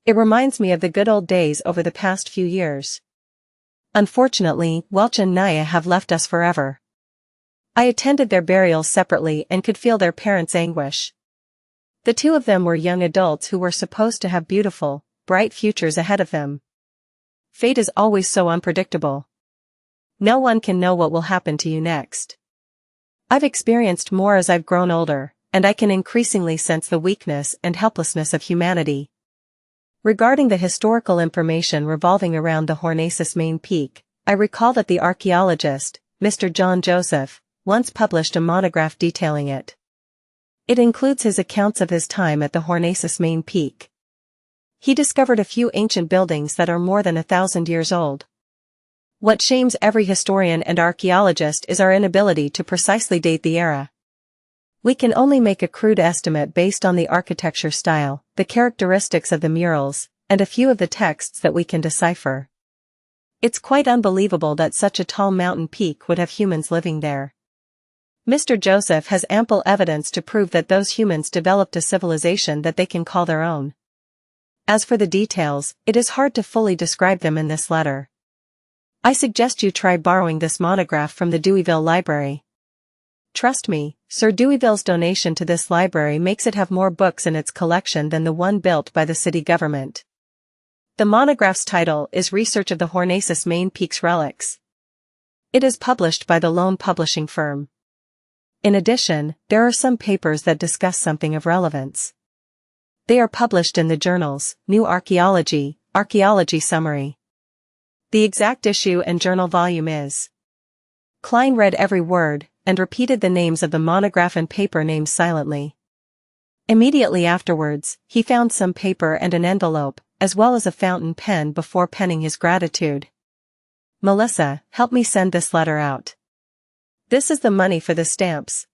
It reminds me of the good old days over the past few years. Unfortunately, Welch and Naya have left us forever. I attended their burials separately and could feel their parents' anguish. The 2 of them were young adults who were supposed to have beautiful, bright futures ahead of them. Fate is always so unpredictable. No one can know what will happen to you next. I've experienced more as I've grown older, and I can increasingly sense the weakness and helplessness of humanity. Regarding the historical information revolving around the Hornacis main peak, I recall that the archaeologist, Mr. John Joseph, once published a monograph detailing it. It includes his accounts of his time at the Hornacis main peak. He discovered a few ancient buildings that are more than 1,000 years old. What shames every historian and archaeologist is our inability to precisely date the era. We can only make a crude estimate based on the architecture style, the characteristics of the murals, and a few of the texts that we can decipher. It's quite unbelievable that such a tall mountain peak would have humans living there. Mr. Joseph has ample evidence to prove that those humans developed a civilization that they can call their own. As for the details, it is hard to fully describe them in this letter. I suggest you try borrowing this monograph from the Deweyville Library. Trust me, Sir Deweyville's donation to this library makes it have more books in its collection than the one built by the city government. The monograph's title is Research of the Hornacis Main Peak's Relics. It is published by the Lone Publishing Firm. In addition, there are some papers that discuss something of relevance. They are published in the journals, New Archaeology, Archaeology Summary. The exact issue and journal volume is. Klein read every word, and repeated the names of the monograph and paper names silently. Immediately afterwards, he found some paper and an envelope, as well as a fountain pen before penning his gratitude. "Melissa, help me send this letter out. This is the money for the stamps."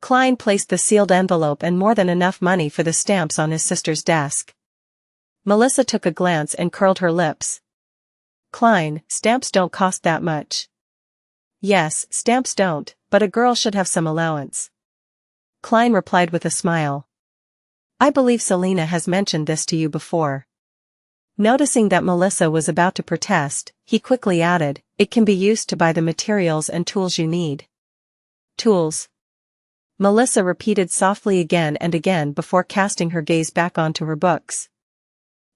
Klein placed the sealed envelope and more than enough money for the stamps on his sister's desk. Melissa took a glance and curled her lips. "Klein, stamps don't cost that much." "Yes, stamps don't, but a girl should have some allowance." Klein replied with a smile. "I believe Selena has mentioned this to you before." Noticing that Melissa was about to protest, he quickly added, "It can be used to buy the materials and tools you need." "Tools?" Melissa repeated softly again and again before casting her gaze back onto her books.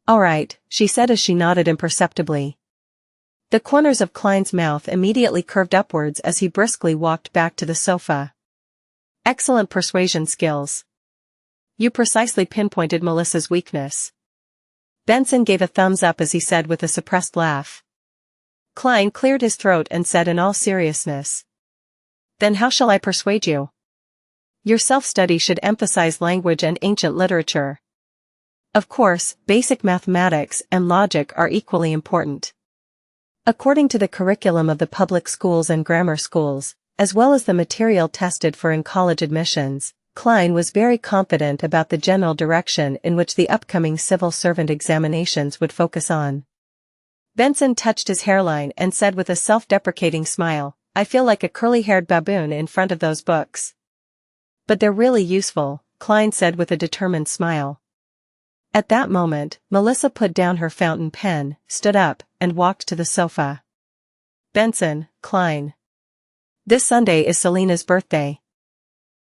"All right," she said as she nodded imperceptibly. The corners of Klein's mouth immediately curved upwards as he briskly walked back to the sofa. "Excellent persuasion skills. You precisely pinpointed Melissa's weakness." Benson gave a thumbs up as he said with a suppressed laugh. Klein cleared his throat and said in all seriousness. "Then how shall I persuade you? Your self-study should emphasize language and ancient literature. Of course, basic mathematics and logic are equally important. According to the curriculum of the public schools and grammar schools, as well as the material tested for in college admissions, Klein was very confident about the general direction in which the upcoming civil servant examinations would focus on. Benson touched his hairline and said with a self-deprecating smile, "I feel like a curly-haired baboon in front of those books." "But they're really useful," Klein said with a determined smile. At that moment, Melissa put down her fountain pen, stood up, and walked to the sofa. "Benson, Klein. This Sunday is Selena's birthday.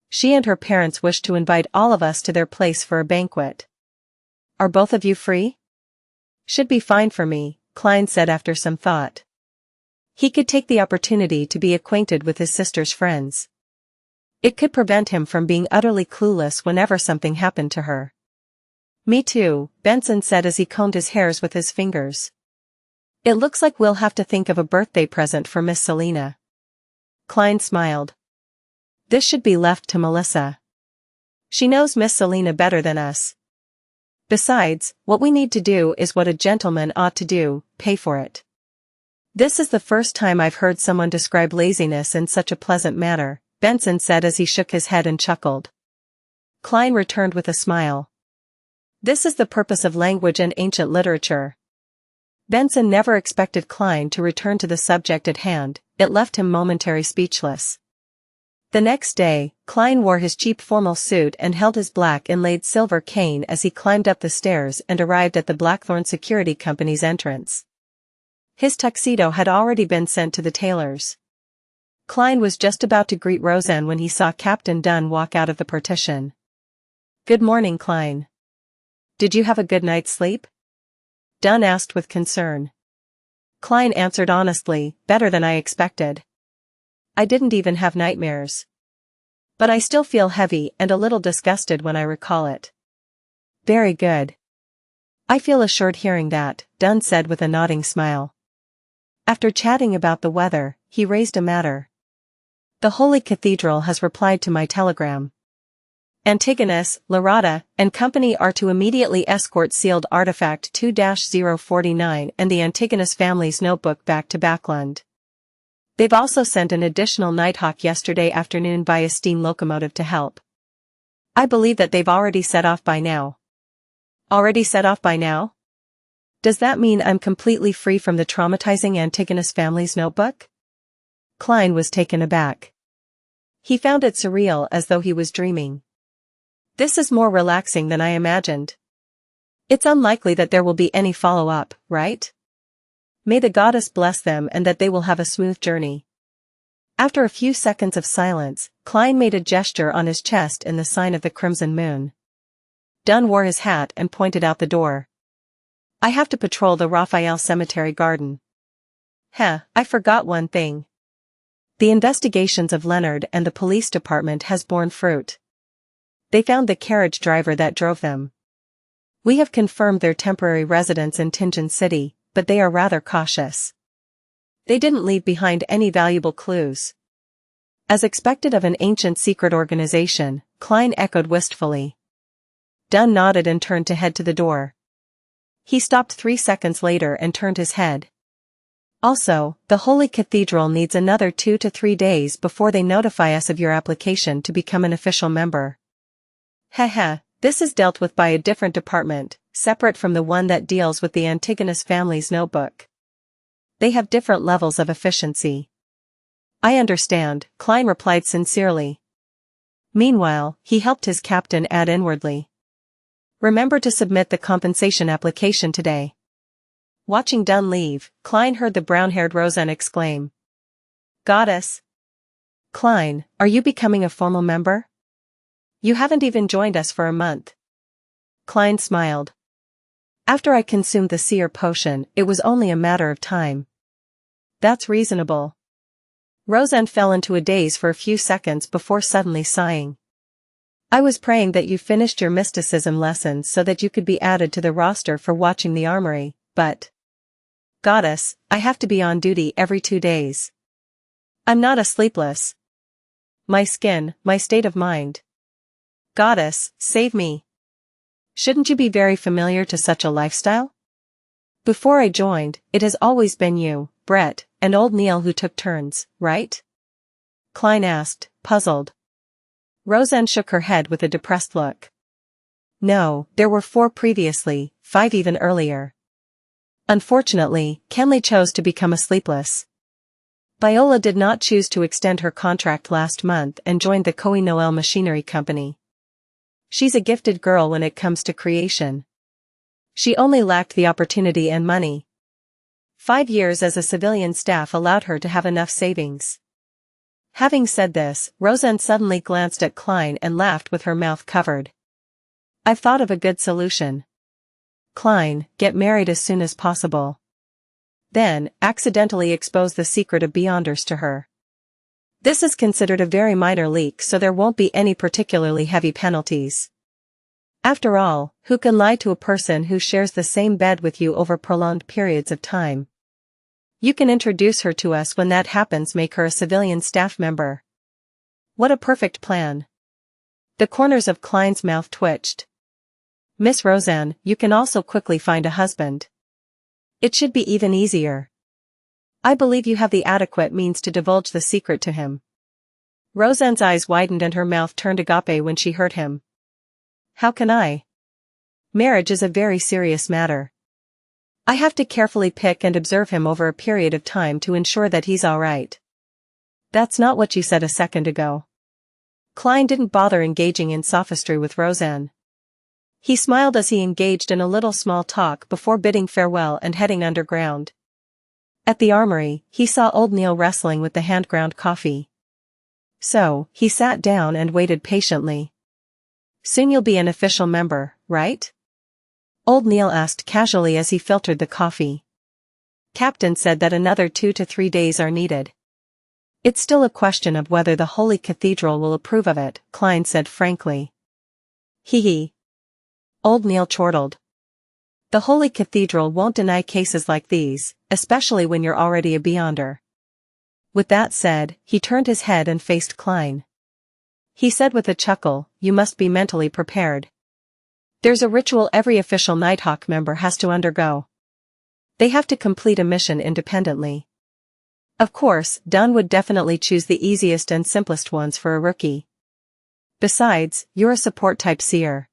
She and her parents wish to invite all of us to their place for a banquet. Are both of you free?" "Should be fine for me," Klein said after some thought. He could take the opportunity to be acquainted with his sister's friends. It could prevent him from being utterly clueless whenever something happened to her. Me too, Benson said as he combed his hairs with his fingers. It looks like we'll have to think of a birthday present for Miss Selena. Klein smiled. This should be left to Melissa. She knows Miss Selena better than us. Besides, what we need to do is what a gentleman ought to do, pay for it. This is the first time I've heard someone describe laziness in such a pleasant manner, Benson said as he shook his head and chuckled. Klein returned with a smile. This is the purpose of language and ancient literature. Benson never expected Klein to return to the subject at hand, it left him momentarily speechless. The next day, Klein wore his cheap formal suit and held his black inlaid silver cane as he climbed up the stairs and arrived at the Blackthorn Security Company's entrance. His tuxedo had already been sent to the tailor's. Klein was just about to greet Roseanne when he saw Captain Dunn walk out of the partition. Good morning, Klein. Did you have a good night's sleep? Dunn asked with concern. Klein answered honestly, better than I expected. I didn't even have nightmares. But I still feel heavy and a little disgusted when I recall it. Very good. I feel assured hearing that, Dunn said with a nodding smile. After chatting about the weather, he raised a matter. The Holy Cathedral has replied to my telegram. Antigonus, Larata, and company are to immediately escort sealed artifact 2-049 and the Antigonus family's notebook back to Backlund. They've also sent an additional Nighthawk yesterday afternoon via steam locomotive to help. I believe that they've already set off by now. Already set off by now? Does that mean I'm completely free from the traumatizing Antigonus family's notebook? Klein was taken aback. He found it surreal as though he was dreaming. This is more relaxing than I imagined. It's unlikely that there will be any follow-up, right? May the goddess bless them and that they will have a smooth journey. After a few seconds of silence, Klein made a gesture on his chest in the sign of the crimson moon. Dunn wore his hat and pointed out the door. I have to patrol the Raphael Cemetery garden. I forgot one thing. The investigations of Leonard and the police department has borne fruit. They found the carriage driver that drove them. We have confirmed their temporary residence in Tingen City, but they are rather cautious. They didn't leave behind any valuable clues. As expected of an ancient secret organization, Klein echoed wistfully. Dunn nodded and turned to head to the door. He stopped 3 seconds later and turned his head. Also, the Holy Cathedral needs another 2 to 3 days before they notify us of your application to become an official member. This is dealt with by a different department, separate from the one that deals with the Antigonus family's notebook. They have different levels of efficiency. I understand, Klein replied sincerely. Meanwhile, he helped his captain add inwardly. Remember to submit the compensation application today. Watching Dunn leave, Klein heard the brown-haired Roseanne exclaim. Goddess! Klein, are you becoming a formal member? You haven't even joined us for a month. Klein smiled. After I consumed the Seer potion, it was only a matter of time. That's reasonable. Roseanne fell into a daze for a few seconds before suddenly sighing. I was praying that you finished your mysticism lessons so that you could be added to the roster for watching the armory, but... Goddess, I have to be on duty every 2 days. I'm not a sleepless. My skin, my state of mind. Goddess, save me. Shouldn't you be very familiar to such a lifestyle? Before I joined, it has always been you, Brett, and old Neil who took turns, right? Klein asked, puzzled. Roseanne shook her head with a depressed look. No, there were 4 previously, 5 even earlier. Unfortunately, Kenley chose to become a sleepless. Viola did not choose to extend her contract last month and joined the Koei Noel Machinery Company. She's a gifted girl when it comes to creation. She only lacked the opportunity and money. 5 years as a civilian staff allowed her to have enough savings. Having said this, Roseanne suddenly glanced at Klein and laughed with her mouth covered. I've thought of a good solution. Klein, get married as soon as possible. then, accidentally expose the secret of Beyonders to her. This is considered a very minor leak, so there won't be any particularly heavy penalties. After all, who can lie to a person who shares the same bed with you over prolonged periods of time? You can introduce her to us when that happens. Make her a civilian staff member. What a perfect plan. The corners of Klein's mouth twitched. Miss Roseanne, you can also quickly find a husband. It should be even easier. I believe you have the adequate means to divulge the secret to him. Roseanne's eyes widened and her mouth turned agape when she heard him. How can I? Marriage is a very serious matter. I have to carefully pick and observe him over a period of time to ensure that he's all right. That's not what you said a second ago. Klein didn't bother engaging in sophistry with Roseanne. He smiled as he engaged in a little small talk before bidding farewell and heading underground. At the armory, he saw old Neil wrestling with the hand-ground coffee. So, he sat down and waited patiently. Soon you'll be an official member, right? Old Neil asked casually as he filtered the coffee. Captain said that another 2 to 3 days are needed. It's still a question of whether the Holy Cathedral will approve of it, Klein said frankly. Hee. Old Neil chortled. The Holy Cathedral won't deny cases like these, especially when you're already a Beyonder. With that said, he turned his head and faced Klein. He said with a chuckle, you must be mentally prepared. There's a ritual every official Nighthawk member has to undergo. They have to complete a mission independently. Of course, Dunn would definitely choose the easiest and simplest ones for a rookie. Besides, you're a support-type seer.